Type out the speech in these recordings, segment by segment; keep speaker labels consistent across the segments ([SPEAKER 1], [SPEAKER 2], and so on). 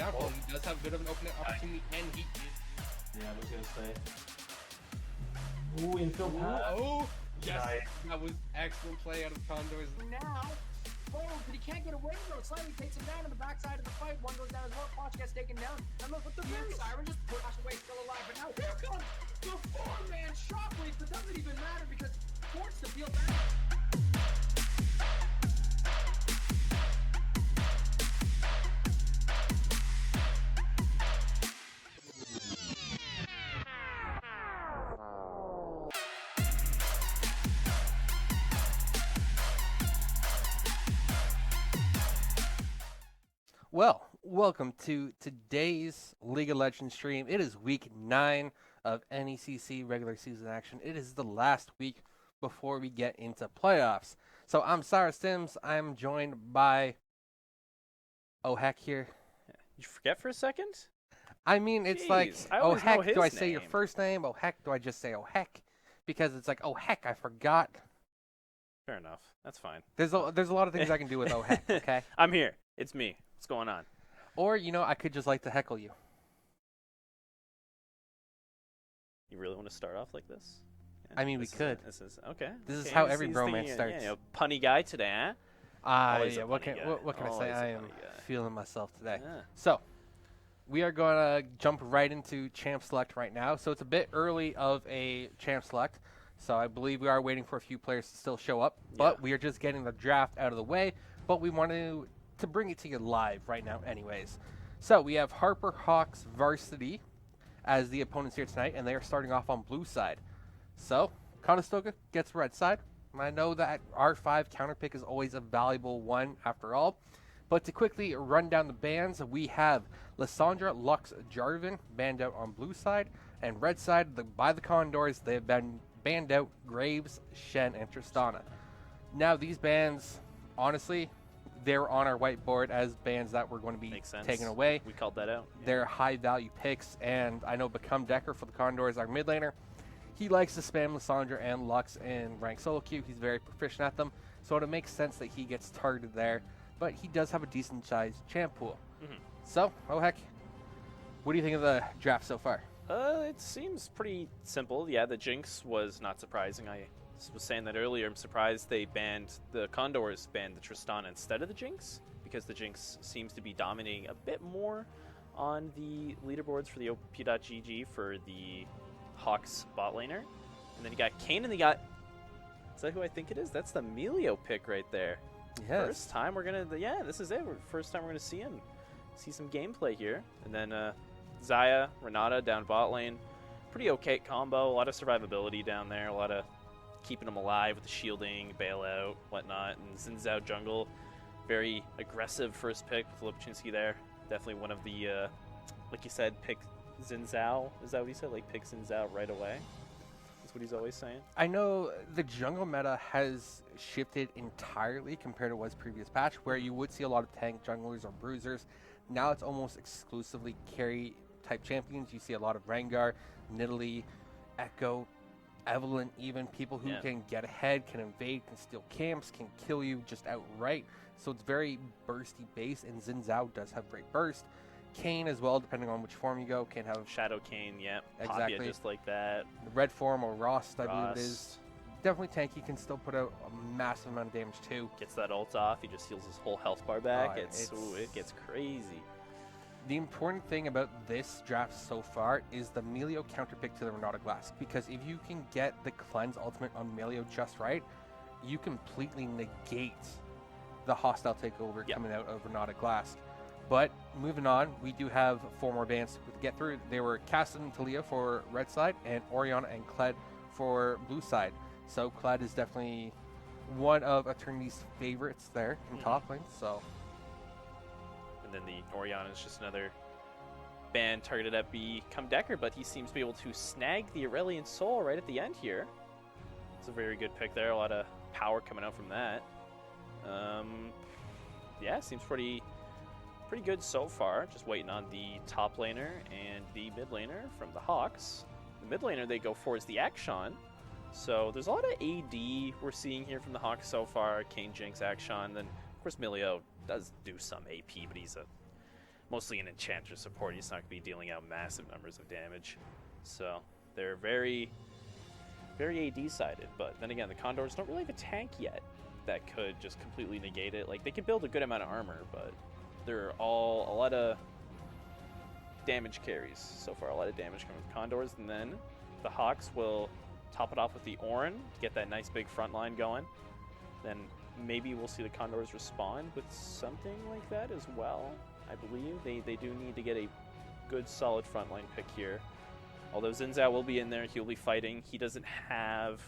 [SPEAKER 1] downfall. He does have a bit of an open opportunity, and he is.
[SPEAKER 2] Yeah, I was gonna say. Ooh, infield pass.
[SPEAKER 1] Oh, yes,
[SPEAKER 2] Nice.
[SPEAKER 1] that was excellent play out of Condors.
[SPEAKER 3] Now, but he can't get away from it. Slightly takes him down in the backside of the fight. One goes down as well. Potch gets taken down. And look with the siren just pushed away, still alive. But now here comes the four-man shockwave. But doesn't even matter because forced to feel back.
[SPEAKER 4] Well, welcome to today's League of Legends stream. It is week 9 of NECC regular season action. It is the last week before we get into playoffs. So I'm Cyrus Sims. I'm joined by Heck here.
[SPEAKER 5] You forget for a second?
[SPEAKER 4] I mean, it's
[SPEAKER 5] Jeez,
[SPEAKER 4] like,
[SPEAKER 5] I always know
[SPEAKER 4] Heck, do I
[SPEAKER 5] his
[SPEAKER 4] say your
[SPEAKER 5] name.
[SPEAKER 4] first name? Heck, do I just say Heck? Because it's like, Heck, I forgot.
[SPEAKER 5] Fair enough. That's fine.
[SPEAKER 4] There's a lot of things I can do with Heck, okay?
[SPEAKER 5] I'm here. It's me. What's going on?
[SPEAKER 4] Or, I could just like to heckle you.
[SPEAKER 5] You really want to start off like this? Yeah,
[SPEAKER 4] I mean, we could.
[SPEAKER 5] This is okay.
[SPEAKER 4] This is
[SPEAKER 5] okay,
[SPEAKER 4] how
[SPEAKER 5] he's-
[SPEAKER 4] every
[SPEAKER 5] he's
[SPEAKER 4] bromance
[SPEAKER 5] the,
[SPEAKER 4] starts.
[SPEAKER 5] punny guy today, huh? Always a
[SPEAKER 4] Yeah, what
[SPEAKER 5] funny
[SPEAKER 4] can
[SPEAKER 5] guy.
[SPEAKER 4] what can I say?
[SPEAKER 5] Always a
[SPEAKER 4] I am
[SPEAKER 5] funny guy.
[SPEAKER 4] feeling myself today.
[SPEAKER 5] Yeah.
[SPEAKER 4] So, we are going to jump right into Champ Select right now. So, it's a bit early of a Champ Select. So, I believe we are waiting for a few players to still show up. But we are just getting the draft out of the way. But we want to bring it to you live right now anyways. So, we have Harper, Hawks, Varsity as the opponents here tonight. And they are starting off on blue side. So, Conestoga gets red side. I know that R5 counter pick is always a valuable one after all. But to quickly run down the bans, we have Lysandra, Lux, Jarvan banned out on blue side. And red side, by the Condors, they have been banned out Graves, Shen, and Tristana. Now, these bans, honestly, they're on our whiteboard as bans that were going to be
[SPEAKER 5] Makes sense.
[SPEAKER 4] taken away.
[SPEAKER 5] We called that out. Yeah.
[SPEAKER 4] They're high-value picks, and I know Become Decker for the Condors, our mid laner, he likes to spam Lysandra and Lux in ranked solo queue. He's very proficient at them, so it makes sense that he gets targeted there. But he does have a decent-sized champ pool.
[SPEAKER 5] Mhm.
[SPEAKER 4] So, Heck, what do you think of the draft so far?
[SPEAKER 5] It seems pretty simple. Yeah, the Jinx was not surprising. I was saying that earlier. I'm surprised the Condors banned the Tristana instead of the Jinx, because the Jinx seems to be dominating a bit more on the leaderboards for the OP.GG for the Hawks bot laner. And then you got Kane, and they got, is that who I think it is? That's the Melio pick right there.
[SPEAKER 4] Yes.
[SPEAKER 5] First time we're gonna, this is it. First time we're gonna see some gameplay here. And then Xayah, Renata down bot lane. Pretty okay combo. A lot of survivability down there. A lot of keeping them alive with the shielding, bailout, whatnot. And Xin Zhao jungle, very aggressive first pick with Lipchinski there. Definitely one of the, like you said, pick Xin Zhao. Is that what he said? Like pick Xin Zhao right away? That's what he's always saying.
[SPEAKER 4] I know the jungle meta has shifted entirely compared to what's previous patch, where you would see a lot of tank junglers or bruisers. Now it's almost exclusively carry type champions. You see a lot of Rengar, Nidalee, Echo, Evelyn, even people who can get ahead, can invade, can steal camps, can kill you just outright. So it's very bursty base, and Xin Zhao does have great burst. Kane as well, depending on which form you go, can have
[SPEAKER 5] Shadow Kane, yeah.
[SPEAKER 4] Exactly.
[SPEAKER 5] Papia just like that.
[SPEAKER 4] the red form or Rost, I believe it is.
[SPEAKER 5] Rost.
[SPEAKER 4] Definitely tanky, can still put out a massive amount of damage too.
[SPEAKER 5] Gets that ult off, he just heals his whole health bar back.
[SPEAKER 4] Oh,
[SPEAKER 5] It gets crazy.
[SPEAKER 4] The important thing about this draft so far is the Melio counter pick to the Renata Glass, because if you can get the cleanse ultimate on Melio just right, you completely negate the hostile takeover coming out of Renata Glass. But moving on, we do have 4 more bans to get through. They were Cassid and Talia for red side, and Orianna and Kled for blue side. So Kled is definitely one of Eternity's favorites there in top lane. So
[SPEAKER 5] And then the Orianna is just another ban targeted at Become Decker, but he seems to be able to snag the Aurelion Soul right at the end here. It's a very good pick there. A lot of power coming out from that. Yeah, seems pretty good so far. Just waiting on the top laner and the mid laner from the Hawks. The mid laner they go for is the Akshan. So there's a lot of AD we're seeing here from the Hawks so far. Kane, Jinx, Akshan. Then, of course, Melio does do some AP, but he's a mostly an Enchanter support. He's not going to be dealing out massive numbers of damage. So they're very, very AD-sided. But then again, the Condors don't really have a tank yet that could just completely negate it. Like, they could build a good amount of armor, but they're all a lot of damage carries so far. A lot of damage coming with Condors. And then the Hawks will top it off with the Orin to get that nice big front line going. Then maybe we'll see the Condors respond with something like that as well. I believe they do need to get a good solid front line pick here. Although Xin Zhao will be in there, he'll be fighting. He doesn't have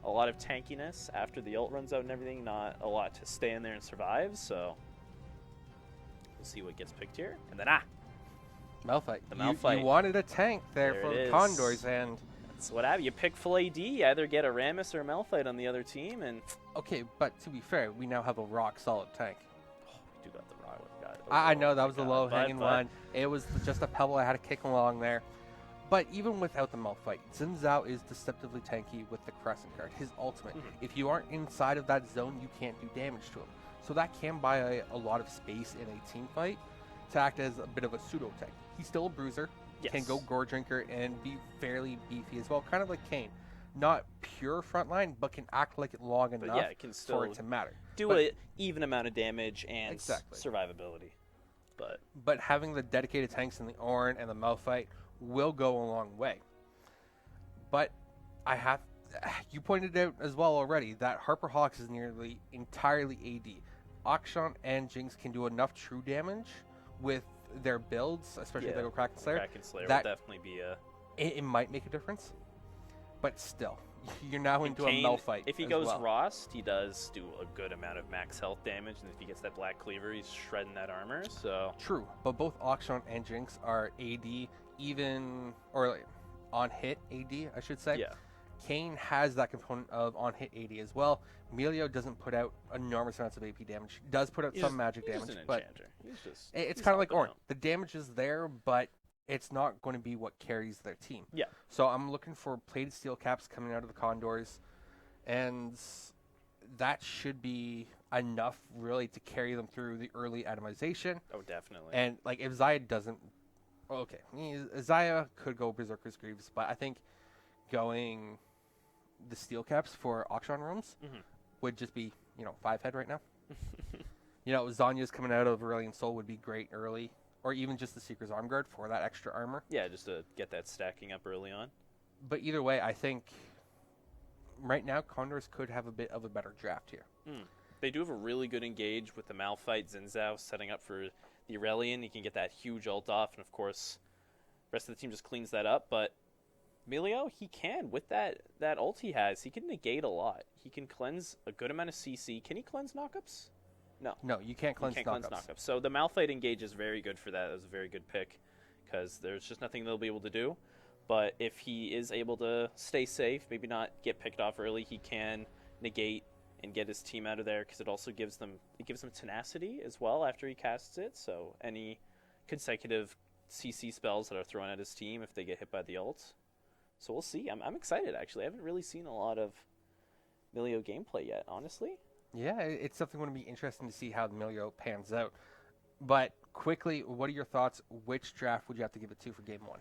[SPEAKER 5] a lot of tankiness after the ult runs out and everything. Not a lot to stay in there and survive, so we'll see what gets picked here. And then
[SPEAKER 4] Malphite.
[SPEAKER 5] The Malphite.
[SPEAKER 4] You wanted a tank there for the Condors, and
[SPEAKER 5] that's what happened. You pick full AD, you either get a Rammus or a Malphite on the other team, and
[SPEAKER 4] okay, but to be fair, we now have a rock solid tank.
[SPEAKER 5] we do got the rock.
[SPEAKER 4] I know that was the low hanging one. It was just a pebble I had to kick along there. But even without the Malphite, Xin Zhao is deceptively tanky with the Crescent Guard, his ultimate. If you aren't inside of that zone, you can't do damage to him. So that can buy a lot of space in a team fight to act as a bit of a pseudo tank. He's still a bruiser, can go Gore Drinker, and be fairly beefy as well, kind of like Kayn. Not pure frontline, but can act like it long enough
[SPEAKER 5] it can still
[SPEAKER 4] for it to matter.
[SPEAKER 5] Do an even amount of damage and
[SPEAKER 4] Exactly.
[SPEAKER 5] survivability.
[SPEAKER 4] But having the dedicated tanks in the Orin and the Malphite will go a long way. But you pointed out as well already that Harper Hawks is nearly entirely AD. Akshan and Jinx can do enough true damage with their builds, especially if they go Kraken Slayer.
[SPEAKER 5] Kraken Slayer
[SPEAKER 4] that
[SPEAKER 5] will definitely be a...
[SPEAKER 4] It might make a difference, but still, you're now into
[SPEAKER 5] Kayn,
[SPEAKER 4] a Malphite.
[SPEAKER 5] If he
[SPEAKER 4] as
[SPEAKER 5] goes
[SPEAKER 4] well.
[SPEAKER 5] Rost, he does do a good amount of max health damage, and if he gets that Black Cleaver, he's shredding that armor, so...
[SPEAKER 4] True, but both Akshan and Jinx are AD, or like on-hit AD, I should say.
[SPEAKER 5] Yeah.
[SPEAKER 4] Kayn has that component of on-hit AD as well. Melio doesn't put out enormous amounts of AP damage. He does put out some magic damage, but it's kind of like Orin. The damage is there, but it's not going to be what carries their team.
[SPEAKER 5] Yeah.
[SPEAKER 4] So I'm looking for plated steel caps coming out of the Condors, and that should be enough really to carry them through the early atomization.
[SPEAKER 5] Oh, definitely.
[SPEAKER 4] And like if Xayah doesn't, okay, Xayah could go Berserker's Greaves, but I think going the steel caps for Akshan rooms would just be 5 head right now. Zanya's coming out of Aurelion Soul would be great early, or even just the Seeker's Arm Guard for that extra armor.
[SPEAKER 5] Yeah, just to get that stacking up early on.
[SPEAKER 4] But either way, I think right now Condors could have a bit of a better draft here.
[SPEAKER 5] They do have a really good engage with the Malphite. Xin Zhao setting up for the Aurelion. He can get that huge ult off, and of course, the rest of the team just cleans that up. But Melio, he can, with that ult he has, he can negate a lot. He can cleanse a good amount of CC. Can he cleanse knockups? No,
[SPEAKER 4] you can't cleanse knockups.
[SPEAKER 5] So the Malphite engage is very good for that. That was a very good pick because there's just nothing they'll be able to do. But if he is able to stay safe, maybe not get picked off early, he can negate and get his team out of there because it also gives them tenacity as well after he casts it. So any consecutive CC spells that are thrown at his team if they get hit by the ult. So we'll see. I'm excited, actually. I haven't really seen a lot of Melio gameplay yet, honestly.
[SPEAKER 4] Yeah, it's something going to be interesting to see how Melio pans out. But quickly, what are your thoughts? Which draft would you have to give it to for game one?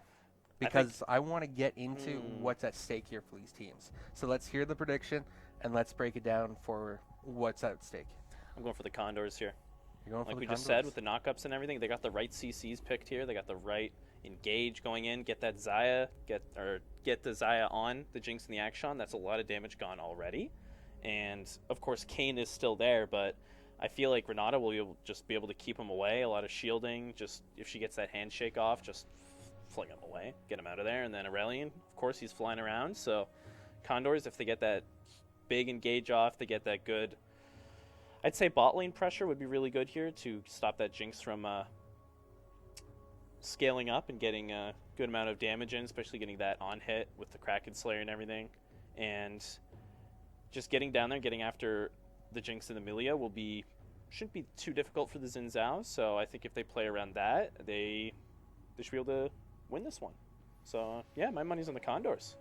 [SPEAKER 4] Because I want to get into what's at stake here for these teams. So let's hear the prediction, and let's break it down for what's at stake.
[SPEAKER 5] I'm going for the Condors here.
[SPEAKER 4] You're going for
[SPEAKER 5] like
[SPEAKER 4] the
[SPEAKER 5] we
[SPEAKER 4] Condors?
[SPEAKER 5] Just said, with the knockups and everything, they got the right CCs picked here. They got the right engage going in. Get that Xayah, get the Xayah on the Jinx and the Akshan. That's a lot of damage gone already. And of course, Kayn is still there, but I feel like Renata will be able to keep him away. A lot of shielding. Just if she gets that handshake off, just fling him away, get him out of there. And then Aurelion, of course, he's flying around. So Condors, if they get that big engage off, they get that good. I'd say bot lane pressure would be really good here to stop that Jinx from scaling up and getting a good amount of damage in, especially getting that on hit with the Kraken Slayer and everything. And just getting down there, getting after the Jinx and the Melio shouldn't be too difficult for the Xin Zhao. So I think if they play around that, they should be able to win this one. So yeah, my money's on the Condors.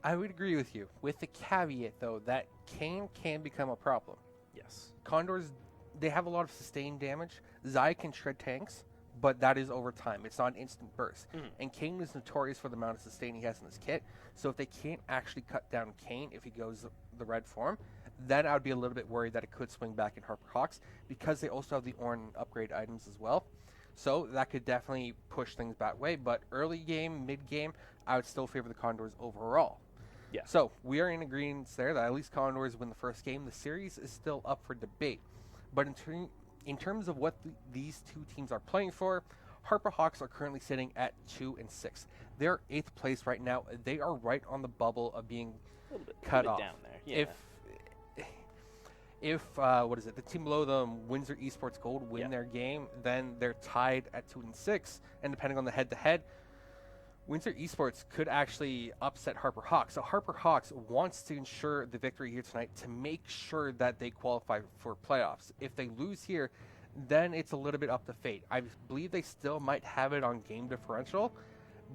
[SPEAKER 4] I would agree with you, with the caveat though that Kayn can become a problem.
[SPEAKER 5] Yes.
[SPEAKER 4] Condors they have a lot of sustained damage. Xayah can shred tanks, but that is over time. It's not an instant burst. And Kayn is notorious for the amount of sustain he has in his kit. So if they can't actually cut down Kayn if he goes the red form, then I would be a little bit worried that it could swing back in Harper Hawks, because they also have the Ornn upgrade items as well. So that could definitely push things that way. But early game, mid game, I would still favor the Condors overall.
[SPEAKER 5] Yeah.
[SPEAKER 4] So we are in agreement there that at least Condors win the first game. The series is still up for debate. But in terms of what these two teams are playing for, Harper Hawks are currently sitting at 2-6. They're 8th place right now. They are right on the bubble of being cut off.
[SPEAKER 5] Down there. Yeah.
[SPEAKER 4] If what is it? The team below them, Windsor Esports Gold, win their game, then they're tied at 2-6. And depending on the head-to-head, Windsor Esports could actually upset Harper Hawks. So Harper Hawks wants to ensure the victory here tonight to make sure that they qualify for playoffs. If they lose here, then it's a little bit up to fate. I believe they still might have it on game differential,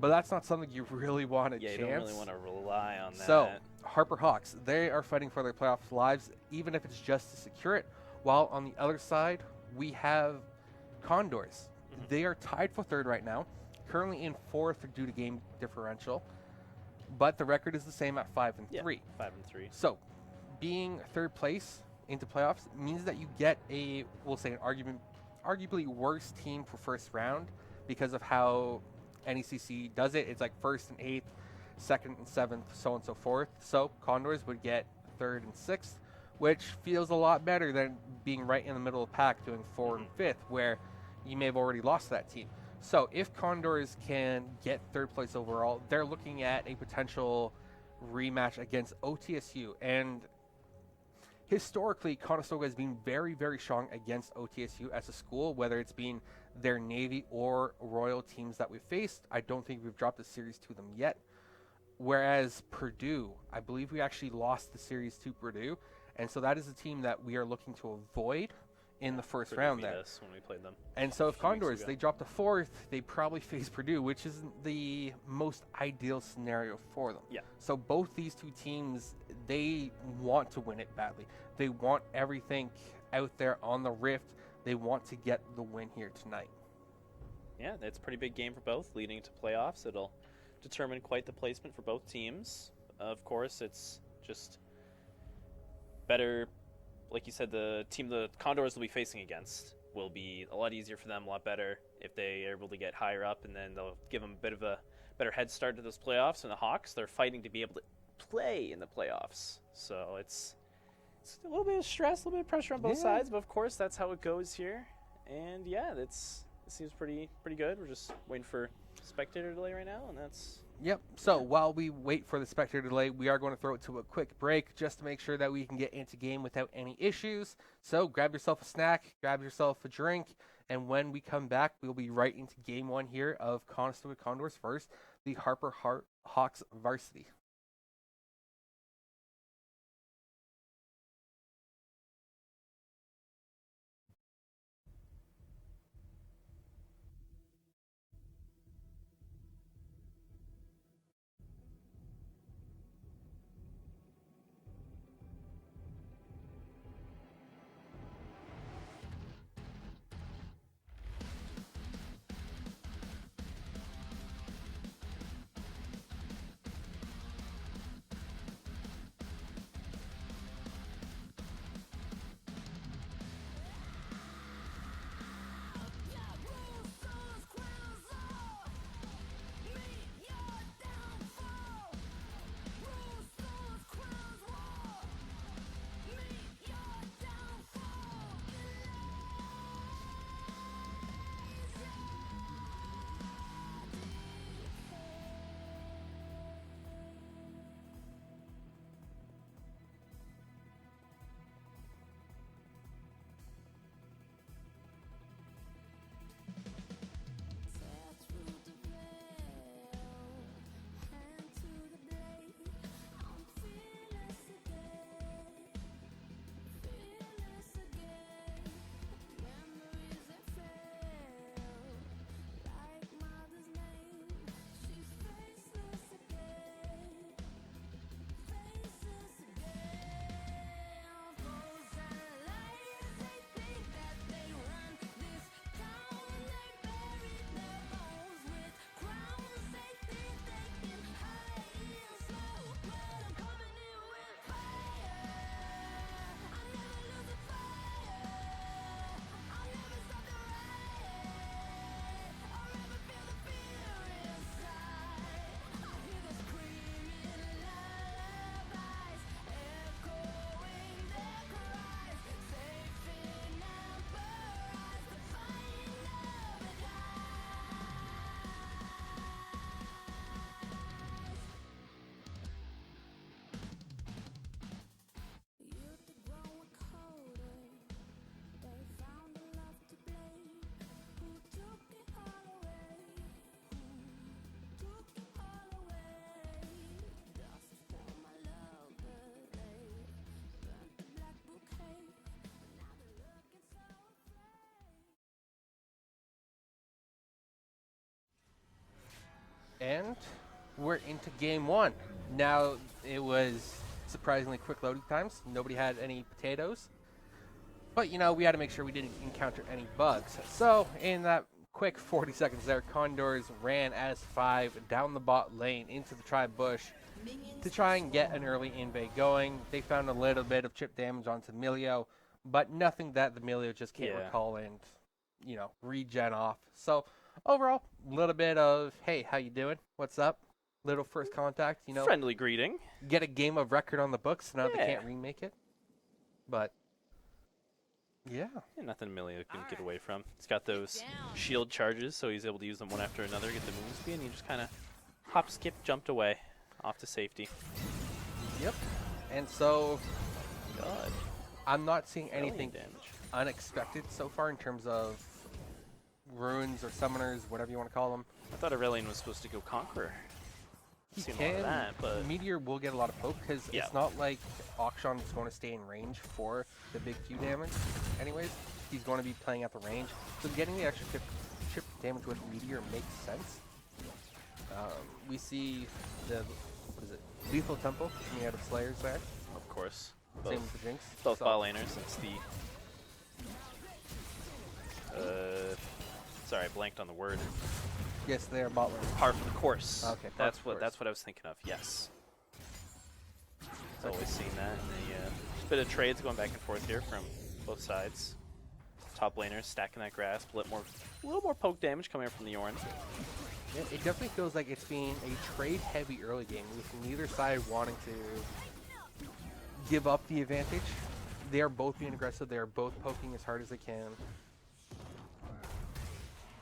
[SPEAKER 4] but that's not something you really want to chance.
[SPEAKER 5] Yeah, you don't really want to rely on that.
[SPEAKER 4] So Harper Hawks, they are fighting for their playoff lives, even if it's just to secure it. While on the other side, we have Condors. They are tied for 3rd right now, currently in 4th due to game differential, but the record is the same at 5-3.
[SPEAKER 5] 5-3.
[SPEAKER 4] So, being 3rd place into playoffs means that you get a, we'll say, an arguably worse team for first round because of how NECC does it. It's like 1st and 8th, 2nd and 7th, so on and so forth. So Condors would get 3rd and 6th, which feels a lot better than being right in the middle of the pack doing 4th and 5th, where you may have already lost that team. So if Condors can get 3rd place overall, they're looking at a potential rematch against OTSU. And historically, Conestoga has been very, very strong against OTSU as a school, whether it's been their Navy or Royal teams that we've faced. I don't think we've dropped the series to them yet. Whereas Purdue, I believe we actually lost the series to Purdue. And so that is a team that we are looking to avoid in the first round there.
[SPEAKER 5] When we played them.
[SPEAKER 4] And so if Condors, they drop to 4th, they probably face Purdue, which isn't the most ideal scenario for them.
[SPEAKER 5] Yeah.
[SPEAKER 4] So both these two teams, they want to win it badly. They want everything out there on the Rift. They want to get the win here tonight.
[SPEAKER 5] Yeah, it's a pretty big game for both, leading to playoffs. It'll determine quite the placement for both teams. Of course, it's just better. Like you said, the team the Condors will be facing against will be a lot easier for them, a lot better if they are able to get higher up, and then they'll give them a bit of a better head start to those playoffs. And the Hawks, they're fighting to be able to play in the playoffs. So it's a little bit of stress, a little bit of pressure on both sides, but of course that's how it goes here. And yeah, it seems pretty good. We're just waiting for spectator delay right now, and that's...
[SPEAKER 4] Yep. So while we wait for the spectator delay, we are going to throw it to a quick break just to make sure that we can get into game without any issues. So grab yourself a snack, grab yourself a drink, and when we come back, we'll be right into game 1 here of Conestoga Condors first, the Harper Hawks Varsity. And we're into game one. Now, it was surprisingly quick loading times. Nobody had any potatoes. But, you know, we had to make sure we didn't encounter any bugs. So, in that quick 40 seconds there, Condors ran as 5 down the bot lane into the tribe bush to try and get an early invade going. They found a little bit of chip damage onto Milio, but nothing that the Milio just can't recall and, you know, regen off. So, overall, a little bit of, hey, how you doing? What's up? Little first contact, you know.
[SPEAKER 5] Friendly greeting.
[SPEAKER 4] Get a game of record on the books. Now they can't remake it. But, yeah.
[SPEAKER 5] Nothing Emilio can get away from. He's got those shield charges, so he's able to use them one after another, get the move speed, and he just kind of hop, skip, jumped away off to safety.
[SPEAKER 4] Yep. And so,
[SPEAKER 5] God.
[SPEAKER 4] I'm not seeing anything
[SPEAKER 5] Damage.
[SPEAKER 4] unexpected so far in terms of runes or summoners, whatever you want to call them.
[SPEAKER 5] I thought Aurelian was supposed to go Conqueror.
[SPEAKER 4] He
[SPEAKER 5] Seen a lot of that, but
[SPEAKER 4] Meteor will get a lot of poke because it's not like Auction is going to stay in range for the big Q damage. Anyways, he's going to be playing at the range. So getting the extra chip damage with Meteor makes sense. We see the, what is it, Lethal Temple coming out of Slayers there.
[SPEAKER 5] of course,
[SPEAKER 4] Same with the Jinx.
[SPEAKER 5] both
[SPEAKER 4] So-
[SPEAKER 5] bot laners. It's the sorry, I blanked on the word.
[SPEAKER 4] Yes, they are bot laners.
[SPEAKER 5] Par for the course.
[SPEAKER 4] Okay, par
[SPEAKER 5] that's
[SPEAKER 4] for the
[SPEAKER 5] what
[SPEAKER 4] course.
[SPEAKER 5] that's what I was thinking of. Yes. Always seen that. And just a bit of trades going back and forth here from both sides. Top laners stacking that grasp, a little more poke damage coming from the Ornn.
[SPEAKER 4] Yeah, it definitely feels like it's been a trade-heavy early game with neither side wanting to give up the advantage. They are both being aggressive. They are both poking as hard as they can.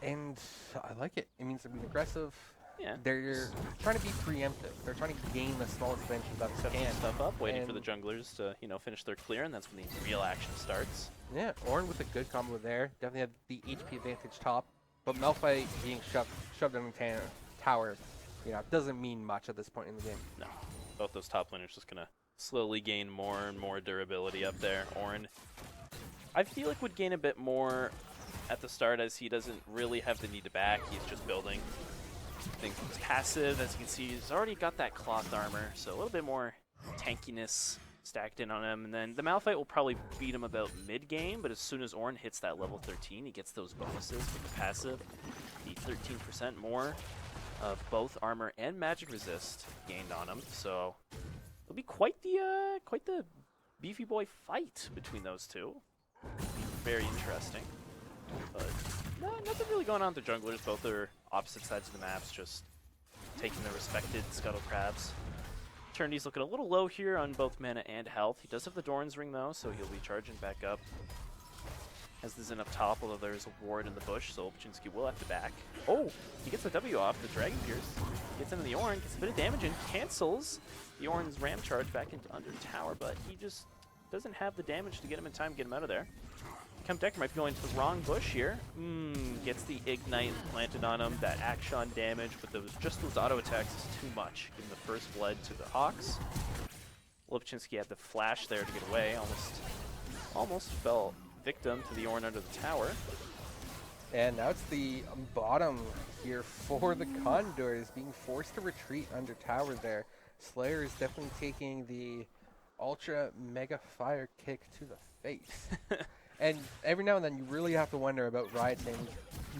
[SPEAKER 4] And I like it. It means they're being aggressive.
[SPEAKER 5] Yeah.
[SPEAKER 4] They're trying to be preemptive. They're trying to gain the smallest advantage that they
[SPEAKER 5] Stepping
[SPEAKER 4] can.
[SPEAKER 5] stuff up, waiting for the
[SPEAKER 4] And-
[SPEAKER 5] junglers to, finish their clear, and that's when the real action starts.
[SPEAKER 4] Yeah, Ornn with a good combo there. Definitely had the HP advantage top. But Malphite being shoved in the tower, you know, doesn't mean much at this point in the game.
[SPEAKER 5] No. Both those top laners just going to slowly gain more and more durability up there. Ornn, I feel like would gain a bit more at the start as he doesn't really have the need to back. He's just building. I think he's passive, as you can see, he's already got that cloth armor, so a little bit more tankiness stacked in on him. And then the Malphite will probably beat him about mid-game, but as soon as Ornn hits that level 13, he gets those bonuses with the passive. The 13% more of both armor and magic resist gained on him, so it'll be quite the beefy boy fight between those two. Very interesting. But no, nothing really going on with the junglers. Both are opposite sides of the maps, just taking their respected scuttle crabs. Eternity's looking a little low here on both mana and health. He does have the Doran's Ring though, so he'll be charging back up. As the Zen up top, although there's a ward in the bush, so Opachinski will have to back. Oh, he gets the W off, the Dragon Pierce. Gets into the Ornn, gets a bit of damage and cancels the Ornn's Ram charge back into under tower, but he just doesn't have the damage to get him in time, get him out of there. Decker might be going to the wrong bush here. Gets the Ignite planted on him. That Action damage, but those auto attacks is too much. Giving the first blood to the Hawks. Lipchinski had the flash there to get away. Almost fell victim to the Ornn under the tower.
[SPEAKER 4] And now it's the bottom here for the Condors, being forced to retreat under tower there. Slayer is definitely taking the Ultra Mega Fire Kick to the face. And every now and then you really have to wonder about Riot's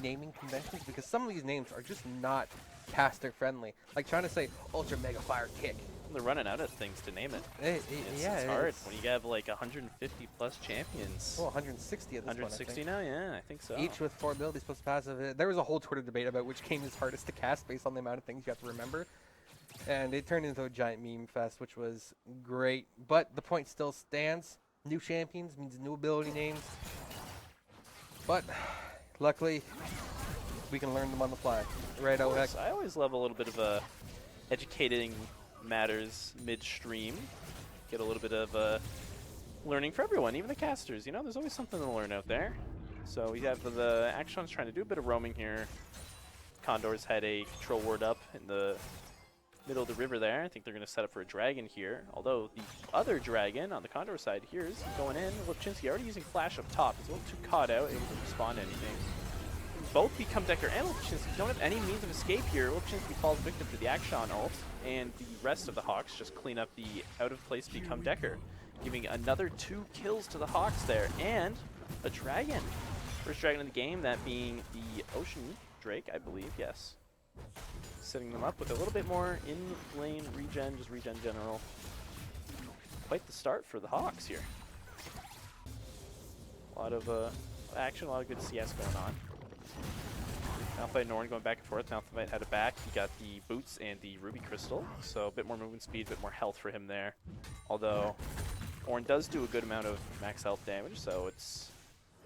[SPEAKER 4] naming conventions, because some of these names are just not caster friendly. Like trying to say Ultra Mega Fire Kick.
[SPEAKER 5] They're running out of things to name it. It's hard when you have like 150 plus champions.
[SPEAKER 4] Well, 160 at this
[SPEAKER 5] 160
[SPEAKER 4] point,
[SPEAKER 5] now, yeah, I think so.
[SPEAKER 4] Each with 4 abilities plus passive. There was a whole Twitter debate about which game is hardest to cast based on the amount of things you have to remember. And it turned into a giant meme fest, which was great. But the point still stands. New champions means new ability names. But luckily, we can learn them on the fly. Right, Ohek?
[SPEAKER 5] I always love a little bit of educating matters midstream. Get a little bit of learning for everyone, even the casters. You know, there's always something to learn out there. So we have the Actions trying to do a bit of roaming here. Condors had a control ward up in the middle of the river there. I think they're going to set up for a dragon here. Although the other dragon on the Condor side here is going in. Lipchinski already using flash up top. He's a little too caught out, able to respond to anything. both become Decker and Lopchinsky don't have any means of escape here. Lopchinsky falls victim to the Action ult, and the rest of the Hawks just clean up the out-of-place become Decker, giving another 2 kills to the Hawks there, and a dragon. First dragon in the game, that being the Ocean Drake, I believe, yes. Setting them up with a little bit more in-lane regen, just regen general. Quite the start for the Hawks here. A lot of action, a lot of good CS going on. Malphite and Norn going back and forth. Malphite had a back. He got the boots and the ruby crystal, so a bit more movement speed, a bit more health for him there. Although Ornn does do a good amount of max health damage, so it's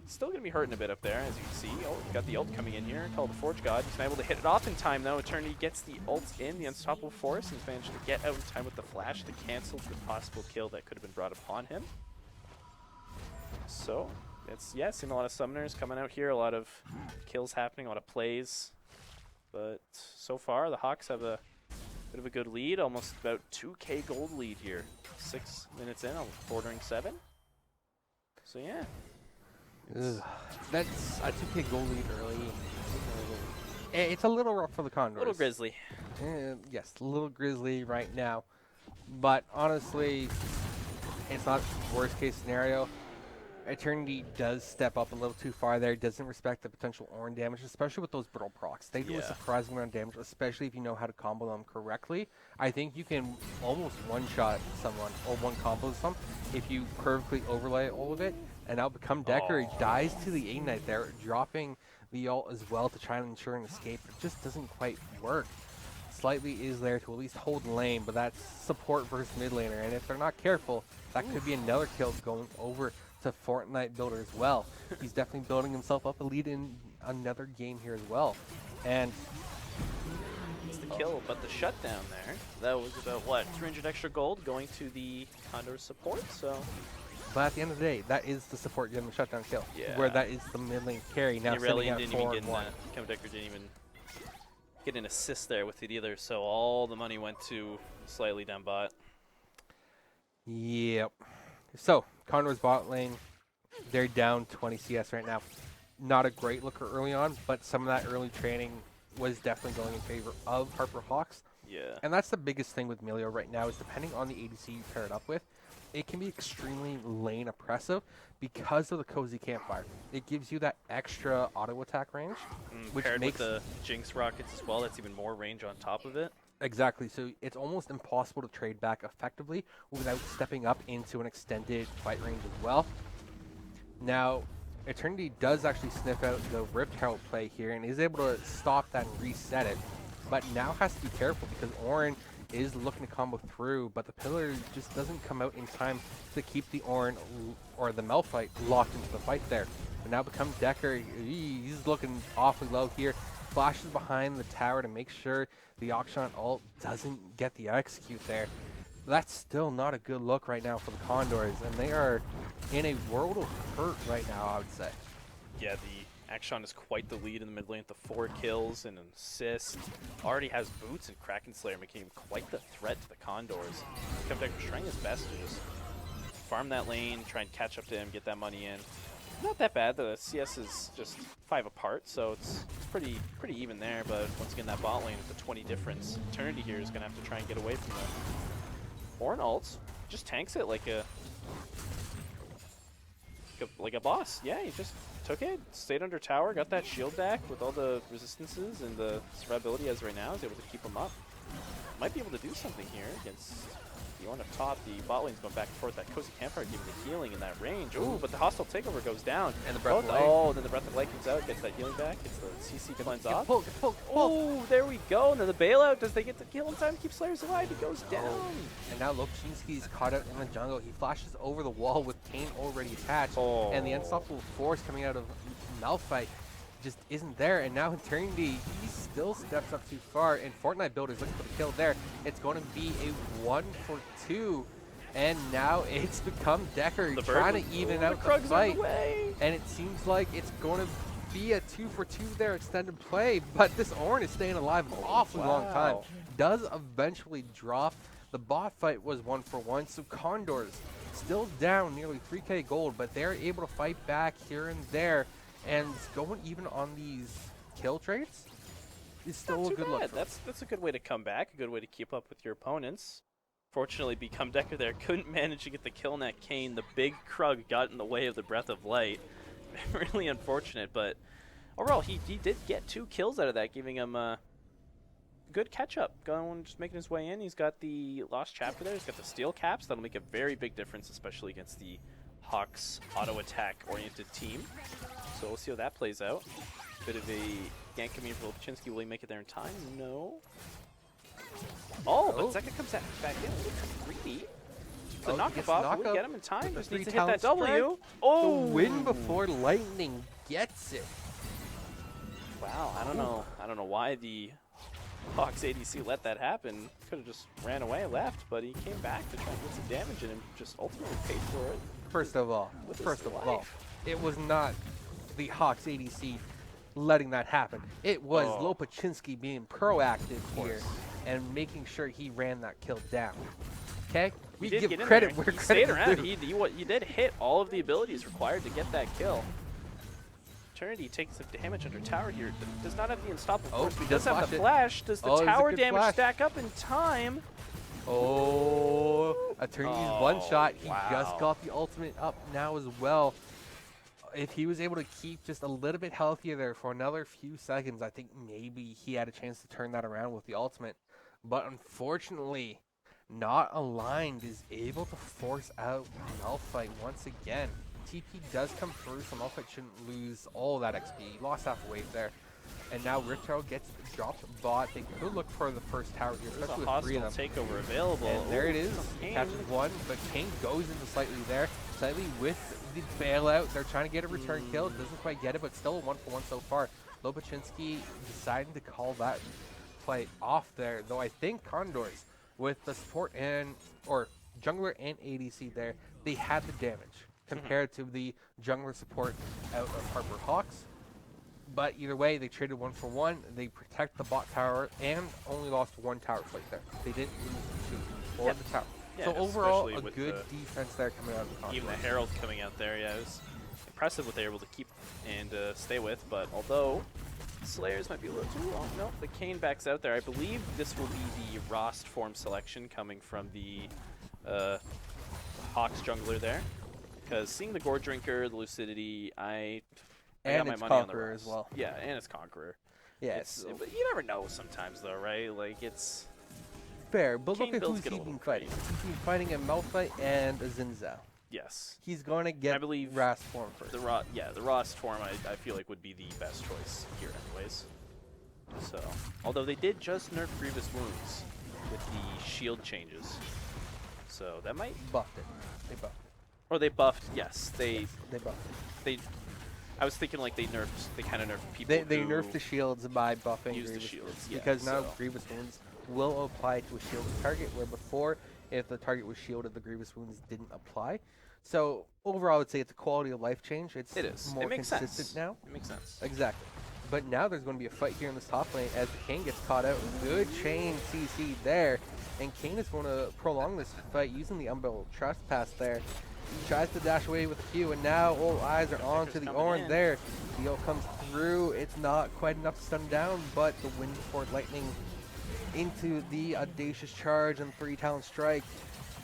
[SPEAKER 5] still going to be hurting a bit up there, as you can see. Oh, got the ult coming in here. Call the Forge God. He's not able to hit it off in time, though. Eternity gets the ult in, the Unstoppable Force, and he's managed to get out in time with the flash to cancel the possible kill that could have been brought upon him. So, it's, yeah, seen a lot of summoners coming out here, a lot of kills happening, a lot of plays. But so far, the Hawks have a bit of a good lead, almost about 2k gold lead here. 6 minutes in, bordering 7. So, yeah.
[SPEAKER 4] That's a 2k goal lead early. It's a little rough for the Condors.
[SPEAKER 5] A little grisly.
[SPEAKER 4] Yes, a little grisly right now. But honestly, it's not worst case scenario. Eternity does step up a little too far there. Doesn't respect the potential Ornn damage, especially with those brittle procs. They do a surprising amount of damage, especially if you know how to combo them correctly. I think you can almost one-shot someone or one combo some if you perfectly overlay all of it. And now become Decker. He dies to the Ignite there, dropping the ult as well to try and ensure an escape. It just doesn't quite work. Slightly is there to at least hold lane, but that's support versus mid laner. And if they're not careful, that could be another kill going over to Fortnite Builder as well. He's definitely building himself up a lead in another game here as well. And
[SPEAKER 5] it's the kill, but the shutdown there, that was about, what, 300 extra gold going to the Condors support, so...
[SPEAKER 4] But at the end of the day, that is the support getting the shutdown kill.
[SPEAKER 5] Yeah.
[SPEAKER 4] Where that is the mid lane carry. Now
[SPEAKER 5] really
[SPEAKER 4] sending out
[SPEAKER 5] didn't even
[SPEAKER 4] 4
[SPEAKER 5] get
[SPEAKER 4] and 1.
[SPEAKER 5] Decker didn't even get an assist there with it either, so all the money went to slightly down bot.
[SPEAKER 4] Yep. So, Condors bot lane, they're down 20 CS right now. Not a great looker early on, but some of that early training was definitely going in favor of Harper Hawks.
[SPEAKER 5] Yeah.
[SPEAKER 4] And that's the biggest thing with Melio right now is depending on the ADC you pair it up with, it can be extremely lane oppressive because of the cozy campfire. It gives you that extra auto attack range, which
[SPEAKER 5] paired
[SPEAKER 4] makes
[SPEAKER 5] with the Jinx rockets as well. That's even more range on top of it.
[SPEAKER 4] Exactly. So it's almost impossible to trade back effectively without stepping up into an extended fight range as well. Now, Eternity does actually sniff out the Rift Herald play here and is able to stop that and reset it, but now has to be careful because Ornn is looking to combo through, but the pillar just doesn't come out in time to keep the Ornn or the Malphite locked into the fight there. And now become Decker. He's looking awfully low here. Flashes behind the tower to make sure the Auction ult doesn't get the execute there. That's still not a good look right now for the Condors, and they are in a world of hurt right now, I would say.
[SPEAKER 5] Yeah, the Action is quite the lead in the mid lane with the 4 kills and an assist. Already has boots, and Kraken Slayer making him quite the threat to the Condors. Decker's trying his best to just farm that lane, try and catch up to him, get that money in. Not that bad. The CS is just 5 apart, so it's pretty even there. But once again, that bot lane with the 20 difference, Eternity here is gonna have to try and get away from the Ornn ult. Just tanks it like a boss. Yeah, he just took it, stayed under tower, got that shield back with all the resistances and the survivability as right now, is able to keep him up. Might be able to do something here against the Ornn up top. The bot lane's going back and forth. That cozy campfire giving the healing in that range. Ooh, but the hostile takeover goes down.
[SPEAKER 4] And the Breath of Light.
[SPEAKER 5] Oh, then the Breath of Light comes out, gets that healing back, gets the CC cleanse off.
[SPEAKER 4] Pull.
[SPEAKER 5] Oh, there we go. And then the bailout. Does they get the kill in time to keep Slayers alive? He goes down.
[SPEAKER 4] And now Lopchinsky's caught out in the jungle. He flashes over the wall with Kane already attached.
[SPEAKER 5] Oh.
[SPEAKER 4] And the Unstoppable Force coming out of Malphite just isn't there. And now Eternity, he still steps up too far. And Fortnite Builder's looking for the kill there. It's going to be a 1-for-2. And now it's become Decker trying to even out the fight. And it seems like it's going to be a 2-for-2 there, extended play. But this Ornn is staying alive an awfully long time. Does eventually drop. The bot fight was 1-for-1. So Condors still down nearly 3k gold, but they're able to fight back here and there. And going even on these kill traits, is still
[SPEAKER 5] Not
[SPEAKER 4] a
[SPEAKER 5] too
[SPEAKER 4] good look.
[SPEAKER 5] bad.
[SPEAKER 4] For him.
[SPEAKER 5] That's a good way to come back, a good way to keep up with your opponents. Fortunately, Become Decker there couldn't manage to get the kill on that Kane. The big Krug got in the way of the Breath of Light. Really unfortunate, but overall, he did get 2 kills out of that, giving him a good catch-up. Just making his way in. He's got the Lost Chapter there. He's got the Steel Caps. That'll make a very big difference, especially against the Hawks auto-attack-oriented team. So we'll see how that plays out. Bit of a gank coming in for Lopachinski. Will he make it there in time? No. Oh, but Zeka comes back in a little too greedy. The knockup off will get him in time. Just needs to hit that W. Oh!
[SPEAKER 4] The win before Lightning gets it.
[SPEAKER 5] Wow, I don't know why the Hawks ADC let that happen. Could have just ran away, left, but he came back to try and get some damage in him. Just ultimately paid for it.
[SPEAKER 4] First of all, it was not the Hawks ADC letting that happen. It was Lopachinski being proactive here and making sure he ran that kill down. Okay? We give credit where credit
[SPEAKER 5] stayed around.
[SPEAKER 4] is due.
[SPEAKER 5] He did hit all of the abilities required to get that kill. Eternity takes some damage under tower here. Does not have the unstoppable force. He does have the flash. Does the tower damage stack up in time?
[SPEAKER 4] Oh, Eternity's one shot. He just got the ultimate up now as well. If he was able to keep just a little bit healthier there for another few seconds, I think maybe he had a chance to turn that around with the ultimate. But unfortunately, Not Aligned is able to force out Malphite once again. TP does come through, so Malphite shouldn't lose all that XP. He lost half a wave there. And now Riptaro gets dropped bot. They could look for the first tower here, especially with 3 of them.
[SPEAKER 5] Takeover available.
[SPEAKER 4] And there it is. Catches one, but Kane goes into Slightly there. Slightly with the bailout. They're trying to get a return kill. Doesn't quite get it, but still a 1-for-1 so far. Lopachinski deciding to call that play off there, though I think Condors, with the support or jungler and ADC there, they had the damage compared to the jungler support out of Harper Hawks. But either way, they traded 1-for-1. They protect the bot tower and only lost 1 tower fight there. They didn't lose 2 or the tower.
[SPEAKER 5] Yeah,
[SPEAKER 4] so overall, a good defense there coming out of the Condors.
[SPEAKER 5] Even the Herald coming out there, yeah, it was impressive what they were able to keep and stay with. But although Slayers might be a little too long, no, the Kane backs out there. I believe this will be the Rost form selection coming from the Hawks jungler there. Because seeing the Gore Drinker, the Lucidity, I got my money on the Rost.
[SPEAKER 4] As well.
[SPEAKER 5] Yeah, and it's Conqueror.
[SPEAKER 4] Yeah,
[SPEAKER 5] but you never know sometimes, though, right? Like, it's
[SPEAKER 4] fair. But
[SPEAKER 5] Kane
[SPEAKER 4] look at who's
[SPEAKER 5] builds
[SPEAKER 4] he's
[SPEAKER 5] get a
[SPEAKER 4] been
[SPEAKER 5] little
[SPEAKER 4] fighting. He's been fighting a Malphite and a Zinzao.
[SPEAKER 5] yes.
[SPEAKER 4] He's going to get
[SPEAKER 5] I believe
[SPEAKER 4] Rast form first.
[SPEAKER 5] The Rost form, I feel like would be the best choice here, anyways. So, although they did just nerf Grievous Wounds with the shield changes, so that might
[SPEAKER 4] buffed it. They buffed it.
[SPEAKER 5] Or they buffed. Yes, they
[SPEAKER 4] buffed it.
[SPEAKER 5] I was thinking like they kind of nerfed people.
[SPEAKER 4] They nerfed the shields by buffing
[SPEAKER 5] use the
[SPEAKER 4] Grievous
[SPEAKER 5] shields,
[SPEAKER 4] Wounds,
[SPEAKER 5] yeah,
[SPEAKER 4] because now
[SPEAKER 5] so
[SPEAKER 4] Grievous Wounds will apply to a shielded target, where before, if the target was shielded, the Grievous Wounds didn't apply. So overall, I would say it's a quality of life change. It is more consistent
[SPEAKER 5] sense
[SPEAKER 4] now.
[SPEAKER 5] It makes sense.
[SPEAKER 4] Exactly. But now there's going to be a fight here in this top lane as the Kane gets caught out. Good chain CC there. And Kane is going to prolong this fight using the Umbral Trespass there. He tries to dash away with a few, and now all eyes are on to the Orin there. Deal comes through. It's not quite enough to stun him down, but the Wind Before Lightning into the Audacious Charge and 3 Talent Strike.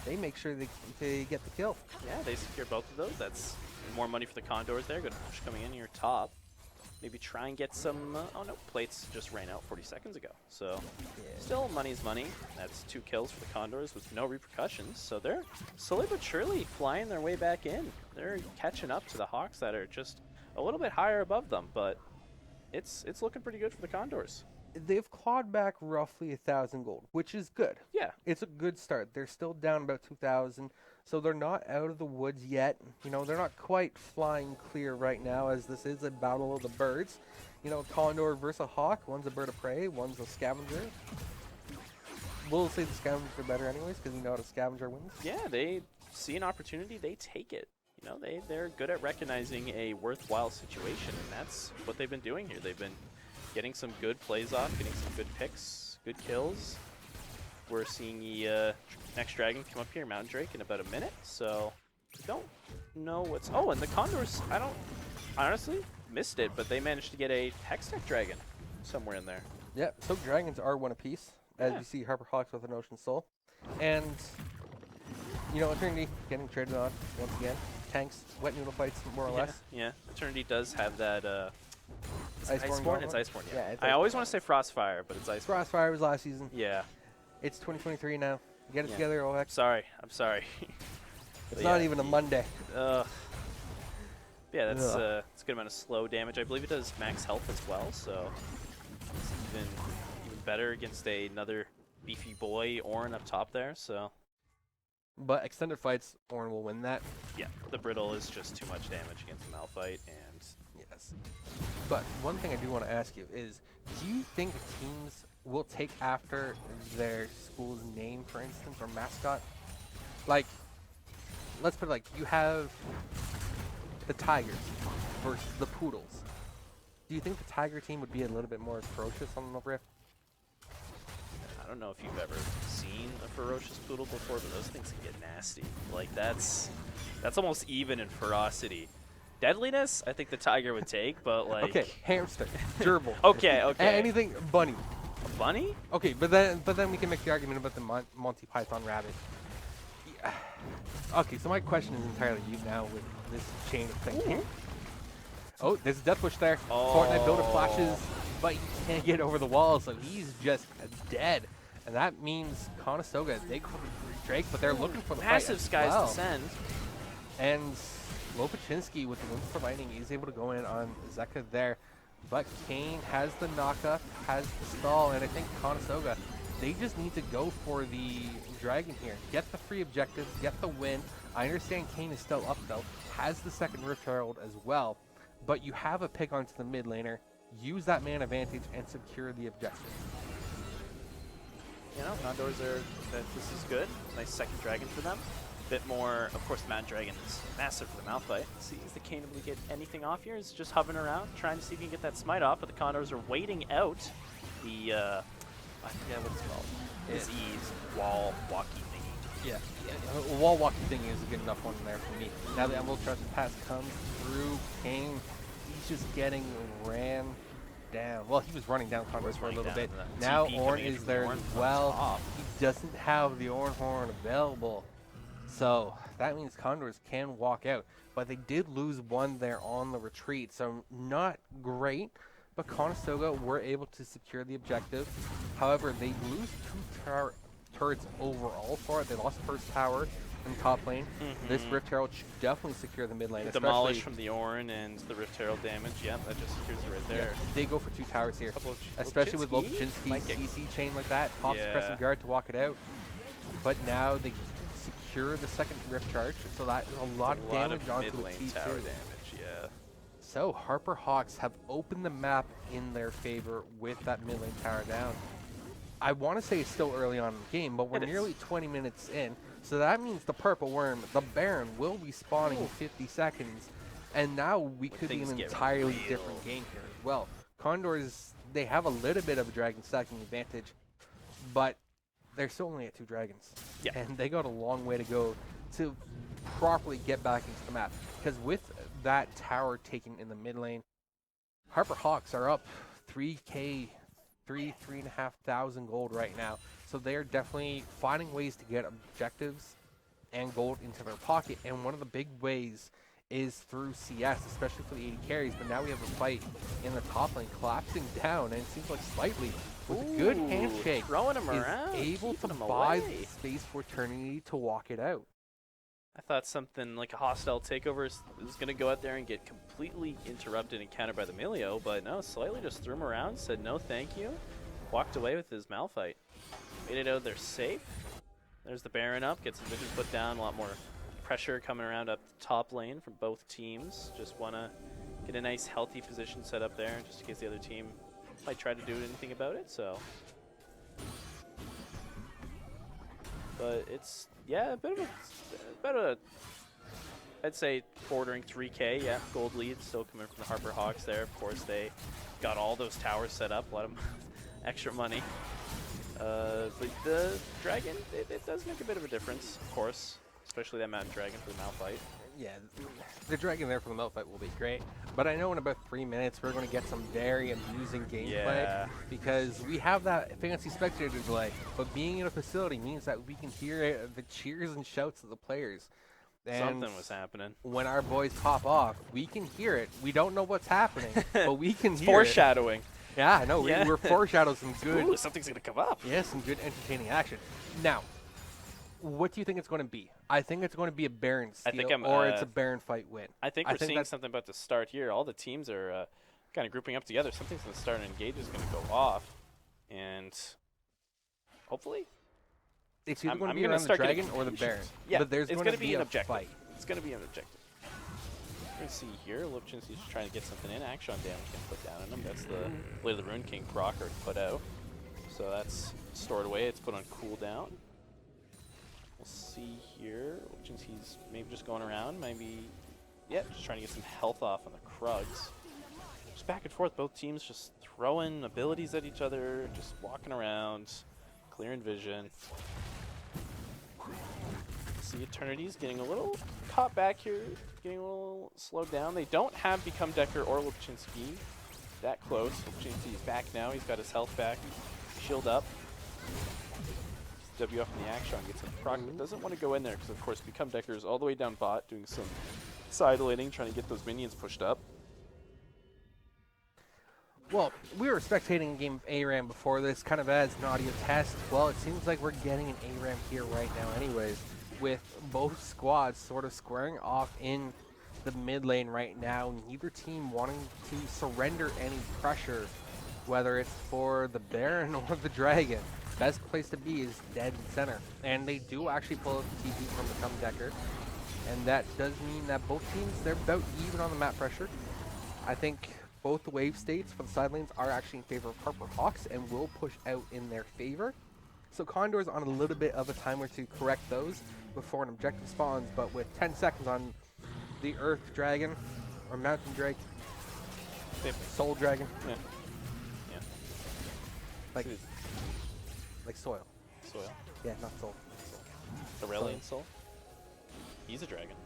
[SPEAKER 4] They make sure they get the kill.
[SPEAKER 5] Yeah, they secure both of those. That's more money for the Condors there. Good push coming in here top. Maybe try and get some... oh no, plates just ran out 40 seconds ago. So still money's money. That's 2 kills for the Condors with no repercussions. So they're slowly but surely flying their way back in. They're catching up to the Hawks that are just a little bit higher above them. But it's looking pretty good for the Condors.
[SPEAKER 4] They've clawed back roughly 1,000 gold, which is good.
[SPEAKER 5] Yeah.
[SPEAKER 4] It's a good start. They're still down about 2,000, so they're not out of the woods yet. You know, they're not quite flying clear right now, as this is a battle of the birds. You know, Condor versus a Hawk. One's a bird of prey, one's a scavenger. We'll say the scavengers are better anyways, because you know how a scavenger wins.
[SPEAKER 5] Yeah, they see an opportunity, they take it. You know, they're good at recognizing a worthwhile situation, and that's what they've been doing here. They've been getting some good plays off, getting some good picks, good kills. We're seeing the next dragon come up here, Mountain Drake, in about a minute. So, I don't know what's... oh, and the Condors, I honestly missed it, but they managed to get a Hextech Dragon somewhere in there.
[SPEAKER 4] Yeah, so dragons are one apiece, as
[SPEAKER 5] Yeah.
[SPEAKER 4] you see Harper Hawks with an Ocean Soul. And, you know, Eternity getting traded on once again. Tanks, wet noodle fights, more or less.
[SPEAKER 5] Yeah, Eternity does have that.
[SPEAKER 4] Iceborne
[SPEAKER 5] It's Iceborne. Yeah,
[SPEAKER 4] it's
[SPEAKER 5] I always
[SPEAKER 4] Iceborne.
[SPEAKER 5] want to say Frostfire, but it's Iceborne.
[SPEAKER 4] Frostfire was last season.
[SPEAKER 5] Yeah.
[SPEAKER 4] It's 2023 now. Get it
[SPEAKER 5] Yeah.
[SPEAKER 4] together, OX.
[SPEAKER 5] I'm sorry.
[SPEAKER 4] It's
[SPEAKER 5] But
[SPEAKER 4] not
[SPEAKER 5] yeah,
[SPEAKER 4] even a Monday.
[SPEAKER 5] Yeah, that's
[SPEAKER 4] Ugh.
[SPEAKER 5] it's a good amount of slow damage. I believe it does max health as well, so it's even better against another beefy boy Ornn up top there. So
[SPEAKER 4] But extended fights, Ornn will win that.
[SPEAKER 5] yeah, the brittle is just too much damage against the Malphite, and
[SPEAKER 4] Yes. But one thing I do want to ask you is, do you think teams will take after their school's name, for instance, or mascot? Like, let's put it like, you have the Tigers versus the Poodles. Do you think the Tiger team would be a little bit more ferocious on the Rift?
[SPEAKER 5] I don't know if you've ever seen a ferocious poodle before, but those things can get nasty. Like that's almost even in ferocity. Deadliness, I think the tiger would take, but like
[SPEAKER 4] Okay, hamster, gerbil.
[SPEAKER 5] Okay.
[SPEAKER 4] Anything bunny.
[SPEAKER 5] A bunny?
[SPEAKER 4] Okay, but then we can make the argument about the Monty Python rabbit. Yeah. Okay, so my question is entirely you now with this chain of thinking. Oh, there's a death push there. Fortnite builder flashes, but he can't get over the wall, so he's just dead. And that means Conestoga, they cover Drake, but they're looking for the
[SPEAKER 5] Massive
[SPEAKER 4] fight as
[SPEAKER 5] skies
[SPEAKER 4] well.
[SPEAKER 5] descend.
[SPEAKER 4] And Lopachinsky with the Winds for Lightning is able to go in on Zeka there. But Kane has the knockup, has the stall, and I think Conestoga, they just need to go for the dragon here. Get the free objectives, get the win. I understand Kane is still up though, has the second Rift Herald as well, but you have a pick onto the mid laner, use that man advantage and secure the objective.
[SPEAKER 5] You know, Condors this is good. Nice second dragon for them. Bit more, of course, the Mad Dragon is massive for the Malphite. See, is the Kane able to get anything off here? Is just hovering around, trying to see if he can get that smite off, but the Condors are waiting out the, I forget what it's called. Disease wall walkie thingy.
[SPEAKER 4] Yeah. Wall walking thing is a good enough one there for me. Now the Emerald Treasure Pass comes through, Kane, he's just getting ran down. Well, he was running down Condors for a little bit. Now Ornn is there as well. He doesn't have the Ornn Horn available. So that means Condors can walk out. But they did lose one there on the retreat, so not great. But Conestoga were able to secure the objective. However, they lose two turrets overall for it. They lost the first tower in top lane. This Rift Herald should definitely secure the mid lane.
[SPEAKER 5] Demolish from the Ornn and the Rift Herald damage. Yep, that just secures it right there.
[SPEAKER 4] Yeah, they go for two towers here. Especially with Lopachinsky's CC chain like that. Pops the Crescent Guard to walk it out. But now they secure the second Rift Charge, so that is a lot of damage onto the T2.
[SPEAKER 5] Tower damage, yeah.
[SPEAKER 4] So Harper Hawks have opened the map in their favor with that mid lane tower down. I want to say it's still early on in the game, but we're nearly 20 minutes in, so that means the Purple Worm, the Baron, will be spawning in 50 seconds, and now we could be in an entirely different game here as well. Condors, they have a little bit of a dragon stacking advantage, but they're still only at 2 dragons.
[SPEAKER 5] Yeah.
[SPEAKER 4] And they got a long way to go to properly get back into the map. Because with that tower taken in the mid lane, Harper Hawks are up 3K, 3,500 gold right now. So they're definitely finding ways to get objectives and gold into their pocket. And one of the big ways is through CS, especially for the 80 carries. But now we have a fight in the top lane collapsing down, and it seems like Slightly, with a good handshake,
[SPEAKER 5] throwing him
[SPEAKER 4] is
[SPEAKER 5] around,
[SPEAKER 4] able to
[SPEAKER 5] keeping him
[SPEAKER 4] buy
[SPEAKER 5] away.
[SPEAKER 4] the space for Eternity to walk it out.
[SPEAKER 5] I thought something like a hostile takeover was going to go out there and get completely interrupted and countered by the Milio, but no, Slightly just threw him around, said no thank you, walked away with his Malphite. Made it out there safe. There's the Baron up, gets some vision put down, a lot more pressure coming around up the top lane from both teams. Just want to get a nice healthy position set up there just in case the other team might try to do anything about it, so. But it's, yeah, a bit of a, I'd say bordering 3K, yeah, gold lead still coming from the Harper Hawks there. Of course, they got all those towers set up, a lot of extra money. But the Dragon, it does make a bit of a difference, of course. especially that Mountain Dragon for the Malphite.
[SPEAKER 4] Yeah, the dragon there for the Malphite will be great. But I know in about 3 minutes we're going to get some very amusing gameplay
[SPEAKER 5] Yeah.
[SPEAKER 4] because we have that fancy spectator delay. But being in a facility means that we can hear the cheers and shouts of the players. And
[SPEAKER 5] Something was happening.
[SPEAKER 4] when our boys pop off, we can hear it. We don't know what's happening, but we can hear it.
[SPEAKER 5] Foreshadowing.
[SPEAKER 4] Yeah, I know.
[SPEAKER 5] Yeah.
[SPEAKER 4] We're foreshadowing some good,
[SPEAKER 5] Ooh, something's gonna come up.
[SPEAKER 4] yeah, some good entertaining action. Now, what do you think it's going to be? I think it's going to be a Baron steal,
[SPEAKER 5] I think I'm,
[SPEAKER 4] or it's a Baron fight win.
[SPEAKER 5] I think
[SPEAKER 4] I
[SPEAKER 5] we're
[SPEAKER 4] think
[SPEAKER 5] seeing
[SPEAKER 4] that's-
[SPEAKER 5] something about to start here. All the teams are kind of grouping up together. Something's gonna start, and Engage is gonna go off, and hopefully,
[SPEAKER 4] It's either
[SPEAKER 5] I'm
[SPEAKER 4] going to be
[SPEAKER 5] gonna
[SPEAKER 4] around the
[SPEAKER 5] start getting
[SPEAKER 4] dragon or the Baron.
[SPEAKER 5] yeah,
[SPEAKER 4] but there's
[SPEAKER 5] it's
[SPEAKER 4] going
[SPEAKER 5] gonna
[SPEAKER 4] to
[SPEAKER 5] be
[SPEAKER 4] be
[SPEAKER 5] an
[SPEAKER 4] a
[SPEAKER 5] objective.
[SPEAKER 4] fight.
[SPEAKER 5] It's gonna be an objective. Let's see here. Lipchin's just trying to get something in. Action damage can put down on him. That's the Blade of the Rune King proc already put out. So that's stored away. It's put on cooldown. We'll see here. Lipchin's he's maybe just going around. Maybe, yeah, just trying to get some health off on the Krugs. Just back and forth. Both teams just throwing abilities at each other. Just walking around, clearing vision. See Eternity's getting a little caught back here, getting a little slowed down. They don't have Become Decker or Lipchinski that close. Lipchinski's back now. He's got his health back. Shield up. W up in the action, gets a proc, but doesn't want to go in there because, of course, Become Decker is all the way down bot, doing some side laning, trying to get those minions pushed up.
[SPEAKER 4] Well, we were spectating a game of ARAM before this, kind of as an audio test. Well, it seems like we're getting an ARAM here right now anyways, with both squads sort of squaring off in the mid lane right now, neither team wanting to surrender any pressure, whether it's for the Baron or the Dragon. Best place to be is dead center. And they do actually pull out the TP from Become Decker, and that does mean that both teams, they're about even on the map pressure. I think both the wave states for the side lanes are actually in favor of Harper Hawks and will push out in their favor. So Condors on a little bit of a timer to correct those before an objective spawns, but with 10 seconds on the Earth Dragon, or Mountain Drake, Soul Dragon,
[SPEAKER 5] Yeah. Yeah.
[SPEAKER 4] like soil.
[SPEAKER 5] Soil.
[SPEAKER 4] Yeah, not soul.
[SPEAKER 5] Aurelian Soul. He's a dragon.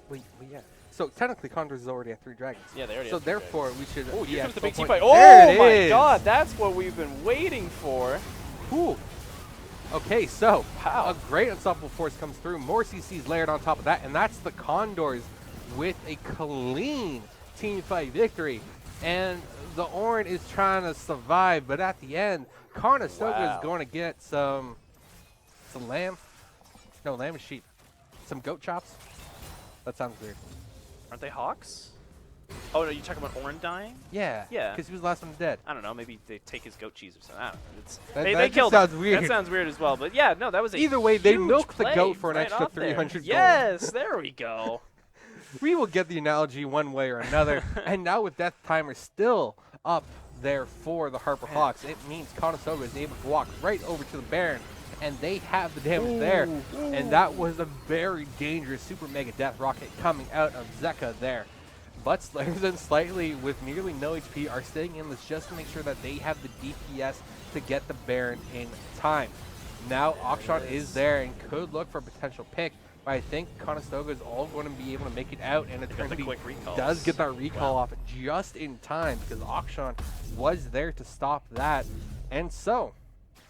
[SPEAKER 4] Wait, yeah. So technically Condors is already at 3 dragons.
[SPEAKER 5] Yeah, they already
[SPEAKER 4] So
[SPEAKER 5] have 3
[SPEAKER 4] therefore
[SPEAKER 5] dragons.
[SPEAKER 4] we should
[SPEAKER 5] Oh, here
[SPEAKER 4] yeah,
[SPEAKER 5] comes the
[SPEAKER 4] soul
[SPEAKER 5] big team
[SPEAKER 4] point.
[SPEAKER 5] fight.
[SPEAKER 4] There
[SPEAKER 5] Oh
[SPEAKER 4] it
[SPEAKER 5] my
[SPEAKER 4] is!
[SPEAKER 5] god, that's what we've been waiting for.
[SPEAKER 4] Cool. Okay, so
[SPEAKER 5] Wow.
[SPEAKER 4] a great unstoppable force comes through. More CCs layered on top of that, and that's the Condors with a clean team fight victory. And the Orin is trying to survive, but at the end, Conestoga
[SPEAKER 5] Wow.
[SPEAKER 4] is going to get some lamb. No, lamb and sheep. Some goat chops. That sounds weird.
[SPEAKER 5] Aren't they hawks? Oh, no, you talking about Orin dying?
[SPEAKER 4] Yeah.
[SPEAKER 5] Yeah.
[SPEAKER 4] Because he was the last one dead.
[SPEAKER 5] I don't know. Maybe they take his goat cheese or something. I don't know. It's,
[SPEAKER 4] That
[SPEAKER 5] they
[SPEAKER 4] just
[SPEAKER 5] killed
[SPEAKER 4] sounds
[SPEAKER 5] him.
[SPEAKER 4] weird.
[SPEAKER 5] That sounds weird as well. But yeah, no, that was a
[SPEAKER 4] Either way, they
[SPEAKER 5] huge
[SPEAKER 4] milked the
[SPEAKER 5] play
[SPEAKER 4] goat for an
[SPEAKER 5] right
[SPEAKER 4] extra
[SPEAKER 5] off there.
[SPEAKER 4] 300 gold.
[SPEAKER 5] Yes, there we go.
[SPEAKER 4] We will get the analogy one way or another. And now with Death Timer still up there for the Harper Hawks, it means Conestoga is able to walk right over to the Baron, and they have the damage there. And that was a very dangerous super mega death rocket coming out of Zeka there. But Slayers and Slightly, with nearly no HP, are staying in this just to make sure that they have the DPS to get the Baron in time. Now Akshan is there and could look for a potential pick, but I think Conestoga is all going to be able to make it out, and
[SPEAKER 5] got the
[SPEAKER 4] Eternity
[SPEAKER 5] quick recalls.
[SPEAKER 4] does get that recall off just in time because Akshan was there to stop that. And so,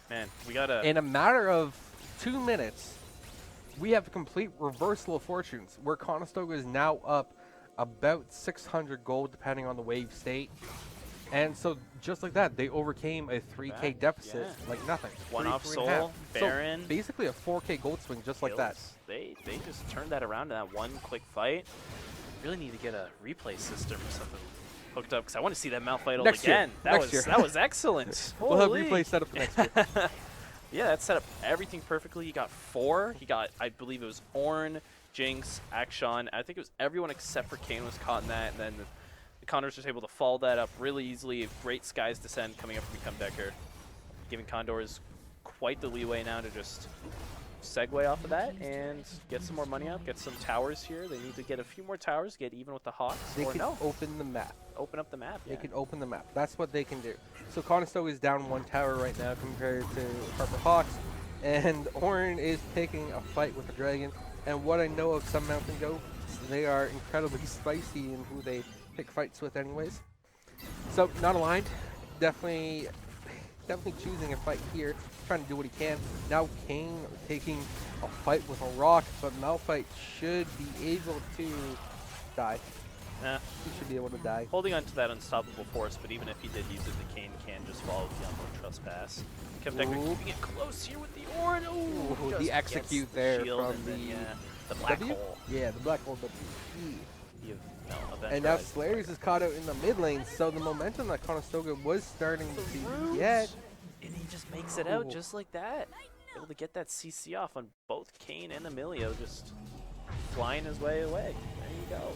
[SPEAKER 5] Man, we got to...
[SPEAKER 4] in a matter of 2 minutes, we have a complete reversal of fortunes, where Conestoga is now up about 600 gold, depending on the wave state. And so, just like that, they overcame a 3k
[SPEAKER 5] Back,
[SPEAKER 4] deficit
[SPEAKER 5] yeah.
[SPEAKER 4] like nothing.
[SPEAKER 5] One off
[SPEAKER 4] 3.5.
[SPEAKER 5] soul, Baron.
[SPEAKER 4] So basically a 4k gold swing just like that.
[SPEAKER 5] They just turned that around in that one quick fight. Really need to get a replay system or something hooked up because I want to see that Malphite ult
[SPEAKER 4] Next year.
[SPEAKER 5] again.
[SPEAKER 4] Next year.
[SPEAKER 5] That was excellent.
[SPEAKER 4] We'll have
[SPEAKER 5] Holy.
[SPEAKER 4] replay set up for next year.
[SPEAKER 5] Yeah, that set up everything perfectly. He got 4. He got, I believe it was Ornn, Jinx, Akshan. I think it was everyone except for Kayn was caught in that. And then the Condors was able to follow that up really easily. Great Skies Descent coming up from Become Decker, giving Condors quite the leeway now to just segue off of that and get some more money up, get some towers here. They need to get a few more towers, get even with the Hawks.
[SPEAKER 4] They
[SPEAKER 5] or
[SPEAKER 4] can
[SPEAKER 5] no,
[SPEAKER 4] open the map.
[SPEAKER 5] open up the map.
[SPEAKER 4] They
[SPEAKER 5] Yeah.
[SPEAKER 4] can open the map. That's what they can do. So Conestoga is down 1 tower right now compared to Harper Hawks. And Orin is picking a fight with the Dragon. And what I know of some Mountain Goats, they are incredibly spicy in who they pick fights with anyways. So, not aligned. Definitely choosing a fight here, trying to do what he can. Now Kane taking a fight with a rock, but Malphite should be able to die.
[SPEAKER 5] Yeah.
[SPEAKER 4] He should be able to die.
[SPEAKER 5] Holding on to that unstoppable force, but even if he did use it, the Kane can just follow the Unload Trespass. Decker keeping it close here with the Orn. Ooh,
[SPEAKER 4] the execute there
[SPEAKER 5] shield
[SPEAKER 4] from
[SPEAKER 5] and then, the black hole.
[SPEAKER 4] Yeah, the black hole W. And now Slayers is caught out in the mid lane, so the momentum that Conestoga was starting to get.
[SPEAKER 5] And he just makes it out just like that. Able to get that CC off on both Kane and Emilio, just flying his way away. There you go.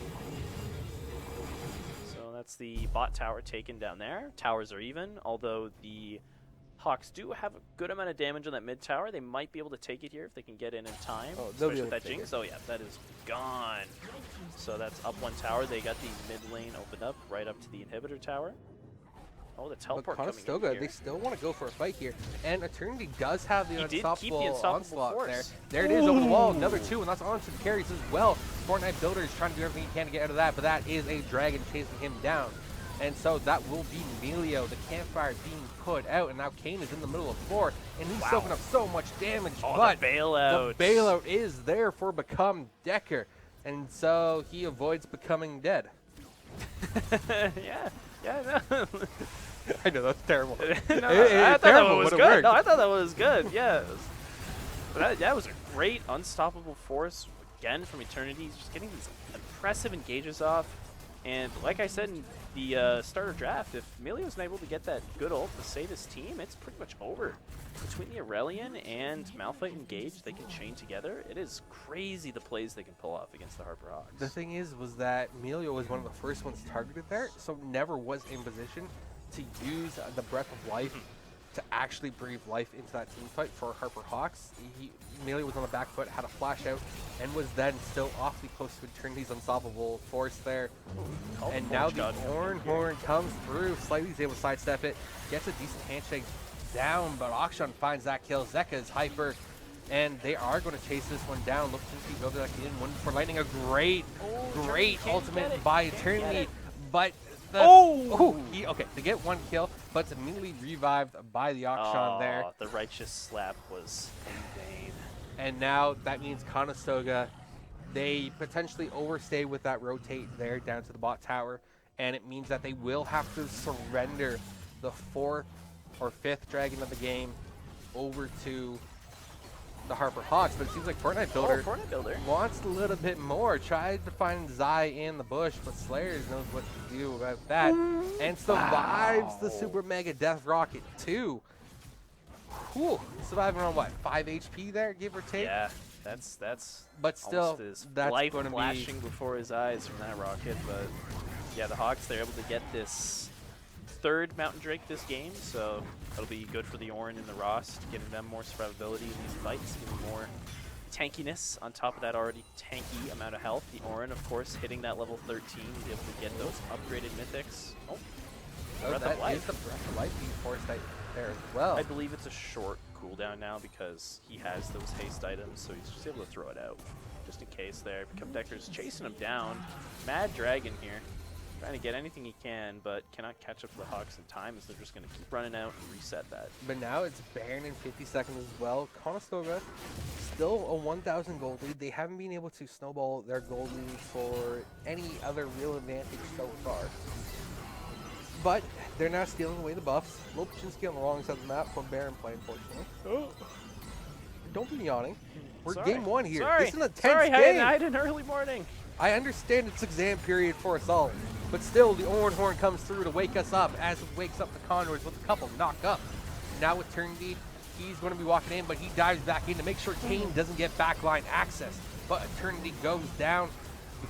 [SPEAKER 5] So that's the bot tower taken down there. Towers are even, although the Hawks do have a good amount of damage on that mid tower. They might be able to take it here if they can get in time.
[SPEAKER 4] Oh,
[SPEAKER 5] especially with that Jinx. Oh yeah, that is gone. So that's up one tower. They got the mid lane opened up right up to the inhibitor tower. Oh, the teleport coming in
[SPEAKER 4] Conestoga,
[SPEAKER 5] here.
[SPEAKER 4] they still want to go for a fight here. And Eternity does have the
[SPEAKER 5] He
[SPEAKER 4] unstoppable onslaught
[SPEAKER 5] force.
[SPEAKER 4] there. There it is over the wall, another 2, and that's onto the carries as well. Fortnite Builder is trying to do everything he can to get out of that, but that is a dragon chasing him down. And so that will be Emilio, the campfire being put out, and now Kane is in the middle of 4, and he's soaking up so much damage, but
[SPEAKER 5] the bailout.
[SPEAKER 4] The bailout is there for Become Decker, and so he avoids becoming dead.
[SPEAKER 5] yeah, no.
[SPEAKER 4] I know, that's terrible.
[SPEAKER 5] I thought that one was good. No, I thought that was good. Yeah, that was a great unstoppable force again from Eternity. He's just getting these impressive engages off, and like I said in the starter draft, if Emilio's not able to get that good ult to save his team, it's pretty much over. Between the Aurelion and Malphite engage, they can chain together. It is crazy the plays they can pull off against the Harper Hawks.
[SPEAKER 4] The thing was that Emilio was one of the first ones targeted there, so never was in position to use the Breath of Life to actually breathe life into that team fight for Harper Hawks. Emilio was on the back foot, had a flash out, and was then still awfully close to Eternity's unstoppable force there. And now the Horn comes through. Slightly is able to sidestep it, gets a decent handshake down, but Akshan finds that kill. Zeka is hyper, and they are going to chase this one down. Look to go back in one for lightning. A great ultimate by Eternity, but they get one kill, but it's immediately revived by the Akshan there.
[SPEAKER 5] The righteous slap was in vain.
[SPEAKER 4] And now that means Conestoga, they potentially overstay with that rotate there down to the bot tower, and it means that they will have to surrender the 4th or 5th dragon of the game over to the Harper Hawks, but it seems like Fortnite Builder wants a little bit more. Tried to find Zai in the bush, but Slayers knows what to do about that, and survives the Super Mega Death Rocket too. Whew. Surviving on what, 5 HP there, give or take?
[SPEAKER 5] Yeah, that's
[SPEAKER 4] but still, that's
[SPEAKER 5] life
[SPEAKER 4] going to
[SPEAKER 5] flashing
[SPEAKER 4] be
[SPEAKER 5] before his eyes from that rocket. But yeah, the Hawks, they're able to get this 3rd Mountain Drake this game, so that'll be good for the Ornn and the Rost, getting them more survivability in these fights, giving more tankiness on top of that already tanky amount of health. The Ornn, of course, hitting that level 13, he's able to get those upgraded mythics. Breath of Life.
[SPEAKER 4] Is the Breath of Life being forced there as well.
[SPEAKER 5] I believe it's a short cooldown now because he has those haste items, so he's just able to throw it out just in case there. Become Decker's chasing him down. Mad Dragon here. Trying to get anything he can, but cannot catch up to the Hawks in time, as they're just going to keep running out and reset that.
[SPEAKER 4] But now it's Baron in 50 seconds as well. Conestoga, still a 1,000 gold lead. They haven't been able to snowball their gold lead for any other real advantage so far. But they're now stealing away the buffs. Lopachinski on the wrong side of the map for Baron play, unfortunately. Oh. Don't be yawning. We're game 1 here. This is an intense game.
[SPEAKER 5] I had an early morning.
[SPEAKER 4] I understand it's exam period for us all, but still the Horn comes through to wake us up, as it wakes up the Condors with a couple knock up. Now with Eternity, he's going to be walking in, but he dives back in to make sure Kane doesn't get backline access. But Eternity goes down.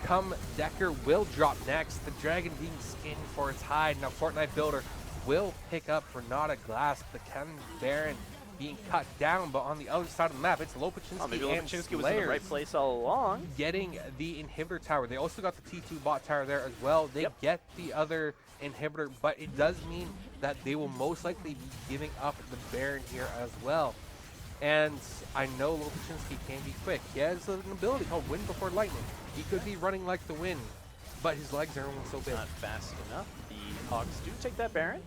[SPEAKER 4] Become Decker will drop next. The dragon being skinned for its hide. Now Fortnite Builder will pick up Renata Glass. The Ken Baron being cut down, but on the other side of the map, it's Lopachinski
[SPEAKER 5] maybe
[SPEAKER 4] and
[SPEAKER 5] Lopachinski
[SPEAKER 4] Slayers
[SPEAKER 5] was in the right place all along.
[SPEAKER 4] Getting the inhibitor tower. They also got the T2 bot tower there as well. They get the other inhibitor, but it does mean that they will most likely be giving up the Baron here as well. And I know Lopachinski can be quick. He has an ability called Wind Before Lightning. He could be running like the wind, but his legs are only so big.
[SPEAKER 5] Not fast enough. The Hawks do take that Baron,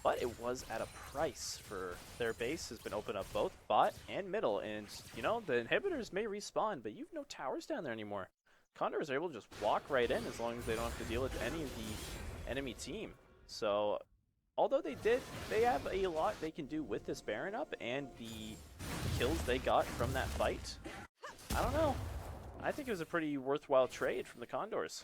[SPEAKER 5] but it was at a price for their base has been opened up both bot and middle. And, you know, the inhibitors may respawn, but you've no towers down there anymore. Condors are able to just walk right in as long as they don't have to deal with any of the enemy team. So, although they have a lot they can do with this Baron up and the kills they got from that fight. I don't know. I think it was a pretty worthwhile trade from the Condors.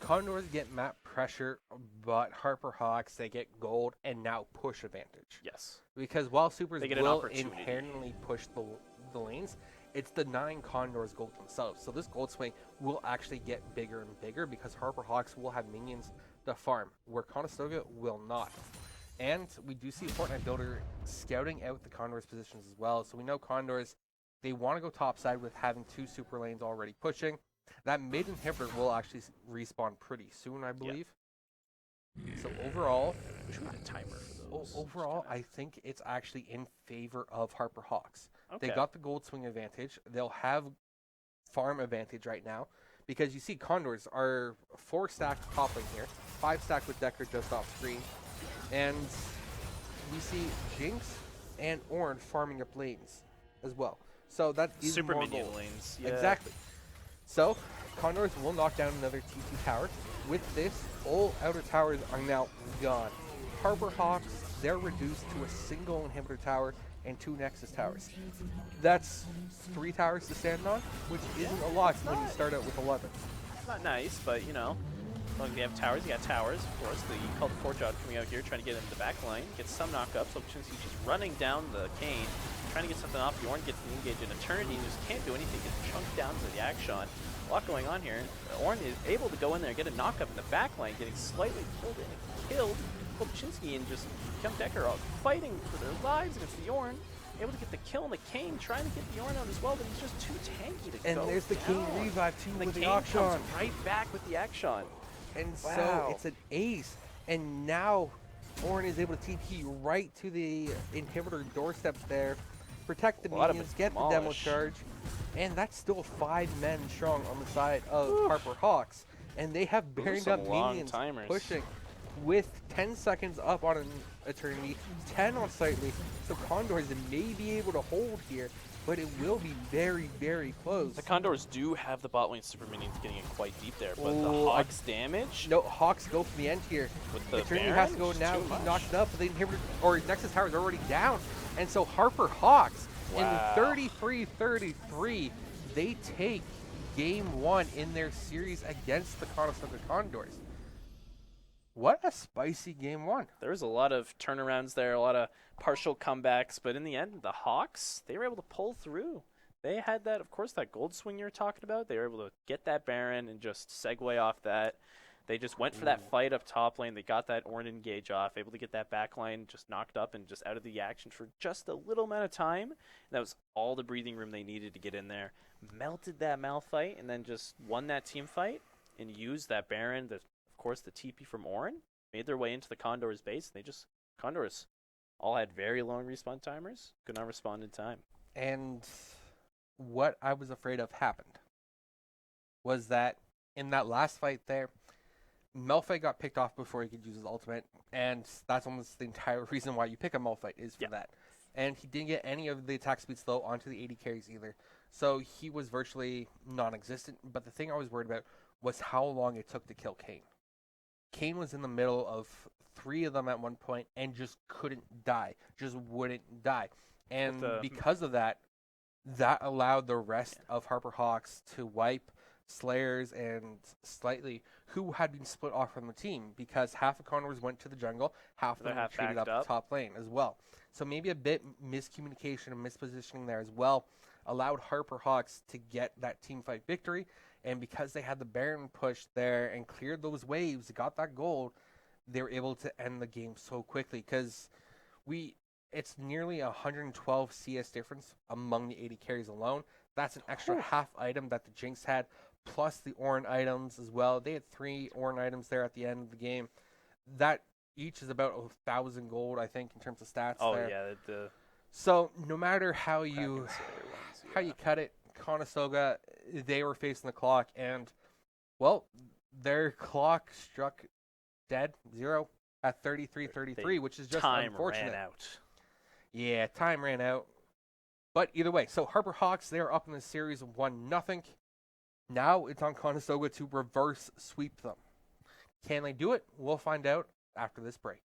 [SPEAKER 4] Condors get map pressure, but Harper Hawks, they get gold and now push advantage.
[SPEAKER 5] Yes.
[SPEAKER 4] Because while Supers
[SPEAKER 5] They get an
[SPEAKER 4] will
[SPEAKER 5] opportunity.
[SPEAKER 4] inherently push the lanes, it's the 9 Condors gold themselves. So this gold swing will actually get bigger and bigger because Harper Hawks will have minions to farm, where Conestoga will not. And we do see Fortnite Builder scouting out the Condors positions as well. So we know Condors, they want to go topside with having 2 super lanes already pushing. That mid inhibitor will actually respawn pretty soon, I believe. So overall,
[SPEAKER 5] Wish we had a timer for those.
[SPEAKER 4] overall, I think it's actually in favor of Harper Hawks.
[SPEAKER 5] Okay.
[SPEAKER 4] They got the gold swing advantage. They'll have farm advantage right now because you see Condors are 4 stacked top lane here, 5 stacked with Decker just off screen, and we see Jinx and Ornn farming up lanes as well. So that is
[SPEAKER 5] Super
[SPEAKER 4] more
[SPEAKER 5] minion
[SPEAKER 4] gold.
[SPEAKER 5] lanes. Yeah.
[SPEAKER 4] Exactly. So Condors will knock down another T2 tower. With this, all outer towers are now gone. Harper Hawks, they're reduced to a single inhibitor tower and 2 Nexus towers. That's 3 towers to stand on, which isn't a lot when you start out with 11.
[SPEAKER 5] It's not nice, but you know, as long as you have towers, you got towers. Of course, the called Fortjod coming out here, trying to get into the back line, gets some knockups. Opportunity just running down the Kane, trying to get something off. Bjorn gets the engage in Eternity, and just can't do anything. Gets chunked down to the Action. A lot going on here. Ornn is able to go in there and get a knockup in the back line, getting slightly pulled in and killed. Kopchinski and just Kemp Decker out fighting for their lives against the Ornn. Able to get the kill on the Kane, trying to get the Ornn out as well, but he's just too tanky to
[SPEAKER 4] And
[SPEAKER 5] go
[SPEAKER 4] there's the
[SPEAKER 5] down.
[SPEAKER 4] King revive too
[SPEAKER 5] And the
[SPEAKER 4] with the
[SPEAKER 5] Kane
[SPEAKER 4] Action.
[SPEAKER 5] comes right back with the Action.
[SPEAKER 4] And
[SPEAKER 5] Wow.
[SPEAKER 4] so it's an ace. And now Ornn is able to TP right to the inhibitor doorsteps there, protect the
[SPEAKER 5] A lot of
[SPEAKER 4] minions, get the demo
[SPEAKER 5] demolish.
[SPEAKER 4] charge, and that's still 5 men strong on the side of Harper Hawks. And they have buried
[SPEAKER 5] some
[SPEAKER 4] up
[SPEAKER 5] long
[SPEAKER 4] minions
[SPEAKER 5] timers.
[SPEAKER 4] pushing with 10 seconds up on an Eternity, 10 on Sightly. So Condors may be able to hold here, but it will be very, very close.
[SPEAKER 5] The Condors do have the bot lane super minions getting in quite deep there, but the
[SPEAKER 4] Oh,
[SPEAKER 5] Hawks damage
[SPEAKER 4] No, Hawks go for the end here.
[SPEAKER 5] with the
[SPEAKER 4] Eternity
[SPEAKER 5] Baron
[SPEAKER 4] has to go
[SPEAKER 5] is
[SPEAKER 4] now.
[SPEAKER 5] too
[SPEAKER 4] He
[SPEAKER 5] much.
[SPEAKER 4] knocked it up, but the inhibitor or Nexus Tower is already down. And so Harper Hawks
[SPEAKER 5] Wow.
[SPEAKER 4] in 33-33, they take game 1 in their series against the Conestoga Condors. What a spicy game 1.
[SPEAKER 5] There was a lot of turnarounds there, a lot of partial comebacks, but in the end, the Hawks, they were able to pull through. They had that, of course, that gold swing you're talking about. They were able to get that Baron and just segue off that. They just went for that fight up top lane. They got that Ornn engage off, able to get that back line just knocked up and just out of the action for just a little amount of time. And that was all the breathing room they needed to get in there. Melted that Malphite and then just won that team fight and used that Baron, of course, the TP from Ornn, made their way into the Condors base. And Condors all had very long respawn timers, could not respond in time.
[SPEAKER 4] And what I was afraid of happened was that in that last fight there, Malphite got picked off before he could use his ultimate, and that's almost the entire reason why you pick a Malphite is for that. And he didn't get any of the attack speed slow onto the 80 carries either, so he was virtually non-existent. But the thing I was worried about was how long it took to kill Kane. Kane was in the middle of 3 of them at one point and just couldn't die, just wouldn't die. And because of that, that allowed the rest of Harper Hawks to wipe Slayers and Slightly, who had been split off from the team because half the Condors went to the jungle, half of them
[SPEAKER 5] half
[SPEAKER 4] retreated up
[SPEAKER 5] backed
[SPEAKER 4] the top lane as well. So maybe a bit miscommunication and mispositioning there as well allowed Harper Hawks to get that team fight victory. And because they had the Baron push there and cleared those waves, got that gold, they were able to end the game so quickly because it's nearly 112 CS difference among the 80 carries alone. That's an extra half item that the Jinx had, plus the Ornn items as well. They had 3 Ornn items there at the end of the game. That each is about 1,000 gold, I think, in terms of stats.
[SPEAKER 5] Oh,
[SPEAKER 4] there.
[SPEAKER 5] yeah. The
[SPEAKER 4] So no matter how you
[SPEAKER 5] Kraken's later ones,
[SPEAKER 4] how
[SPEAKER 5] yeah.
[SPEAKER 4] you cut it, Conestoga, they were facing the clock, and well, their clock struck dead zero at 33-33, which is just
[SPEAKER 5] Time
[SPEAKER 4] unfortunate.
[SPEAKER 5] ran out.
[SPEAKER 4] Yeah, time ran out. But either way, so Harper Hawks, they're up in the series 1-0. Now it's on Conestoga to reverse sweep them. Can they do it? We'll find out after this break.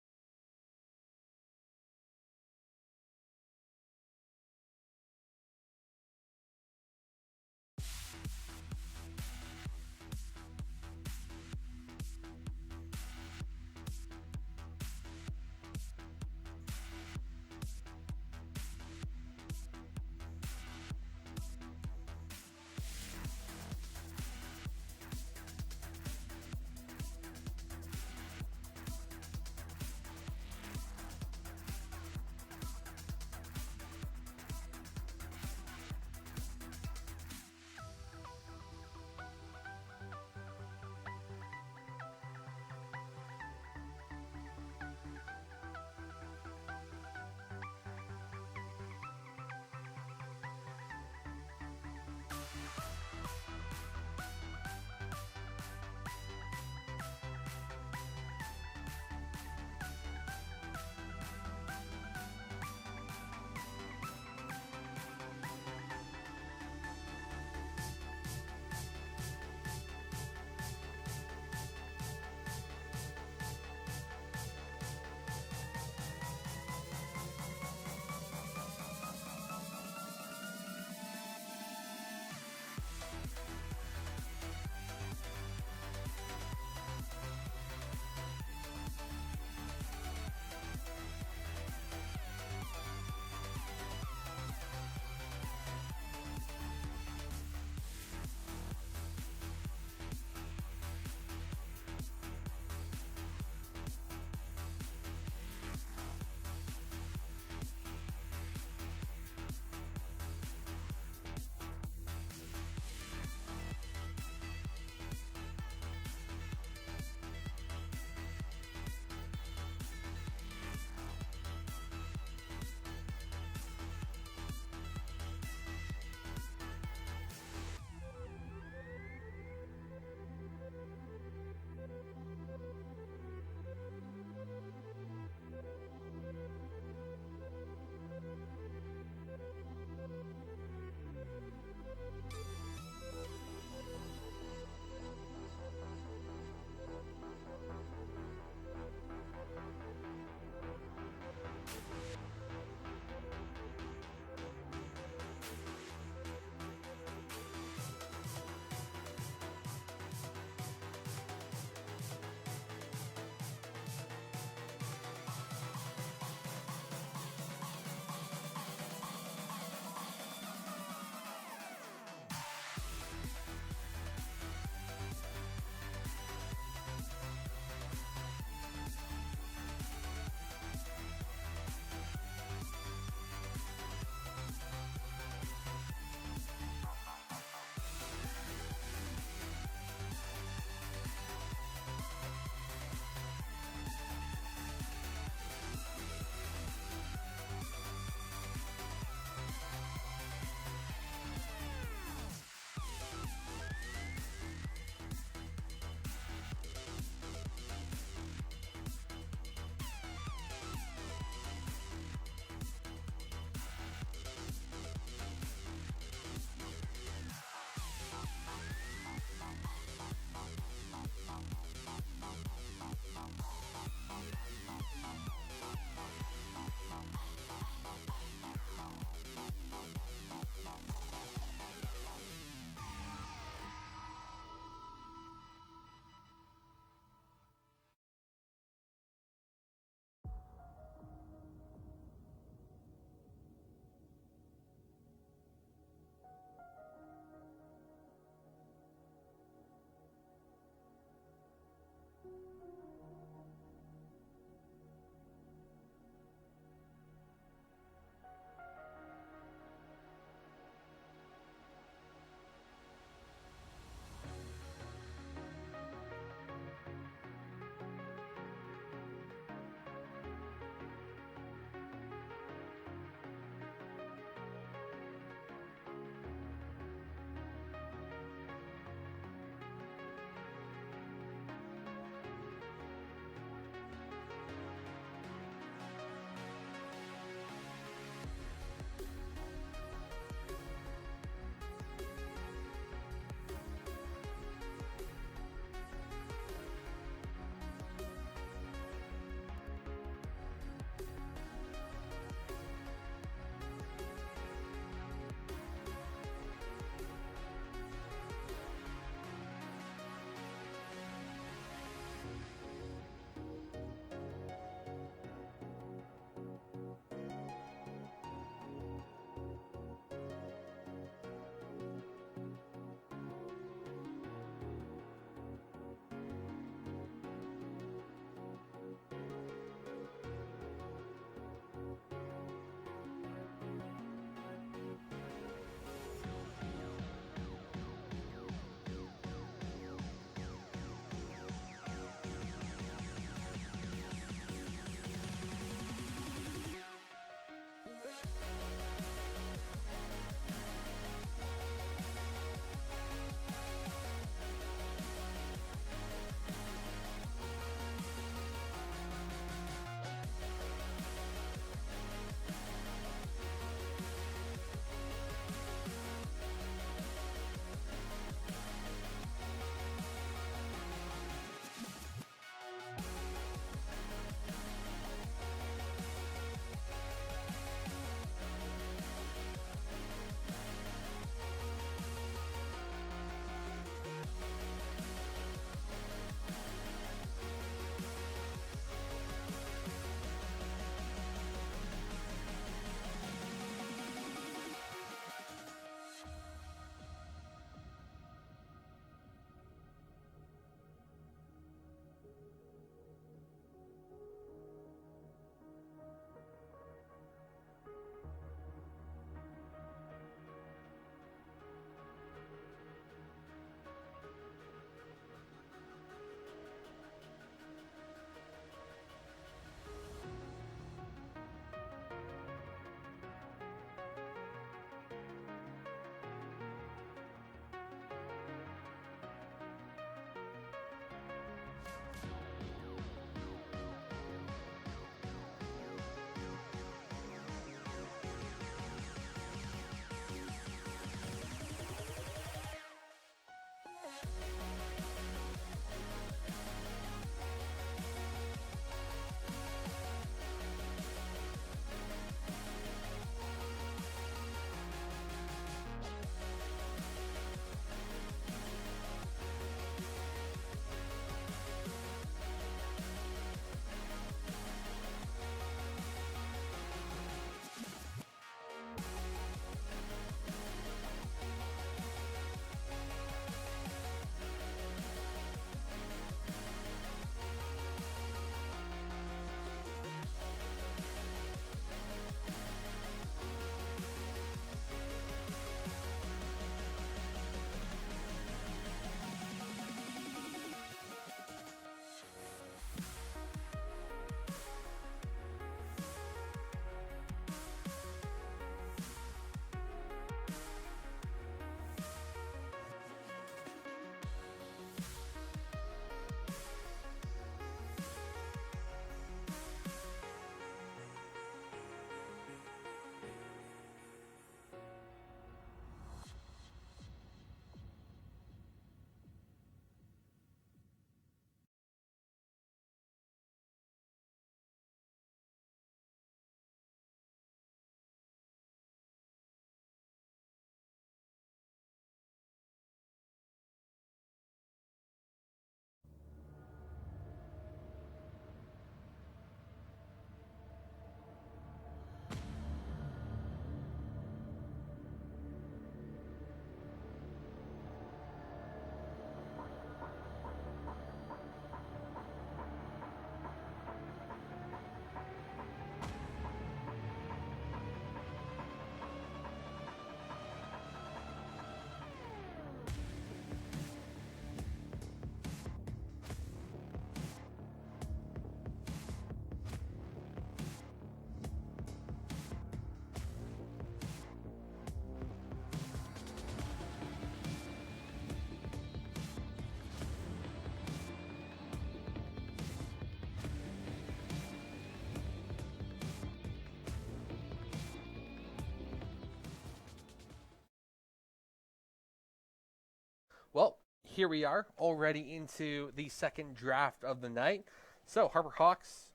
[SPEAKER 4] Well, here we are, already into the second draft of the night. So, Harper Hawks,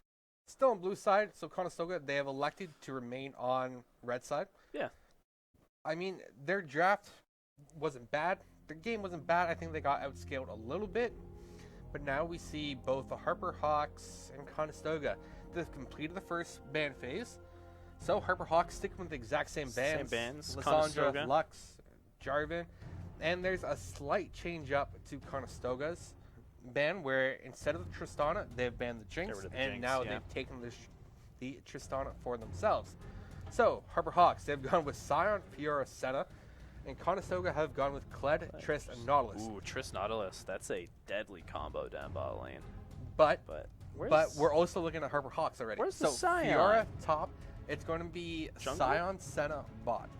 [SPEAKER 4] still on blue side. So, Conestoga, they have elected to remain on red side.
[SPEAKER 5] Yeah.
[SPEAKER 4] I mean, their draft wasn't bad. Their game wasn't bad. I think they got outscaled a little bit. But now we see both the Harper Hawks and Conestoga. They've completed the first ban phase. So, Harper Hawks sticking with the exact same bands.
[SPEAKER 5] Same bands.
[SPEAKER 4] Lysandra,
[SPEAKER 5] Conestoga.
[SPEAKER 4] Lux, Jarvan. And there's a slight change up to Conestoga's ban, where instead of the Tristana, they've banned the Jinx,
[SPEAKER 5] rid of the
[SPEAKER 4] and
[SPEAKER 5] Jinx,
[SPEAKER 4] now
[SPEAKER 5] yeah.
[SPEAKER 4] they've taken the Tristana for themselves. So, Harper Hawks, they've gone with Sion, Fiora, Senna, and Conestoga have gone with Kled, Triss, and Nautilus.
[SPEAKER 5] Ooh, Triss Nautilus. That's a deadly combo down bot lane.
[SPEAKER 4] But
[SPEAKER 5] where's,
[SPEAKER 4] we're also looking at Harper Hawks already.
[SPEAKER 5] Where's
[SPEAKER 4] so
[SPEAKER 5] the Sion?
[SPEAKER 4] Fiora top, it's going to be
[SPEAKER 5] Jungle?
[SPEAKER 4] Sion, Senna, bot.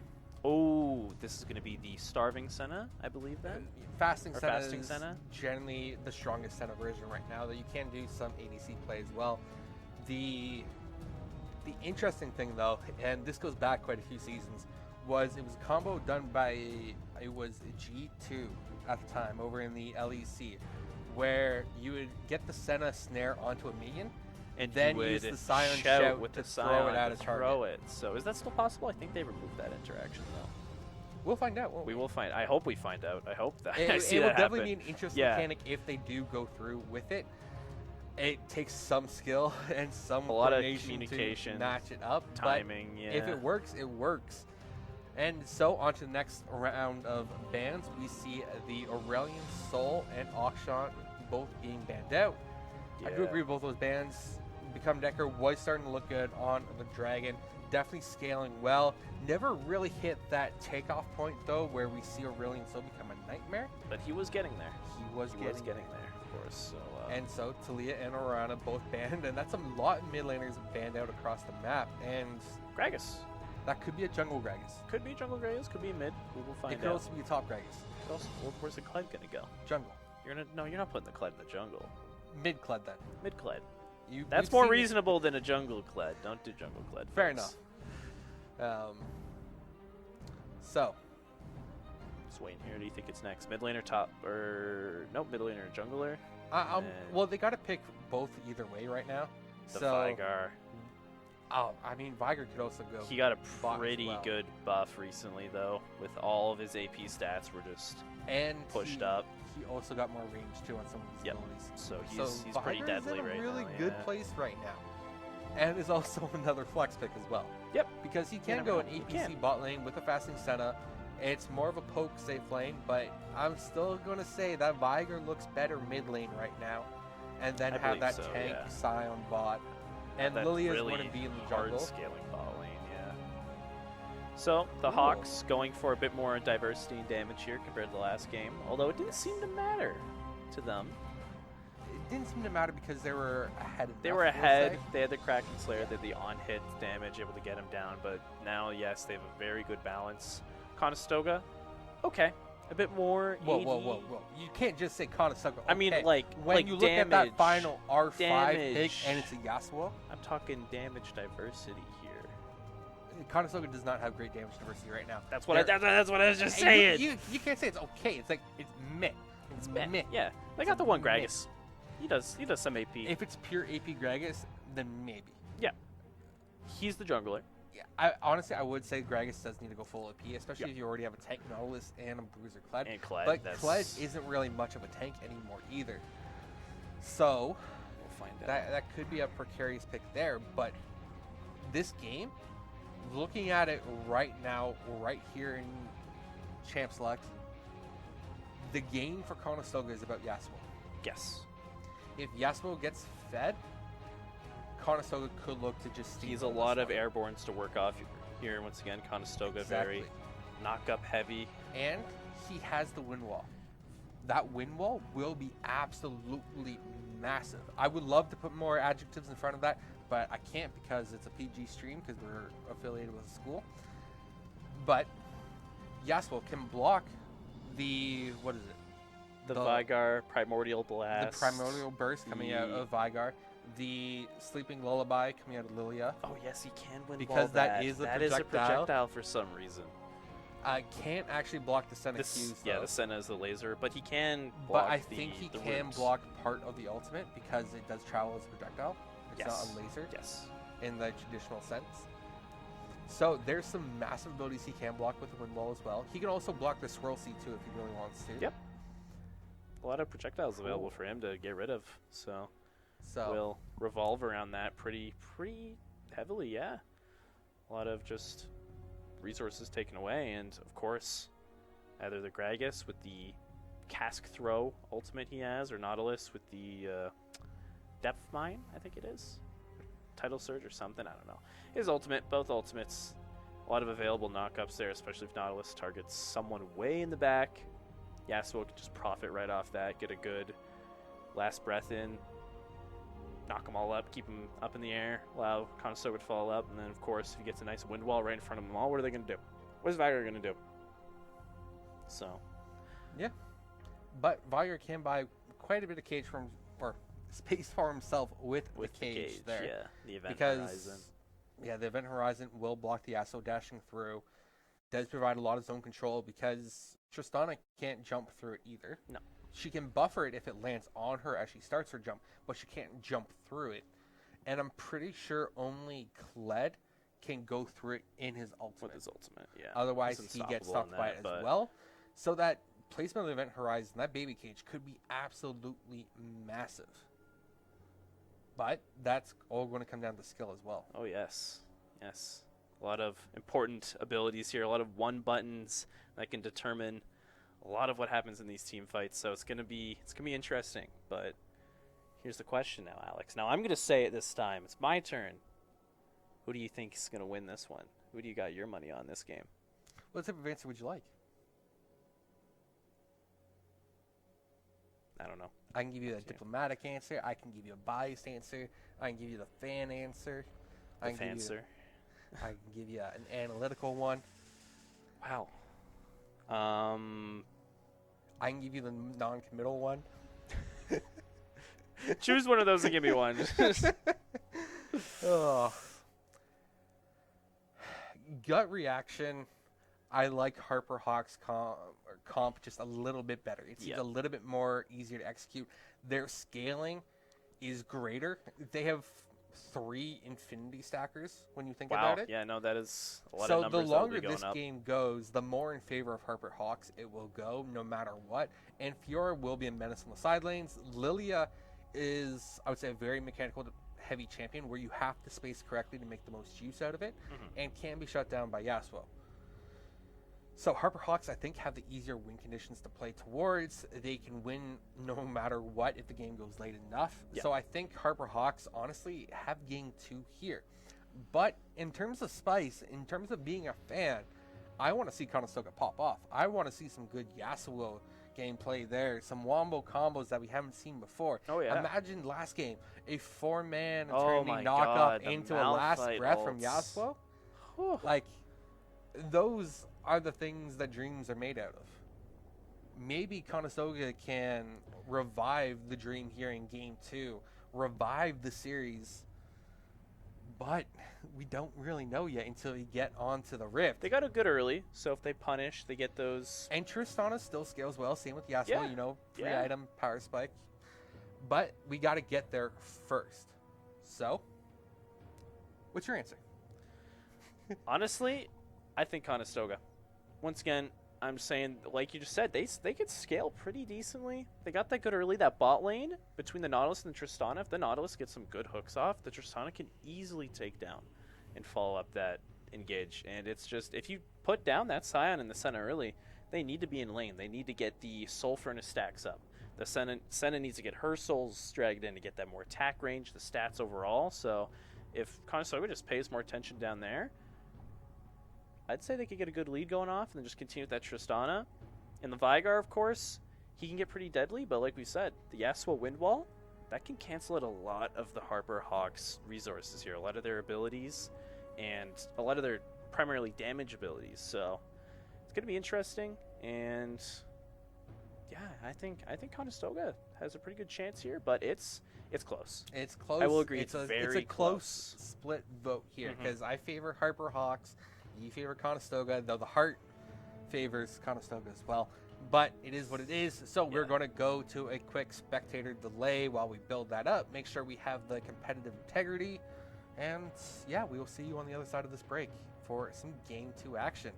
[SPEAKER 5] Oh, this is going to be the Starving Senna, I believe then?
[SPEAKER 4] Fasting
[SPEAKER 5] Or
[SPEAKER 4] Senna
[SPEAKER 5] Fasting
[SPEAKER 4] is
[SPEAKER 5] Senna?
[SPEAKER 4] generally the strongest Senna version right now, though you can do some ADC play as well. The interesting thing, though, and this goes back quite a few seasons, was it was a combo done by, it was G2 at the time over in the LEC, where you would get the Senna snare onto a minion,
[SPEAKER 5] And
[SPEAKER 4] then
[SPEAKER 5] you would
[SPEAKER 4] use the Sion
[SPEAKER 5] shout
[SPEAKER 4] shout
[SPEAKER 5] with
[SPEAKER 4] to
[SPEAKER 5] the
[SPEAKER 4] throw
[SPEAKER 5] Sion
[SPEAKER 4] it at
[SPEAKER 5] to
[SPEAKER 4] a target.
[SPEAKER 5] throw it. So is that still possible? I think they removed that interaction, though.
[SPEAKER 4] We'll find out, won't we?
[SPEAKER 5] We will find. I hope we find out. I hope that
[SPEAKER 4] It,
[SPEAKER 5] I see
[SPEAKER 4] it will
[SPEAKER 5] that
[SPEAKER 4] definitely
[SPEAKER 5] happen.
[SPEAKER 4] be an interesting
[SPEAKER 5] Yeah.
[SPEAKER 4] mechanic if they do go through with it. It takes some skill and some
[SPEAKER 5] A lot of
[SPEAKER 4] coordination
[SPEAKER 5] communication,
[SPEAKER 4] to match it up.
[SPEAKER 5] Timing,
[SPEAKER 4] but
[SPEAKER 5] yeah.
[SPEAKER 4] if it works, it works. And so on to the next round of bans, we see the Aurelion, Soul, and Akshan both being banned out. I do
[SPEAKER 5] Yeah.
[SPEAKER 4] agree with both those bans. Become Decker was starting to look good on the Dragon. Definitely scaling well. Never really hit that takeoff point, though, where we see Aurelion Soul become a nightmare.
[SPEAKER 5] But he was getting there.
[SPEAKER 4] He was getting
[SPEAKER 5] there, of course. So.
[SPEAKER 4] And so Talia and Orana both banned, and that's a lot of mid laners banned out across the map. And
[SPEAKER 5] Gragas.
[SPEAKER 4] that could be a jungle Gragas.
[SPEAKER 5] Could be jungle Gragas, could be mid. We will find
[SPEAKER 4] It could
[SPEAKER 5] out.
[SPEAKER 4] also be a top Gragas.
[SPEAKER 5] Where's the Kled gonna go?
[SPEAKER 4] Jungle.
[SPEAKER 5] You're not putting the Kled in the jungle.
[SPEAKER 4] Mid Kled then.
[SPEAKER 5] Mid Kled.
[SPEAKER 4] We've
[SPEAKER 5] That's more
[SPEAKER 4] seen it.
[SPEAKER 5] reasonable than a jungle Kled. Don't do jungle Kled.
[SPEAKER 4] Fair
[SPEAKER 5] folks.
[SPEAKER 4] enough. So,
[SPEAKER 5] Just waiting here. Do you think it's next? Mid laner, top, or nope? Mid laner, jungler. And
[SPEAKER 4] well, they got to pick both either way right now.
[SPEAKER 5] The
[SPEAKER 4] so,
[SPEAKER 5] Vygar.
[SPEAKER 4] Oh, I mean, Viger could also go.
[SPEAKER 5] He got a
[SPEAKER 4] bot as
[SPEAKER 5] pretty
[SPEAKER 4] well.
[SPEAKER 5] good buff recently, though, with all of his AP stats were just
[SPEAKER 4] and
[SPEAKER 5] pushed up.
[SPEAKER 4] He also got more range too on some of his
[SPEAKER 5] Yep.
[SPEAKER 4] abilities.
[SPEAKER 5] So he's
[SPEAKER 4] so
[SPEAKER 5] pretty
[SPEAKER 4] Viger's
[SPEAKER 5] deadly
[SPEAKER 4] in a
[SPEAKER 5] right
[SPEAKER 4] really
[SPEAKER 5] now.
[SPEAKER 4] good
[SPEAKER 5] yeah.
[SPEAKER 4] place right now, and is also another flex pick as well.
[SPEAKER 5] Yep.
[SPEAKER 4] Because he can
[SPEAKER 5] never
[SPEAKER 4] go
[SPEAKER 5] know.
[SPEAKER 4] an
[SPEAKER 5] He
[SPEAKER 4] APC
[SPEAKER 5] can.
[SPEAKER 4] bot lane with a fasting Senna. It's more of a poke safe lane, but I'm still going to say that Viger looks better mid lane right now. And then
[SPEAKER 5] I
[SPEAKER 4] have
[SPEAKER 5] believe
[SPEAKER 4] that
[SPEAKER 5] so,
[SPEAKER 4] tank
[SPEAKER 5] yeah.
[SPEAKER 4] Scion bot. And
[SPEAKER 5] That
[SPEAKER 4] Lilia is
[SPEAKER 5] really
[SPEAKER 4] going to be in the
[SPEAKER 5] hard
[SPEAKER 4] jungle.
[SPEAKER 5] scaling bot lane, yeah. So the
[SPEAKER 4] Ooh.
[SPEAKER 5] Hawks going for a bit more diversity and damage here compared to the last game, although it didn't seem to matter to them.
[SPEAKER 4] It didn't seem to matter because they were ahead.
[SPEAKER 5] They
[SPEAKER 4] enough,
[SPEAKER 5] were
[SPEAKER 4] we'll
[SPEAKER 5] ahead.
[SPEAKER 4] say.
[SPEAKER 5] They had the Kraken Slayer, they had the on-hit damage, able to get him down. But now, yes, they have a very good balance. Conestoga, okay, a bit more.
[SPEAKER 4] Whoa,
[SPEAKER 5] AD.
[SPEAKER 4] whoa. You can't just say Conestoga.
[SPEAKER 5] I mean,
[SPEAKER 4] okay.
[SPEAKER 5] like
[SPEAKER 4] when
[SPEAKER 5] like
[SPEAKER 4] you look
[SPEAKER 5] damage,
[SPEAKER 4] at that final R5 pick
[SPEAKER 5] damage.
[SPEAKER 4] and it's a Yasuo,
[SPEAKER 5] I'm talking damage diversity here.
[SPEAKER 4] Conestoga does not have great damage diversity right now.
[SPEAKER 5] That's what that's what I was just
[SPEAKER 4] And
[SPEAKER 5] saying.
[SPEAKER 4] You can't say it's okay. It's like it's meh. It's
[SPEAKER 5] Meh.
[SPEAKER 4] meh.
[SPEAKER 5] Yeah, they got the one Gragas. He does some AP.
[SPEAKER 4] If it's pure AP Gragas, then maybe.
[SPEAKER 5] He's the jungler.
[SPEAKER 4] Yeah, honestly, I would say Gragas does need to go full AP, especially
[SPEAKER 5] Yep.
[SPEAKER 4] if you already have a tank Nautilus and a Bruiser Kled.
[SPEAKER 5] And Kled,
[SPEAKER 4] But
[SPEAKER 5] that's,
[SPEAKER 4] Kled isn't really much of a tank anymore either. So
[SPEAKER 5] We'll find out.
[SPEAKER 4] that could be a precarious pick there. But this game, looking at it right now, right here in Champ Select, the game for Conestoga is about Yasuo.
[SPEAKER 5] Yes.
[SPEAKER 4] If Yasuo gets fed, Conestoga could look to just steal
[SPEAKER 5] He's a
[SPEAKER 4] this
[SPEAKER 5] lot of
[SPEAKER 4] one.
[SPEAKER 5] airborns to work off here. Once again, Conestoga
[SPEAKER 4] Exactly.
[SPEAKER 5] very knock-up heavy.
[SPEAKER 4] And he has the wind wall. That wind wall will be absolutely massive. I would love to put more adjectives in front of that, but I can't because it's a PG stream because we're affiliated with a school. But Yasuo can block the, what is it?
[SPEAKER 5] The Vygar Primordial Blast.
[SPEAKER 4] The Primordial Burst coming out of Vygar. The Sleeping Lullaby coming out of Lilia.
[SPEAKER 5] Oh yes, he can win
[SPEAKER 4] Because
[SPEAKER 5] wall
[SPEAKER 4] that is a
[SPEAKER 5] That is a
[SPEAKER 4] projectile.
[SPEAKER 5] projectile for some reason.
[SPEAKER 4] Can't actually block the Senna Qs,
[SPEAKER 5] Yeah,
[SPEAKER 4] though.
[SPEAKER 5] the Senna is the laser, but he can
[SPEAKER 4] But
[SPEAKER 5] block
[SPEAKER 4] I think he
[SPEAKER 5] the
[SPEAKER 4] can
[SPEAKER 5] root.
[SPEAKER 4] block part of the ultimate because it does travel as a projectile. It's not a laser
[SPEAKER 5] Yes.
[SPEAKER 4] in the traditional sense. So there's some massive abilities he can block with the Wind Wall as well. He can also block the Swirl Seed too if he really wants to.
[SPEAKER 5] Yep. A lot of projectiles available for him to get rid of, so we'll revolve around that pretty heavily, yeah. A lot of just resources taken away, and of course, either the Gragas with the Cask Throw ultimate he has, or Nautilus with the Depth Mine, I think it is. Tidal Surge or something, I don't know. His ultimate, both ultimates, a lot of available knockups there, especially if Nautilus targets someone way in the back. Yasuo could just profit right off that, get a good last breath in, knock them all up, keep them up in the air, allow Conestoga to fall up, and then of course if he gets a nice wind wall right in front of them all, what are they going to do? What is Viger going to do? So,
[SPEAKER 4] yeah, but Viger can buy quite a bit of cage from or space for himself with the cage there.
[SPEAKER 5] Yeah, the event
[SPEAKER 4] because,
[SPEAKER 5] horizon.
[SPEAKER 4] Yeah, the event horizon will block the Yasuo dashing through. Does provide a lot of zone control because Tristana can't jump through it either.
[SPEAKER 5] No.
[SPEAKER 4] She can buffer it if it lands on her as she starts her jump, but she can't jump through it. And I'm pretty sure only Kled can go through it in his ultimate.
[SPEAKER 5] With his ultimate, yeah.
[SPEAKER 4] Otherwise,
[SPEAKER 5] He's
[SPEAKER 4] he gets
[SPEAKER 5] unstoppable
[SPEAKER 4] stopped by it
[SPEAKER 5] in that,
[SPEAKER 4] as well. So that placement of the event horizon, that baby cage, could be absolutely massive. But that's all going to come down to skill as well.
[SPEAKER 5] Oh, yes. Yes. A lot of important abilities here, a lot of one buttons that can determine a lot of what happens in these team fights. So it's gonna be interesting. But here's the question now, Alex. Now I'm gonna say it this time. It's my turn. Who do you think is gonna win this one? Who do you got your money on this game?
[SPEAKER 4] What type of answer would you like?
[SPEAKER 5] I don't know.
[SPEAKER 4] I can give you a diplomatic answer. I can give you a biased answer. I can give you the fan answer.
[SPEAKER 5] The fancer.
[SPEAKER 4] I can give you an analytical one.
[SPEAKER 5] Wow.
[SPEAKER 4] I can give you the non-committal one.
[SPEAKER 5] Choose one of those and give me one.
[SPEAKER 4] Oh. Gut reaction. I like Harper Hawk's comp just a little bit better. It's a little bit more easier to execute. Their scaling is greater. They have 3 infinity stackers when you think about it.
[SPEAKER 5] Yeah, no, that is a lot
[SPEAKER 4] so
[SPEAKER 5] of numbers.
[SPEAKER 4] The longer
[SPEAKER 5] going
[SPEAKER 4] this
[SPEAKER 5] up.
[SPEAKER 4] game goes, the more in favor of Harper Hawks it will go, no matter what. And Fiora will be a menace on the side lanes. Lilia is, I would say, a very mechanical heavy champion where you have to space correctly to make the most use out of it, and can be shut down by Yasuo. So Harper Hawks, I think, have the easier win conditions to play towards. They can win no matter what if the game goes late enough.
[SPEAKER 5] Yeah.
[SPEAKER 4] So I think Harper Hawks, honestly, have game 2 here. But in terms of spice, in terms of being a fan, I want to see Conestoga pop off. I want to see some good Yasuo gameplay there, some wombo combos that we haven't seen before.
[SPEAKER 5] Oh, yeah.
[SPEAKER 4] Imagine last game, a 4-man
[SPEAKER 5] Oh
[SPEAKER 4] eternity
[SPEAKER 5] my
[SPEAKER 4] knock
[SPEAKER 5] God,
[SPEAKER 4] up
[SPEAKER 5] the
[SPEAKER 4] into a last
[SPEAKER 5] Malphite
[SPEAKER 4] breath from
[SPEAKER 5] ults.
[SPEAKER 4] Yasuo.
[SPEAKER 5] Whew.
[SPEAKER 4] Like, those are the things that dreams are made out of. Maybe Conestoga can revive the dream here in game 2, revive the series, but we don't really know yet until we get onto the Rift.
[SPEAKER 5] They got a good early, so if they punish, they get those.
[SPEAKER 4] And Tristana still scales well, same with Yasuo,
[SPEAKER 5] Yeah.
[SPEAKER 4] you know, 3
[SPEAKER 5] Yeah.
[SPEAKER 4] item power spike. But we got to get there first. So, what's your answer?
[SPEAKER 5] Honestly, I think Conestoga. Once again, I'm saying, like you just said, they could scale pretty decently. They got that good early, that bot lane between the Nautilus and the Tristana. If the Nautilus gets some good hooks off, the Tristana can easily take down and follow up that engage. And it's just, if you put down that Scion in the Senna early, they need to be in lane. They need to get the Soul Furnace stacks up. The Senna needs to get her souls dragged in to get that more attack range, the stats overall. So if Conestoga just pays more attention down there, I'd say they could get a good lead going off and then just continue with that Tristana. And the Vigar, of course, he can get pretty deadly, but like we said, the Yasuo Wind Wall, that can cancel out a lot of the Harper Hawks resources here, a lot of their abilities, and a lot of their primarily damage abilities. So it's going to be interesting, and yeah, I think Conestoga has a pretty good chance here, but it's close.
[SPEAKER 4] It's close.
[SPEAKER 5] I will agree,
[SPEAKER 4] It's
[SPEAKER 5] it's
[SPEAKER 4] a
[SPEAKER 5] very
[SPEAKER 4] close split vote here because I favor Harper Hawks. You favor Conestoga, though the heart favors Conestoga as well. But it is what it is. So we're going to go to a quick spectator delay while we build that up. Make sure we have the competitive integrity. And yeah, we will see you on the other side of this break for some Game 2 action.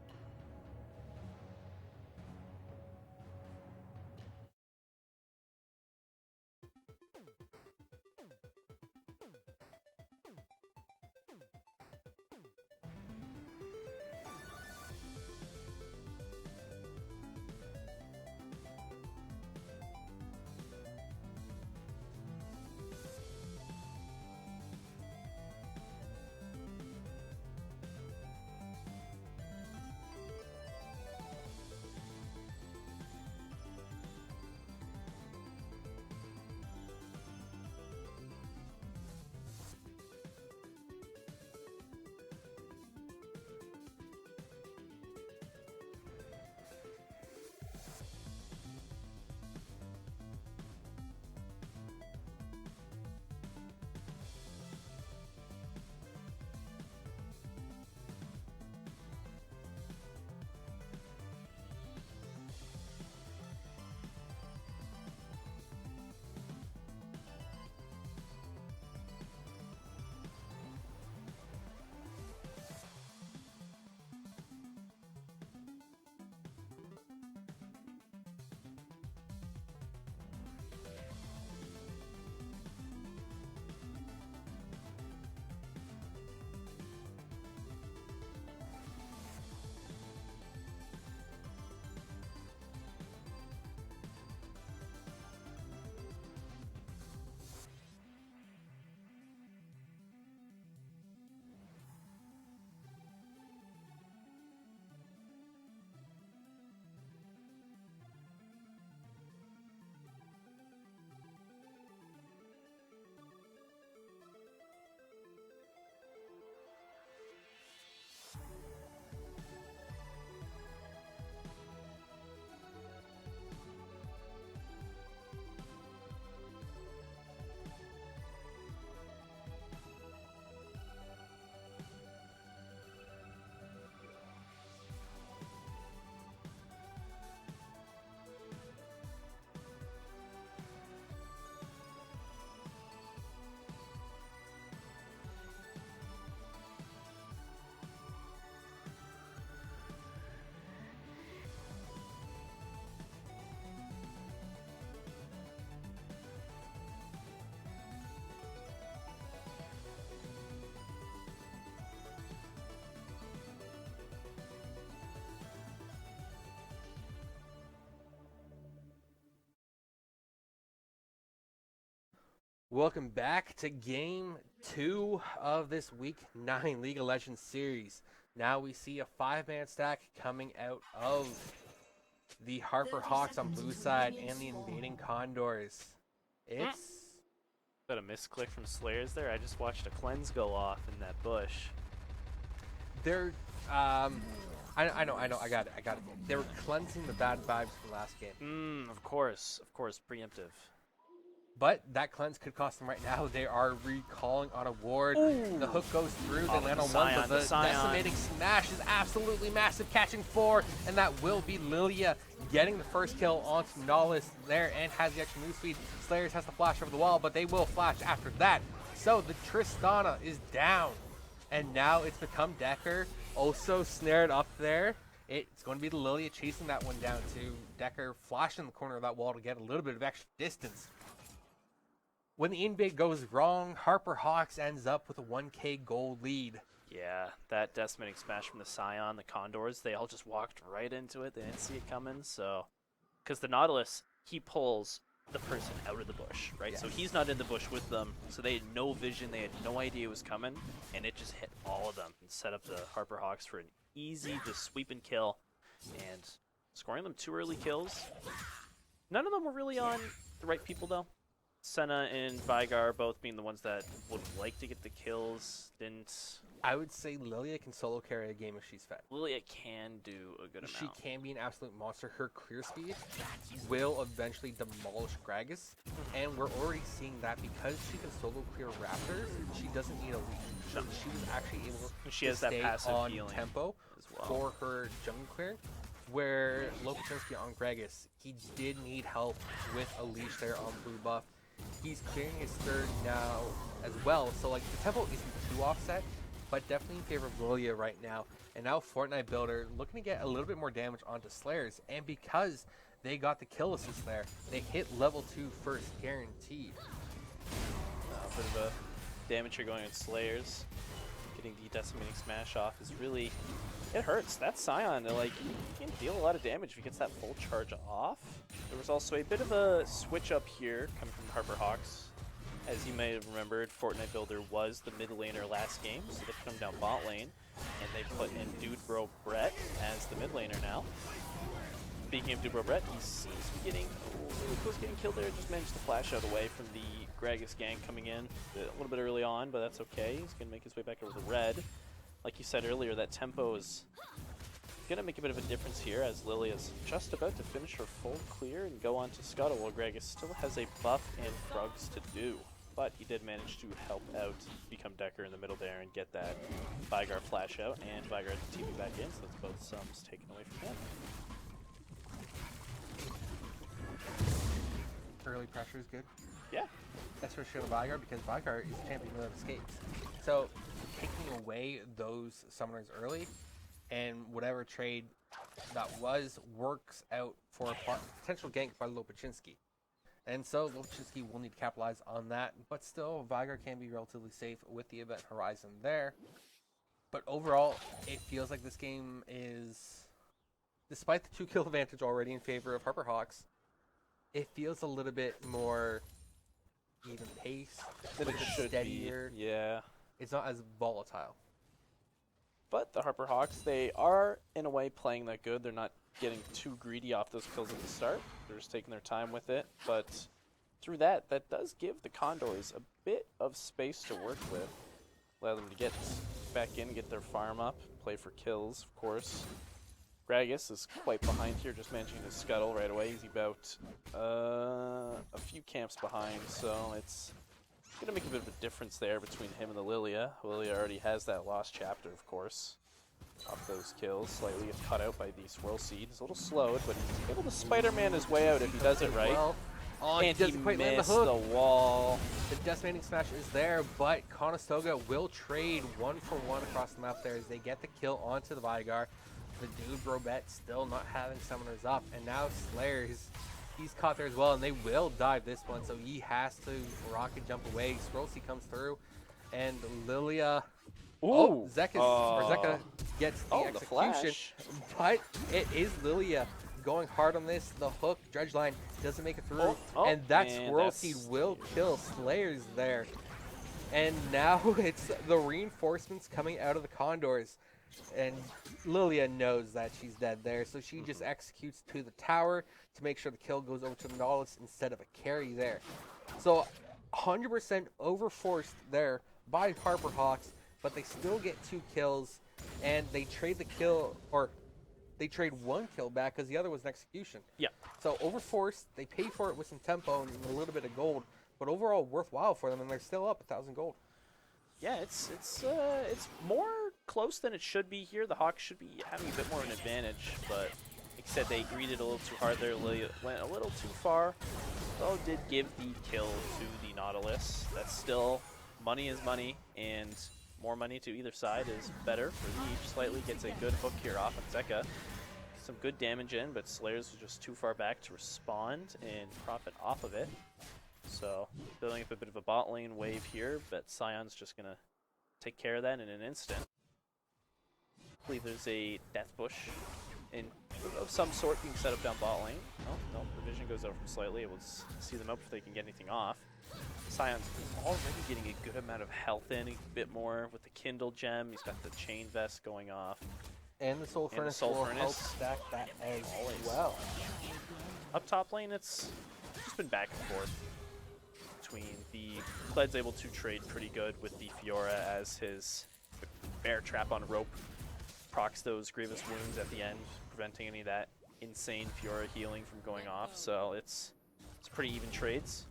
[SPEAKER 4] Welcome back to Game 2 of this Week 9 League of Legends series. Now we see a 5-man stack coming out of the Harper Hawks on blue side and the invading Condors. It's...
[SPEAKER 5] Is that a misclick from Slayers there? I just watched a cleanse go off in that bush.
[SPEAKER 4] They're... I know, I got it. They were cleansing the bad vibes from last game.
[SPEAKER 5] Of course, preemptive.
[SPEAKER 4] But that cleanse could cost them right now. They are recalling on a ward. Ooh. The hook goes through. They land on one, but the decimating smash is absolutely massive, catching 4, and that will be Lilia getting the first kill onto Nollis there and has the extra move speed. Slayers has to flash over the wall, but they will flash after that. So the Tristana is down, and now it's become Decker, also snared up there. It's going to be the Lilia chasing that one down to Decker, flashing the corner of that wall to get a little bit of extra distance. When the invade goes wrong, Harper Hawks ends up with a 1k gold lead.
[SPEAKER 5] Yeah, that decimating smash from the Scion, the Condors, they all just walked right into it. They didn't see it coming, so... Because the Nautilus, he pulls the person out of the bush, right?
[SPEAKER 4] Yes.
[SPEAKER 5] So he's not in the bush with them, so they had no vision, they had no idea it was coming, and it just hit all of them and set up the Harper Hawks for an easy just sweep and kill. And scoring them 2 early kills. None of them were really on the right people, though. Senna and Vigar both being the ones that would like to get the kills, didn't...
[SPEAKER 4] I would say Lilia can solo carry a game if she's fed.
[SPEAKER 5] Lilia can do a good amount.
[SPEAKER 4] She can be an absolute monster. Her clear speed will eventually demolish Gragas, and we're already seeing that because she can solo clear Raptors, she doesn't need a lead. So she was actually able
[SPEAKER 5] she
[SPEAKER 4] to
[SPEAKER 5] has that
[SPEAKER 4] stay
[SPEAKER 5] passive
[SPEAKER 4] on
[SPEAKER 5] healing
[SPEAKER 4] tempo
[SPEAKER 5] as well
[SPEAKER 4] for her jungle clearing. where Lopatinsky on Gregus, he did need help with a leash there on blue buff. He's clearing his third now as well, so like the tempo isn't too offset, but definitely in favor of Lilia right now. And now Fortnite Builder looking to get a little bit more damage onto Slayers, and because they got the kill assist there, they hit level 2 first guaranteed.
[SPEAKER 5] A bit of a damage here going on Slayers. Getting the Decimating Smash off is really, it hurts. That Scion, like, he can deal a lot of damage if he gets that full charge off. There was also a bit of a switch up here coming from Harper Hawks. As you may have remembered, Fortnite Builder was the mid laner last game, so they put him down bot lane, and they put in Dude Bro Brett as the mid laner now. Speaking of Dude Bro Brett, he seems to be getting really close to getting killed there. Just managed to flash out away from the Gragas gang coming in a little bit early on, but that's okay. He's going to make his way back over to red. Like you said earlier, that tempo is going to make a bit of a difference here as Lily is just about to finish her full clear and go on to Scuttle while Gragas still has a buff and frogs to do. But he did manage to help out become Decker in the middle there and get that Vigar flash out, and Vigar had to TP back in, so that's both sums taken away from him.
[SPEAKER 4] Early pressure is good.
[SPEAKER 5] Yeah.
[SPEAKER 4] Especially on Vigar, because Vigar is a champion that escapes. So taking away those summoners early, and whatever trade that was works out for a potential gank by Lopatinsky. And so Lopatinsky will need to capitalize on that, but still Vigar can be relatively safe with the event horizon there. But overall, it feels like this game is, despite the 2-kill advantage already in favor of Harper Hawks, it feels a little bit more even pace, a little bit steadier.
[SPEAKER 5] Be. Yeah.
[SPEAKER 4] It's not as volatile.
[SPEAKER 5] But the Harper Hawks, they are, in a way, playing that good. They're not getting too greedy off those kills at the start. They're just taking their time with it. But through that does give the Condors a bit of space to work with. Allow them to get back in, get their farm up, play for kills, of course. Gragas is quite behind here, just managing to scuttle right away. He's about a few camps behind, so it's going to make a bit of a difference there between him and the Lilia. Lilia already has that lost chapter, of course. Off those kills, slightly gets cut out by the Swirl Seed. He's a little slowed, but he's able to Spider-Man his way out if he does it right.
[SPEAKER 4] Well,
[SPEAKER 5] and he
[SPEAKER 4] doesn't quite land the
[SPEAKER 5] missed
[SPEAKER 4] hook.
[SPEAKER 5] the wall.
[SPEAKER 4] The Decimating Smash is there, but Conestoga will trade 1-for-1 across the map there as they get the kill onto the Vigar. The Dude Robet still not having summoners up, and now Slayers, he's caught there as well, and they will dive this one, so he has to rocket jump away. Scrollsy comes through, and Lilia...
[SPEAKER 5] Ooh.
[SPEAKER 4] Zeka gets the
[SPEAKER 5] the
[SPEAKER 4] execution,
[SPEAKER 5] flash.
[SPEAKER 4] but it is Lilia going hard on this. The hook, dredge line, doesn't make it through, and that Swirl Seed will kill Slayers there. And now it's the reinforcements coming out of the Condors, and Lilia knows that she's dead there, so she just executes to the tower to make sure the kill goes over to the Nautilus instead of a carry there. So 100% overforced there by Harper Hawks, but they still get 2 kills, and they trade the kill, or they trade 1 kill back because the other was an execution.
[SPEAKER 5] Yeah.
[SPEAKER 4] So overforced, they pay for it with some tempo and a little bit of gold, but overall worthwhile for them, and they're still up 1,000 gold.
[SPEAKER 5] Yeah, it's more close than it should be here. The Hawks should be having a bit more of an advantage, but like I said, they greeted a little too hard there. Lilia went a little too far. Though did give the kill to the Nautilus. That's still, money is money, and more money to either side is better for each. Slightly gets a good hook here off of Zeka. Some good damage in, but Slayers was just too far back to respond and profit off of it. So building up a bit of a bot lane wave here, but Scion's just going to take care of that in an instant. I believe there's a death bush of some sort being set up down bot lane. Oh, no, the vision goes over slightly. We'll see them up if they can get anything off. Scion's already getting a good amount of health in, a bit more with the Kindle gem. He's got the chain vest going off.
[SPEAKER 4] And the Soul Furnace will help stack that as well.
[SPEAKER 5] Up top lane, it's just been back and forth between the Cled's able to trade pretty good with the Fiora as his bear trap on rope procs those grievous wounds at the end, preventing any of that insane Fiora healing from going off. So it's pretty even trades.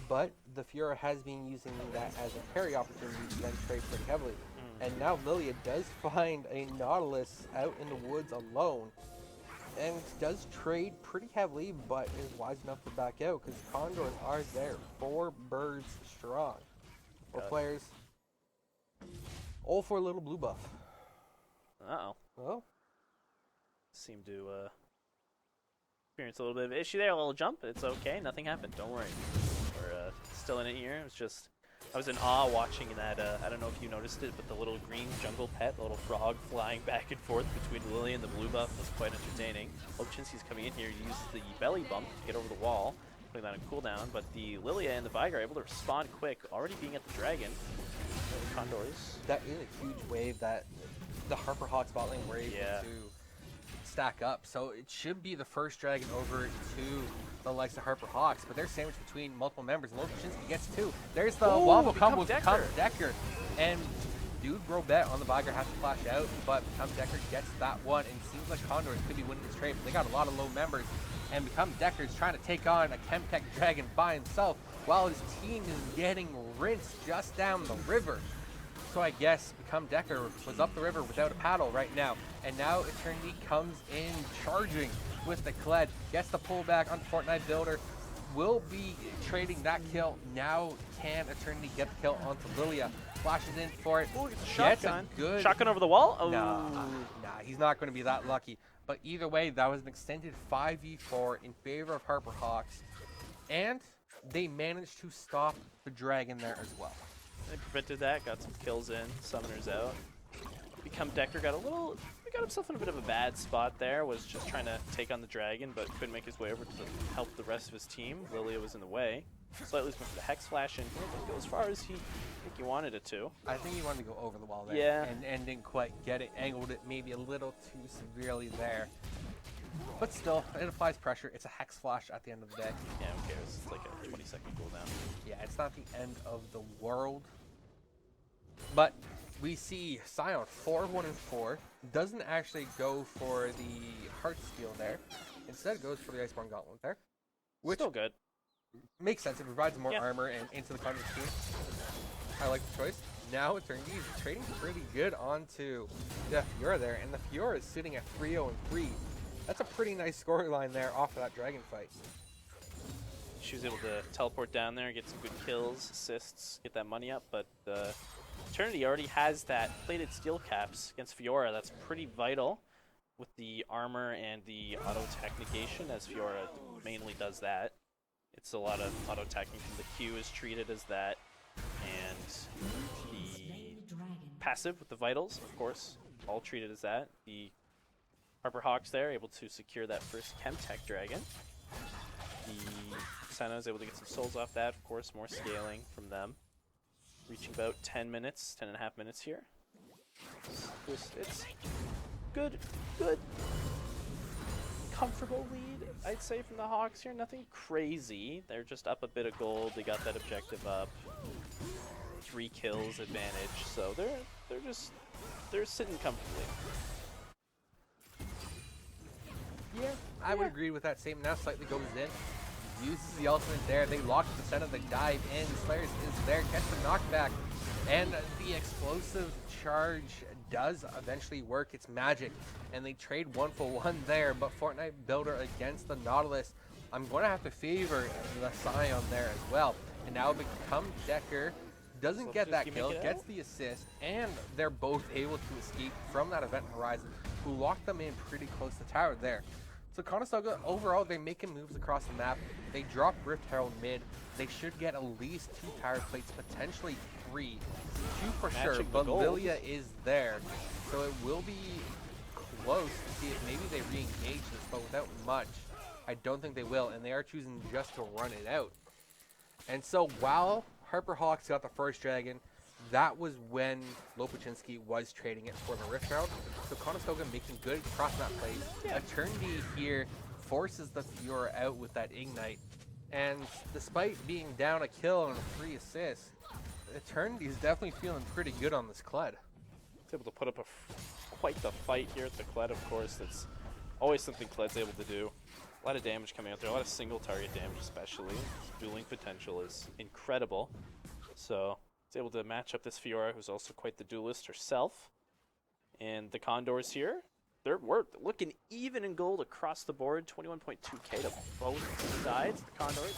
[SPEAKER 4] But the Fiora has been using that as a carry opportunity to then trade pretty heavily. And now Lilia does find a Nautilus out in the woods alone. and does trade pretty heavily, but is wise enough to back out because Condors are there, 4 birds strong. 4 players, all for a little blue buff.
[SPEAKER 5] Uh-oh.
[SPEAKER 4] Well,
[SPEAKER 5] Seem to experience a little bit of an issue there. A little jump. It's okay. Nothing happened. Don't worry. We're still in it here. It was just... I was in awe watching that, I don't know if you noticed it, but the little green jungle pet, the little frog flying back and forth between Lily and the blue buff was quite entertaining. Lopchinski's coming in here, uses the belly bump to get over the wall, putting that on cooldown, but the Lilia and the Viger are able to respond quick, already being at the dragon. The Condors.
[SPEAKER 4] that is a huge wave that the Harper Hawks bot lane were able to stack up. So it should be the first dragon over to the likes of Harper Hawks, but they're sandwiched between multiple members, and Lopchinski gets 2. There's the wombo combo with Become Decker. And Dude Bro Bet on the Viger has to flash out, but Become Decker gets that one, and it seems like Condors could be winning this trade, but they got a lot of low members, and Become Decker is trying to take on a Chemtech Dragon by himself, while his team is getting rinsed just down the river. So I guess Become Decker was up the river without a paddle right now, and now Eternity comes in charging with the Kled, gets the pullback on Fortnite Builder, will be trading that kill. Now can Eternity get the kill onto Lilia? Flashes in for it.
[SPEAKER 5] Ooh,
[SPEAKER 4] Gets
[SPEAKER 5] shotgun.
[SPEAKER 4] a good...
[SPEAKER 5] Shotgun over the wall? Oh.
[SPEAKER 4] Nah, he's not going to be that lucky. But either way, that was an extended 5v4 in favor of Harper Hawks, and they managed to stop the dragon there as well.
[SPEAKER 5] They prevented that, got some kills in, summoners out. Become Decker got himself in a bit of a bad spot there, was just trying to take on the dragon, but couldn't make his way over to help the rest of his team. Lilia was in the way. Slightly went for the Hex Flash in here, didn't go as far as he wanted it to.
[SPEAKER 4] I think he wanted to go over the wall there,
[SPEAKER 5] yeah,
[SPEAKER 4] and didn't quite get it, angled it maybe a little too severely there. But still, it applies pressure. It's a Hex Flash at the end of the day.
[SPEAKER 5] Yeah, who cares? It's like a 20-second cooldown.
[SPEAKER 4] Yeah, it's not the end of the world. But we see Scion 4-1-4 doesn't actually go for the Heart Steel there. Instead, goes for the Iceborne Gauntlet there, which
[SPEAKER 5] Still good.
[SPEAKER 4] makes sense. It provides more armor and into the Condors team. I like the choice. Now Eternity is trading pretty good onto the Fiora there, and the Fiora is sitting at 3-0-3. That's a pretty nice storyline there off of that dragon fight.
[SPEAKER 5] She was able to teleport down there, get some good kills, assists, get that money up, but Eternity already has that plated steel caps against Fiora. That's pretty vital with the armor and the auto-attack negation, as Fiora mainly does that. It's a lot of auto-attacking from the Q is treated as that, and the passive with the vitals, of course, all treated as that. The Harper Hawks there able to secure that first Chemtech Dragon. The Senna is able to get some souls off that, of course, more scaling from them. Reaching about 10 minutes, 10.5 minutes here. It's good, comfortable lead, I'd say, from the Hawks here. Nothing crazy. They're just up a bit of gold. They got that objective up. 3 kills advantage, so they're sitting comfortably.
[SPEAKER 4] Yeah, I would agree with that statement. Now slightly goes in, uses the ultimate there. They lock the center, they dive in. Slayers is there, gets the knockback, and the explosive charge does eventually work its magic, and they trade 1-for-1 there. But Fortnite Builder against the Nautilus, I'm going to have to favor the Scion there as well. And now Become Decker doesn't get that kill, gets the assist, and they're both able to escape from that event horizon, who locked them in pretty close to tower there. So Conestoga, overall, they're making moves across the map. They drop Rift Herald mid. They should get at least 2 tower plates, potentially 3. 2 for sure, but Lilia is there. So it will be close to see if maybe they re-engage this, but without much. I don't think they will, and they are choosing just to run it out. And so while Harper Hawks got the first dragon, that was when Lopchinski was trading it for the Rift Herald. So Conestoga making good cross-map plays. Eternity here forces the Fiora out with that Ignite. And despite being down a kill and 3 assists, Eternity is definitely feeling pretty good on this Kled.
[SPEAKER 5] It's able to put up quite the fight here at the Kled, of course. That's always something Kled's able to do. A lot of damage coming out there, a lot of single target damage especially. His dueling potential is incredible. So it's able to match up this Fiora, who's also quite the duelist herself. And the Condors here, we're looking even in gold across the board. 21.2k to both sides. The Condors,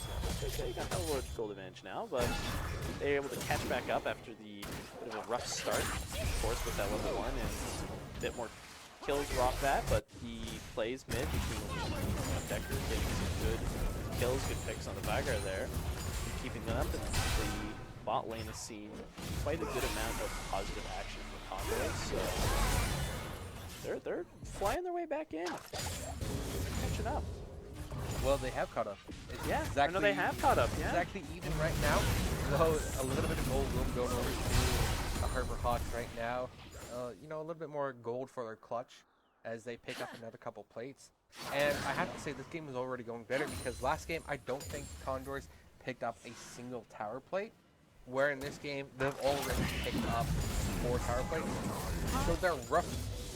[SPEAKER 5] they got a little gold advantage now, but they're able to catch back up after the bit of a rough start, of course, with that level 1 and a bit more kills were off that, but the plays mid between Decker getting some good kills, good picks on the Vanguard there, keeping them up, and the bot lane has seen quite a good amount of positive action from Condors, so they're flying their way back in. They're catching up.
[SPEAKER 4] Well, they have caught up. It's
[SPEAKER 5] Yeah,
[SPEAKER 4] exactly,
[SPEAKER 5] I know they have caught up, yeah.
[SPEAKER 4] Exactly even right now. Though a little bit of gold room going over to the Harper Hawks right now. You know, a little bit more gold for their clutch as they pick up another couple plates. And I have to say this game is already going better because last game I don't think Condors picked up a single tower plate, where in this game they've already picked up 4 tower plates. So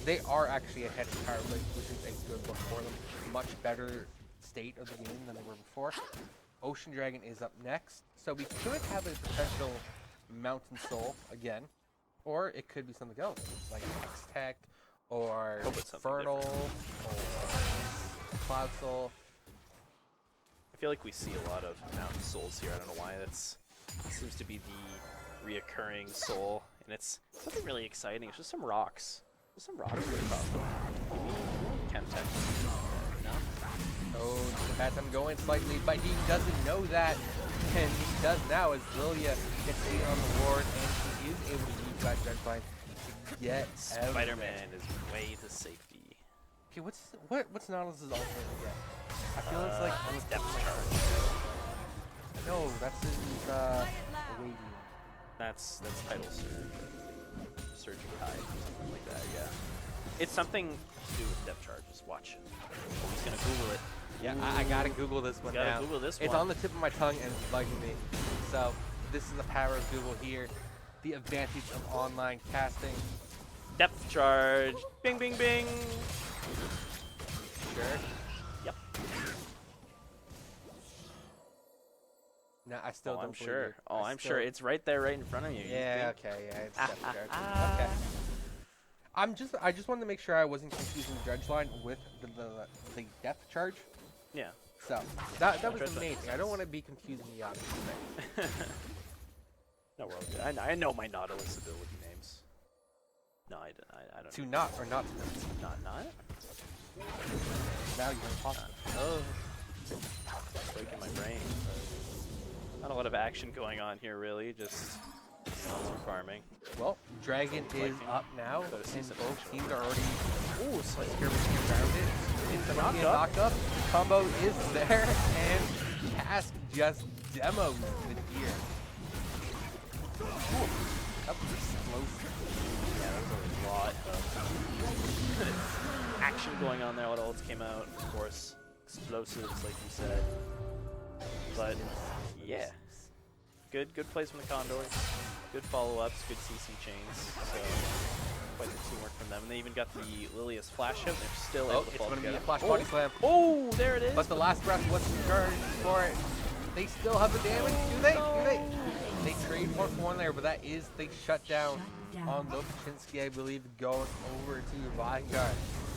[SPEAKER 4] they are actually ahead of tower plates, which is a good look for them. Much better state of the game than they were before. Ocean Dragon is up next, so we could have a potential Mountain Soul again, or it could be something else, like X-Tech, or Infernal, or Cloud Soul.
[SPEAKER 5] I feel like we see a lot of Mountain Souls here. I don't know why. That seems to be the reoccurring soul, and it's nothing really exciting. It's just some rocks. There's some rocks here about Chemtech. No?
[SPEAKER 4] Oh, has him going slightly, but he doesn't know that, and he does now as Lilia gets seen on the ward, and he is able to use that Dreadfine to get
[SPEAKER 5] Spider-Man is way to safety.
[SPEAKER 4] Okay, what's Nautilus's ultimate again? I feel it's like
[SPEAKER 5] his depth charge.
[SPEAKER 4] No, that's his Awaiting.
[SPEAKER 5] That's Tidal Surge. Surging Tide, something like that, yeah. It's something to do with depth charges. Watch. Oh, he's gonna Google it.
[SPEAKER 4] Yeah, I gotta Google this one now.
[SPEAKER 5] Google this
[SPEAKER 4] it's
[SPEAKER 5] one.
[SPEAKER 4] on the tip of my tongue and it's bugging me. So this is the power of Google here. The advantage of online casting.
[SPEAKER 5] Depth charge. Bing, bing, bing.
[SPEAKER 4] Sure.
[SPEAKER 5] Yep.
[SPEAKER 4] No, I still don't
[SPEAKER 5] I'm
[SPEAKER 4] believe
[SPEAKER 5] sure.
[SPEAKER 4] you.
[SPEAKER 5] Oh, I'm sure. It's right there, right in front of you.
[SPEAKER 4] Yeah. Okay. Yeah. It's depth charge. Okay. I just wanted to make sure I wasn't confusing Dredge Line with the depth charge.
[SPEAKER 5] Yeah.
[SPEAKER 4] So that was the main thing. I don't want to be confusing the obvious thing.
[SPEAKER 5] No, we're all good. I know my Nautilus ability names. No, I don't.
[SPEAKER 4] To not or not to
[SPEAKER 5] Not.
[SPEAKER 4] Now you're impossible.
[SPEAKER 5] Oh. Breaking my brain. Not a lot of action going on here, really. Just some farming.
[SPEAKER 4] Well, Dragon is up now,
[SPEAKER 5] Better see
[SPEAKER 4] and
[SPEAKER 5] some
[SPEAKER 4] both
[SPEAKER 5] action.
[SPEAKER 4] teams are already
[SPEAKER 5] Ooh, slight
[SPEAKER 4] around it. It's the knocked up. Combo is there, and Cask just demos the gear. Ooh, that was explosive.
[SPEAKER 5] Yeah, that was a lot of action going on there. What else came out? Of course, explosives, like you said. But yeah, good plays from the Condors. Good follow-ups, good CC chains. So quite the teamwork from them. And they even got the Lilia's flash out. They're still able to fall
[SPEAKER 4] It's going to be
[SPEAKER 5] together.
[SPEAKER 4] a flash body slam.
[SPEAKER 5] Oh, there it is.
[SPEAKER 4] But the last breath wasn't charged for it. They still have the damage. Do they? They trade 1-for-1 there, but that is the shutdown on Lopachinski, I believe, going over to Vanguard.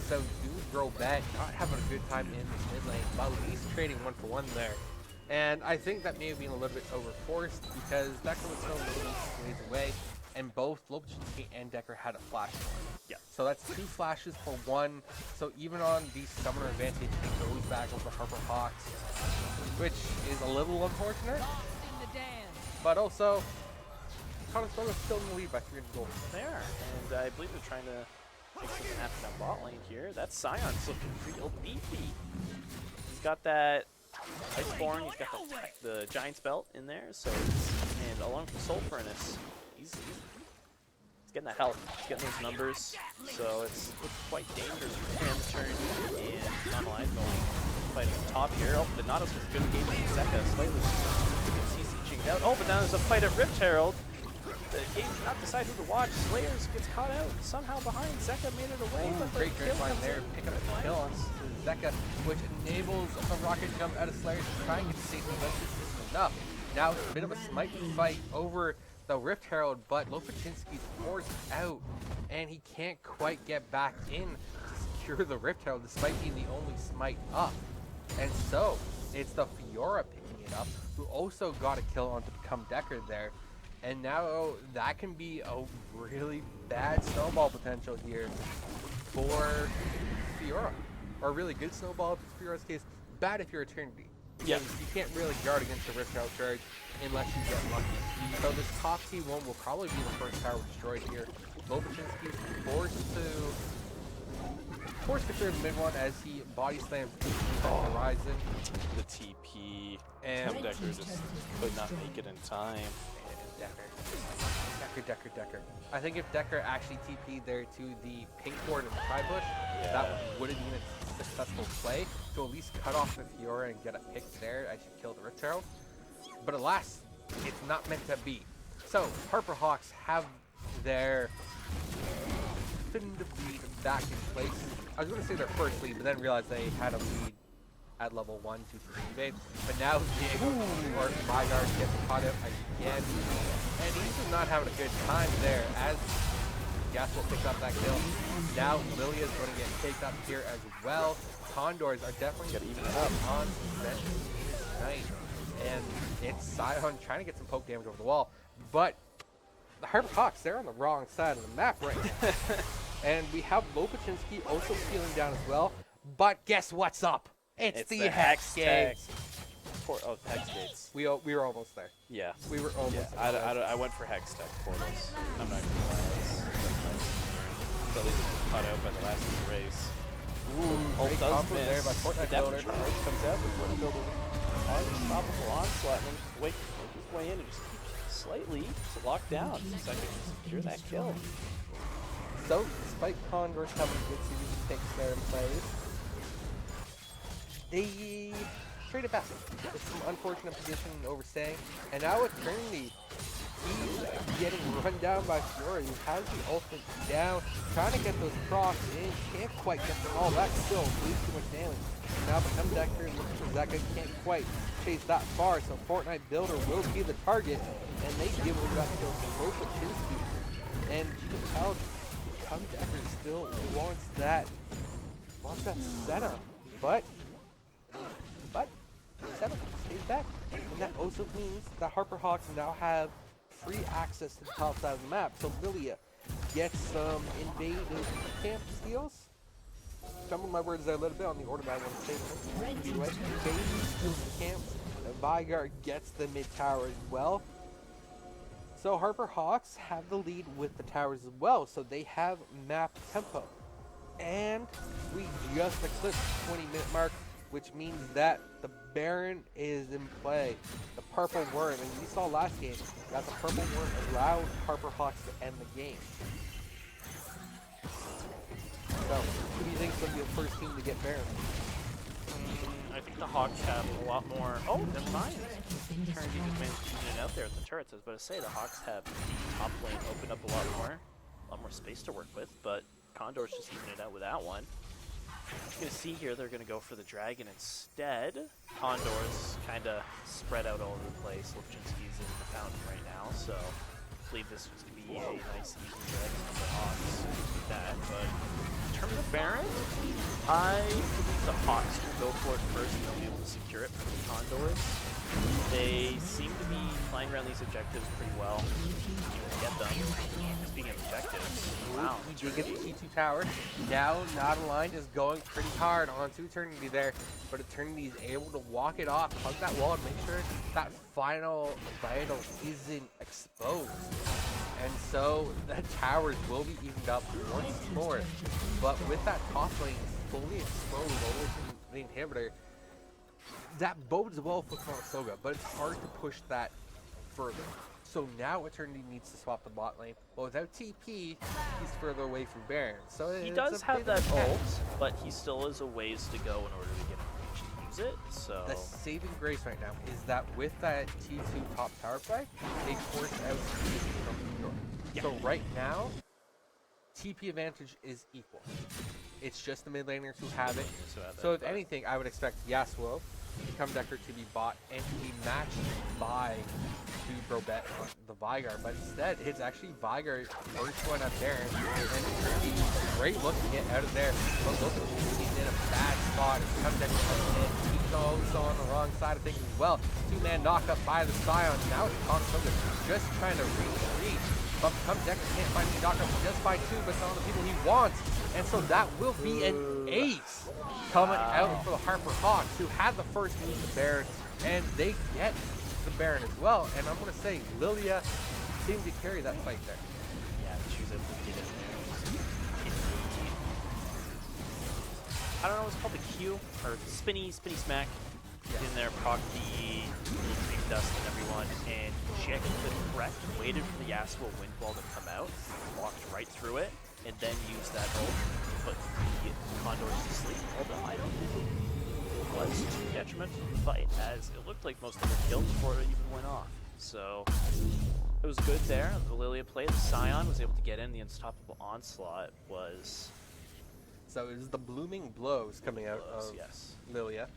[SPEAKER 4] So Dude Grow Bad not having a good time in the mid lane, but at least trading 1-for-1 there. And I think that may have been a little bit overforced because Decker was still a little ways away, and both Lopachinski and Decker had a flash for him.
[SPEAKER 5] Yeah.
[SPEAKER 4] So that's 2 flashes for 1. So even on the summoner advantage, it goes back over Harper Hawks, which is a little unfortunate. But also, Condors is still in the lead by 300 gold.
[SPEAKER 5] They are, and I believe they're trying to make something happen down bot lane here. That Scion's looking real beefy. He's got that Iceborne, he's got the Giant's Belt in there, so and along with Soul Furnace, he's getting that health, he's getting those numbers, so it's quite dangerous for him to turn and non-alive going fighting up top here. Oh, the Nautilus was a good game with Zeka, slightly CC-chinged out. Oh, but now there's a fight at Rift Herald. The game did not decide who to watch. Slayers gets caught out somehow behind. Zeka made it away, but the
[SPEAKER 4] Great
[SPEAKER 5] kill
[SPEAKER 4] line
[SPEAKER 5] comes
[SPEAKER 4] there,
[SPEAKER 5] in.
[SPEAKER 4] pick up a kill on Zeka, which enables a rocket jump out of Slayers to try and get safety, but this isn't enough. Now it's a bit of a smite fight over the Rift Herald, but Lopachinski's forced out, and he can't quite get back in to secure the Rift Herald despite being the only smite up. And so, it's the Fiora picking it up, who also got a kill on to become Decker there. And now that can be a really bad snowball potential here for Fiora. Or really good snowball in Fiora's case, bad if you're Eternity.
[SPEAKER 5] Yeah.
[SPEAKER 4] You can't really guard against the Rift Herald charge unless you get lucky. So this top T1 will probably be the first tower destroyed here. Lobachinski forced to clear the mid one as he body slams the horizon.
[SPEAKER 5] The TP and Decker just could not make it in time.
[SPEAKER 4] Decker. I think if Decker actually TP'd there to the pink ward and the tri bush, that would have been a successful play to at least cut off the Fiora and get a pick there as you kill the Rift Herald. But alas, it's not meant to be. So Harper Hawks have their definitive lead back in place. I was going to say their first lead, but then realized they had a lead at level 1, 2, 3, but now Diego or Mygard gets caught up again, and he's just not having a good time there as Gas will pick up that kill. Now Lilia's going to get picked up here as well. Condors are definitely going to even up on bench tonight, and it's Sion trying to get some poke damage over the wall, but the Harper Hawks, they're on the wrong side of the map right now. And we have Lopachinski also stealing down as well, but guess what's up? It's the Hex Gates.
[SPEAKER 5] Oh, Hex Gates.
[SPEAKER 4] We were almost there.
[SPEAKER 5] Yeah.
[SPEAKER 4] We were almost there.
[SPEAKER 5] I went for Hex Tech portals. I'm not gonna lie. So at least it was cut out by the last of the race.
[SPEAKER 4] Ooh, great combo there by Fortnite Builder.
[SPEAKER 5] Comes out with Fortnite Builder. Unstoppable onslaught and then make his way in and just keep slightly locked down so I can secure that kill.
[SPEAKER 4] So, despite Condors having a good series of picks there in plays, they traded back. It's some unfortunate position overstaying. And now Eternity, he's getting run down by Fiora, who has the ultimate down, trying to get those procs in, can't quite get them all. That still leaves too much damage. Now become Decker, looking for Zeka, can't quite chase that far, so Fortnite Builder will be the target, and they give away that kill to Lopachinski. And you can tell Become Decker still wants that setup, but setup stays back. And that also means that Harper Hawks now have free access to the top side of the map. So Lilia gets some invaded camp steals. Stumbled my words there a little bit on the order, but I want to say them. Anyway, invaded steals the camps. And Vigard gets the mid tower as well. So Harper Hawks have the lead with the towers as well. So they have map tempo. And we just eclipsed the 20-minute mark, which means that the Baron is in play. The Purple Worm, and we saw last game that the Purple Worm allowed Harper Hawks to end the game. So, who do you think is going to be the first team to get Baron?
[SPEAKER 5] I think the Hawks have a lot more. Oh, never mind. Eternity just managed to get it out there with the turrets. I was about to say the Hawks have the top lane opened up a lot more space to work with, but Condors just even it out with that one. You're going to see here they're going to go for the dragon instead. Condors kind of spread out all over the place. Lipchinski's in the fountain right now, so I believe this was going to be a nice easy dragon on the Hawks with that. But in terms of Baron, I believe the Hawks will go for it first and they'll be able to secure it from the Condors. They seem to be playing around these objectives pretty well. Get them. Speaking of objectives, wow.
[SPEAKER 4] They get the T2 tower. Now, Not Aligned is going pretty hard onto Eternity there, but Eternity is able to walk it off, hug that wall, and make sure that final vital isn't exposed. And so the towers will be evened up once more. But with that top lane fully exposed over to the inhibitor, that bodes well for Konosuga, but it's hard to push that further. So now Eternity needs to swap the bot lane. But without TP, he's further away from Baron. So
[SPEAKER 5] he does have that ult, but he still has a ways to go in order to get him to use it. So
[SPEAKER 4] the saving grace right now is that with that T2 top tower play, they force out TP from the door. Yeah. So right now, TP advantage is equal. It's just the mid laners who have it. So if anything, I would expect Yasuo Become Decker to be bought and to be matched by Dude Bro Bet on the Vygar, but instead it's actually Vygar first one up there, and it's going to be a great look to get out of there. But look, he's in a bad spot. Become Decker comes in. He's also on the wrong side of things as well. Two-man knock up by the Scion. Now it's Condors just trying to retreat. But Become Decker can't find the knock up just by two, but some of the people he wants. And so that will be an ace coming out for the Harper Hawks, who had the first move to Baron, and they get the Baron as well. And I'm going to say Lilia seemed to carry that fight there.
[SPEAKER 5] Yeah, she was able to get in there. I don't know what's called, the Q, or spinny smack. In there, proc the Dream Dust and everyone, and checked the threat, waited for the Yasuo wind wall to come out, walked right through it, and then used that ult to put the Condors to sleep. Although I don't think it was to the detriment of the fight, as it looked like most of them were killed before it even went off. So it was good there. The Lilia play, the Scion was able to get in. The unstoppable onslaught was.
[SPEAKER 4] So it was the blooming blows coming out of Lilia.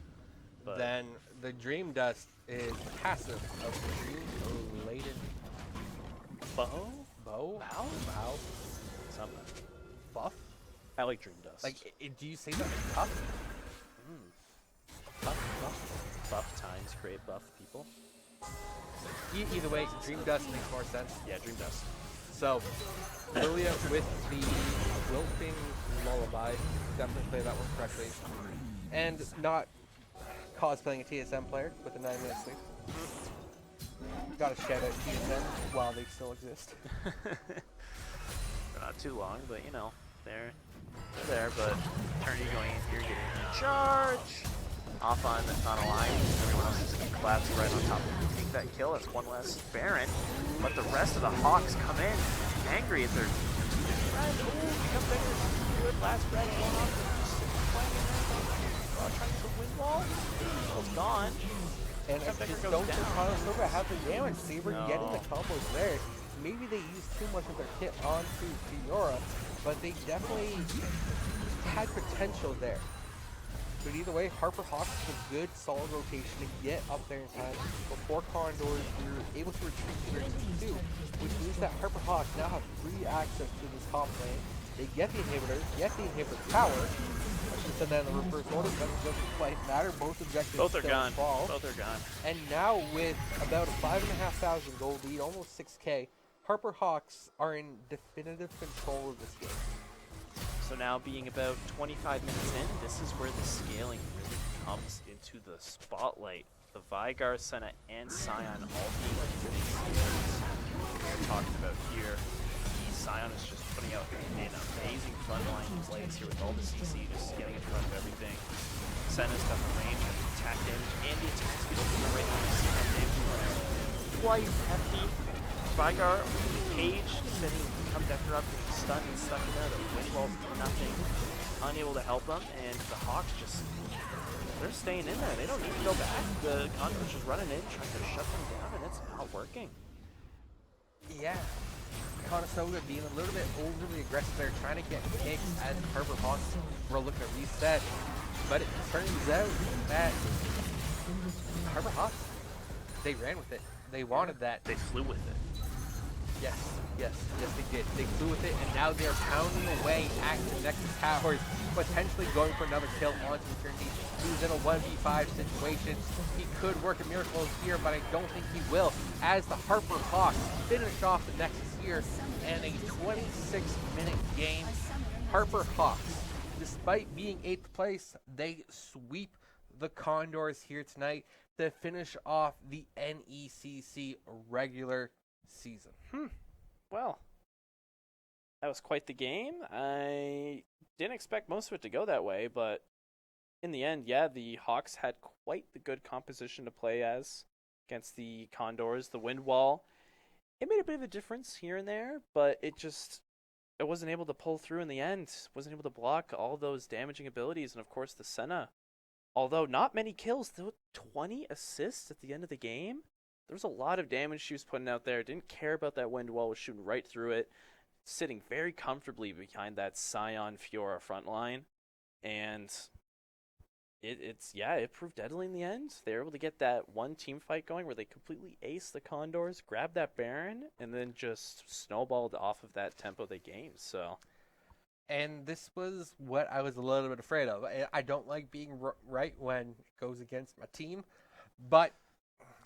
[SPEAKER 4] But then the Dream Dust is passive of the Dream related
[SPEAKER 5] bow?
[SPEAKER 4] Bow? Something. Buff?
[SPEAKER 5] I like Dream Dust.
[SPEAKER 4] Like, do you say that in tough?
[SPEAKER 5] Buff times create buff people.
[SPEAKER 4] Either way, Dream Dust makes more sense.
[SPEAKER 5] Yeah, Dream Dust.
[SPEAKER 4] So, Lilia with the Wilting Lullaby, definitely play that one correctly. And not cosplaying a TSM player with a 9-minute sleep. Gotta shout out TSM while they still exist.
[SPEAKER 5] They're not too long, but you know, they're there. But Eternity going in here, getting a charge off on a line. Everyone else is going to collapse right on top of him. Take that kill. That's one less Baron. But the rest of the Hawks come in angry at their friend. Oh, Become Decker. Good last red going on. Just playing in there. Trying to wind wall. It's gone.
[SPEAKER 4] And I just don't think Konosuba have the damage. They were getting the combos there. Maybe they used too much of their kit onto Fiora, but they definitely had potential there. But either way, Harper Hawks is a good, solid rotation to get up there in time before Condors were able to retreat to their T2, which means that Harper Hawks now have free access to this top lane. They get the inhibitor power. I should have said that in the reverse order, but it doesn't quite matter. Both objectives
[SPEAKER 5] Both are gone.
[SPEAKER 4] Fall.
[SPEAKER 5] Both are gone.
[SPEAKER 4] And now with about a 5,500 gold lead, almost 6K, Harper Hawks are in definitive control of this game.
[SPEAKER 5] So now being about 25 minutes in, this is where the scaling really comes into the spotlight. The Vygar, Senna, and Scion all being like big scalers. We're talking about here. Scion is just putting out an amazing frontline plays here with all the CC, just getting in front of everything. Senna's got the range and attack damage, and the attack speed over the right now. Quite hefty. Vygar, Cage, setting Become Decker up, getting stunned and stuck in there. The wind walls do nothing, unable to help them, and the Hawks just, they're staying in there. They don't need to go back. The Condors just running in, trying to shut them down, and it's not working.
[SPEAKER 4] Yeah. Konosuba being a little bit overly aggressive there, trying to get kicks as Harper Hawks were looking to reset. But it turns out that Harper Hawks, they ran with it. They wanted that.
[SPEAKER 5] They flew with it.
[SPEAKER 4] Yes, they did. They flew with it, and now they're pounding away at the Nexus Towers, potentially going for another kill onto Eternity. He's in a 1v5 situation. He could work a miracle here, but I don't think he will, as the Harper Hawks finish off the Nexus here in a 26-minute game. Harper Hawks, despite being 8th place, they sweep the Condors here tonight to finish off the NECC regular season.
[SPEAKER 5] Well, that was quite the game. I didn't expect most of it to go that way, but in the end, yeah, the Hawks had quite the good composition to play as against the Condors. The wind wall, it made a bit of a difference here and there, but it wasn't able to pull through in the end. Wasn't able to block all those damaging abilities, and of course the Senna. Although not many kills, though 20 assists at the end of the game. There was a lot of damage she was putting out there. Didn't care about that wind wall, was shooting right through it. Sitting very comfortably behind that Scion Fiora front line. And It proved deadly in the end. They were able to get that one team fight going where they completely aced the Condors, grabbed that Baron, and then just snowballed off of that tempo they gained. So
[SPEAKER 4] And this was what I was a little bit afraid of. I don't like being right when it goes against my team, but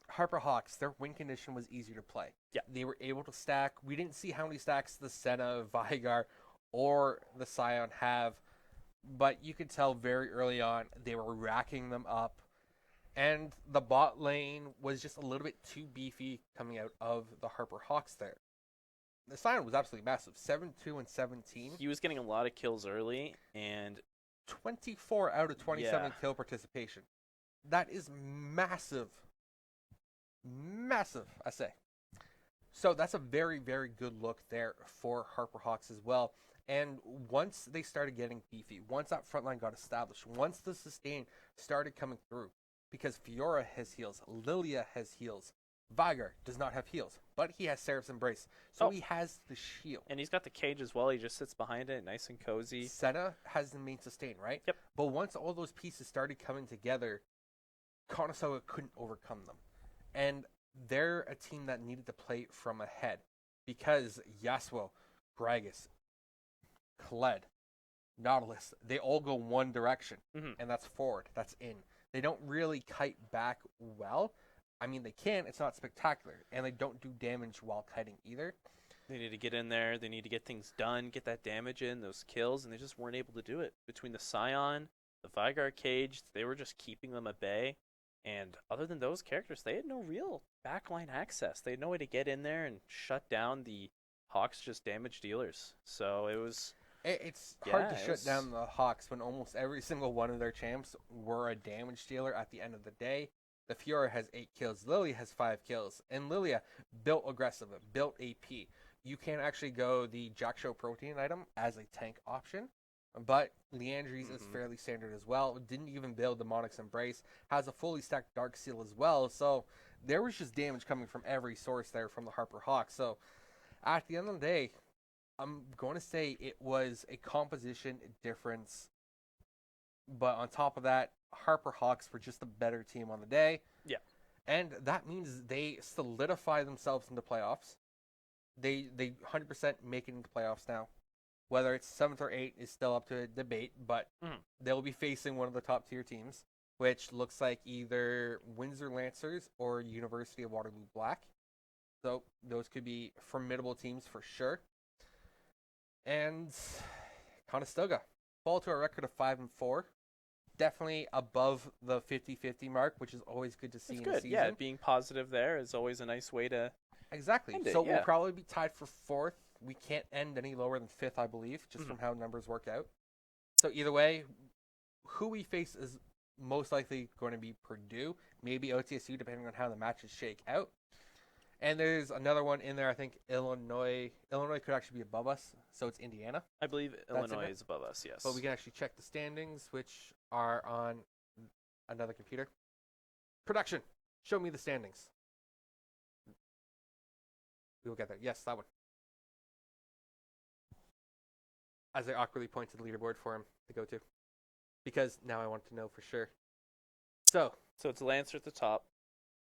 [SPEAKER 4] Harper Hawks, their win condition was easier to play.
[SPEAKER 5] Yeah.
[SPEAKER 4] They were able to stack. We didn't see how many stacks the Senna, Vigar, or the Scion have, but you could tell very early on they were racking them up. And the bot lane was just a little bit too beefy coming out of the Harper Hawks there. The Scion was absolutely massive. 7-2 and 17.
[SPEAKER 5] he was getting a lot of kills early, and
[SPEAKER 4] 24 out of 27 kill participation. That is massive. Massive, I say. So that's a very, very good look there for Harper Hawks as well. And once they started getting beefy, once that front line got established, once the sustain started coming through, because Fiora has heals, Lilia has heals, Vigar does not have heals, but he has Seraph's Embrace, so he has the shield.
[SPEAKER 5] and he's got the cage as well. He just sits behind it, nice and cozy.
[SPEAKER 4] Senna has the main sustain, right?
[SPEAKER 5] Yep.
[SPEAKER 4] But once all those pieces started coming together, Konosuba couldn't overcome them. And they're a team that needed to play from ahead because Yasuo, Gragas, Kled, Nautilus, they all go one direction, and that's forward, that's in. They don't really kite back well. I mean, they can, it's not spectacular, and they don't do damage while kiting either.
[SPEAKER 5] They need to get in there. They need to get things done, get that damage in, those kills, and they just weren't able to do it. Between the Scion, the Vigar cage, they were just keeping them at bay. And other than those characters, they had no real backline access. They had no way to get in there and shut down the Hawks just damage dealers. So it was...
[SPEAKER 4] It's hard to shut down the Hawks when almost every single one of their champs were a damage dealer at the end of the day. The Fiora has 8 kills, Lilia has 5 kills, and Lilia built aggressive, built AP. You can actually go the Jack Show protein item as a tank option, but Leandry's is fairly standard as well. Didn't even build the Monarch's Embrace, has a fully stacked Dark Seal as well, so there was just damage coming from every source there from the Harper Hawks. So at the end of the day, I'm going to say it was a composition difference, but on top of that, Harper Hawks were just a better team on the day.
[SPEAKER 5] Yeah.
[SPEAKER 4] And that means they solidify themselves into playoffs. They 100% make it into playoffs now. Whether it's 7th or 8th is still up to debate, but they'll be facing one of the top tier teams, which looks like either Windsor Lancers or University of Waterloo Black. So those could be formidable teams for sure. And Conestoga fall to a record of 5-4. Definitely above the 50-50 mark, which is always good to see in a season.
[SPEAKER 5] Yeah, being positive there is always a nice way to
[SPEAKER 4] exactly.
[SPEAKER 5] end it,
[SPEAKER 4] So we'll probably be tied for 4th. We can't end any lower than 5th, I believe, just from how numbers work out. So either way, who we face is most likely going to be Purdue, maybe OTSU, depending on how the matches shake out. And there's another one in there, I think Illinois. Illinois could actually be above us, so it's Indiana.
[SPEAKER 5] I believe Illinois is above us, yes.
[SPEAKER 4] But we can actually check the standings, which are on another computer. Production, show me the standings. We will get there. Yes, that one. As I awkwardly point to the leaderboard for him to go to. Because now I want to know for sure. So
[SPEAKER 5] it's Lancer at the top,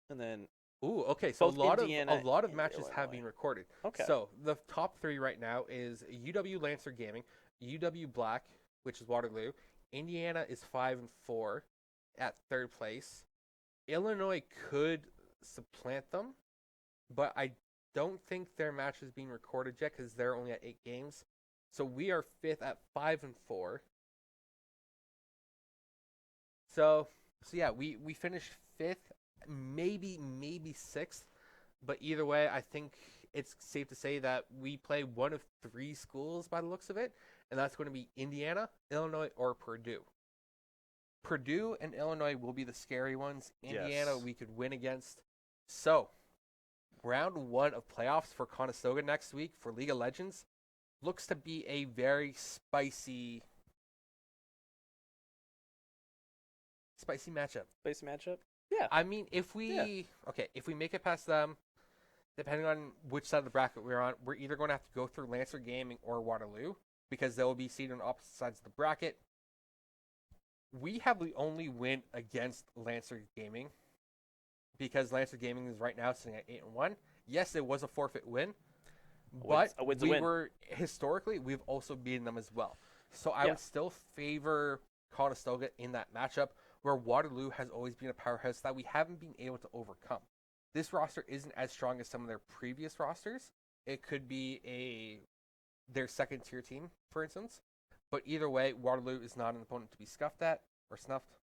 [SPEAKER 5] and then...
[SPEAKER 4] Ooh, okay, so a lot of matches
[SPEAKER 5] Illinois
[SPEAKER 4] have been recorded.
[SPEAKER 5] Okay.
[SPEAKER 4] So the top 3 right now is UW Lancer Gaming, UW Black, which is Waterloo. Indiana is 5-4 at 3rd place. Illinois could supplant them, but I don't think their match is being recorded yet because they're only at 8 games. So we are 5th at 5-4. So yeah, we finished 5th. Maybe 6th, but either way, I think it's safe to say that we play one of 3 schools by the looks of it, and that's going to be Indiana, Illinois, or Purdue. Purdue and Illinois will be the scary ones. Indiana, we could win against. So, round 1 of playoffs for Conestoga next week for League of Legends looks to be a very spicy matchup.
[SPEAKER 5] Spicy matchup? Yeah.
[SPEAKER 4] I mean, if we make it past them, depending on which side of the bracket we're on, we're either going to have to go through Lancer Gaming or Waterloo because they will be seated on opposite sides of the bracket. we have the only win against Lancer Gaming because Lancer Gaming is right now sitting at 8-1. Yes, it was a forfeit win, but
[SPEAKER 5] win's a
[SPEAKER 4] we
[SPEAKER 5] win.
[SPEAKER 4] were historically we've also beaten them as well. So I
[SPEAKER 5] Yeah.
[SPEAKER 4] would still favor Conestoga in that matchup, where Waterloo has always been a powerhouse that we haven't been able to overcome. This roster isn't as strong as some of their previous rosters. It could be their second tier team, for instance. But either way, Waterloo is not an opponent to be scuffed at or snuffed.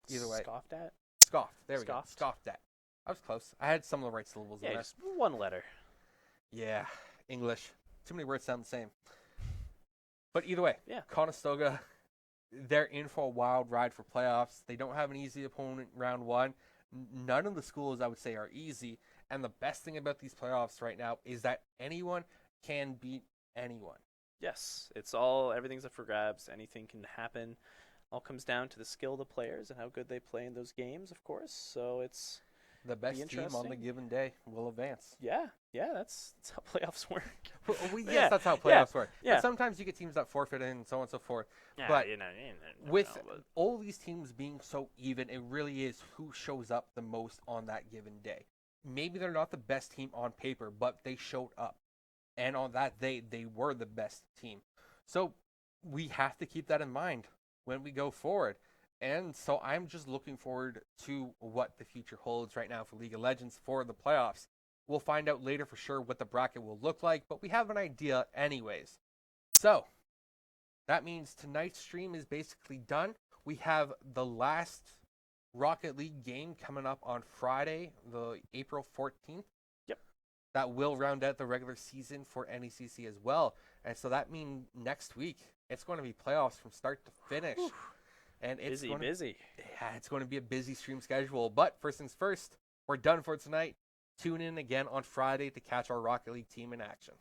[SPEAKER 4] Either way.
[SPEAKER 5] Scoffed at?
[SPEAKER 4] Scoffed. There we
[SPEAKER 5] Scoffed.
[SPEAKER 4] go. Scoffed at. I was close. I had some of the right syllables in
[SPEAKER 5] Yeah,
[SPEAKER 4] there.
[SPEAKER 5] just one letter.
[SPEAKER 4] Yeah. English. Too many words sound the same. But either way,
[SPEAKER 5] Yeah.
[SPEAKER 4] Conestoga, they're in for a wild ride for playoffs. They don't have an easy opponent round one. None of the schools, I would say, are easy. And the best thing about these playoffs right now is that anyone can beat anyone.
[SPEAKER 5] Yes, everything's up for grabs. Anything can happen. All comes down to the skill of the players and how good they play in those games, of course. So it's
[SPEAKER 4] The best team on the
[SPEAKER 5] interesting.
[SPEAKER 4] given day will advance.
[SPEAKER 5] yeah, that's how playoffs work.
[SPEAKER 4] Yes,
[SPEAKER 5] Yeah,
[SPEAKER 4] that's how
[SPEAKER 5] yeah,
[SPEAKER 4] playoffs work.
[SPEAKER 5] yeah.
[SPEAKER 4] But sometimes you get teams that forfeit and so on and so forth.
[SPEAKER 5] Yeah,
[SPEAKER 4] But
[SPEAKER 5] you know,
[SPEAKER 4] With
[SPEAKER 5] but
[SPEAKER 4] all these teams being so even, it really is who shows up the most on that given day. Maybe they're not the best team on paper, but they showed up. And on that day, they were the best team. So we have to keep that in mind when we go forward. And so I'm just looking forward to what the future holds right now for League of Legends for the playoffs. We'll find out later for sure what the bracket will look like, but we have an idea anyways. So that means tonight's stream is basically done. We have the last Rocket League game coming up on Friday, the April 14th.
[SPEAKER 5] Yep.
[SPEAKER 4] That will round out the regular season for NECC as well. And so that means next week, it's going to be playoffs from start to finish.
[SPEAKER 5] Whew.
[SPEAKER 4] And it's
[SPEAKER 5] busy.
[SPEAKER 4] Yeah, it's going to be a busy stream schedule. But first things first, we're done for tonight. Tune in again on Friday to catch our Rocket League team in action.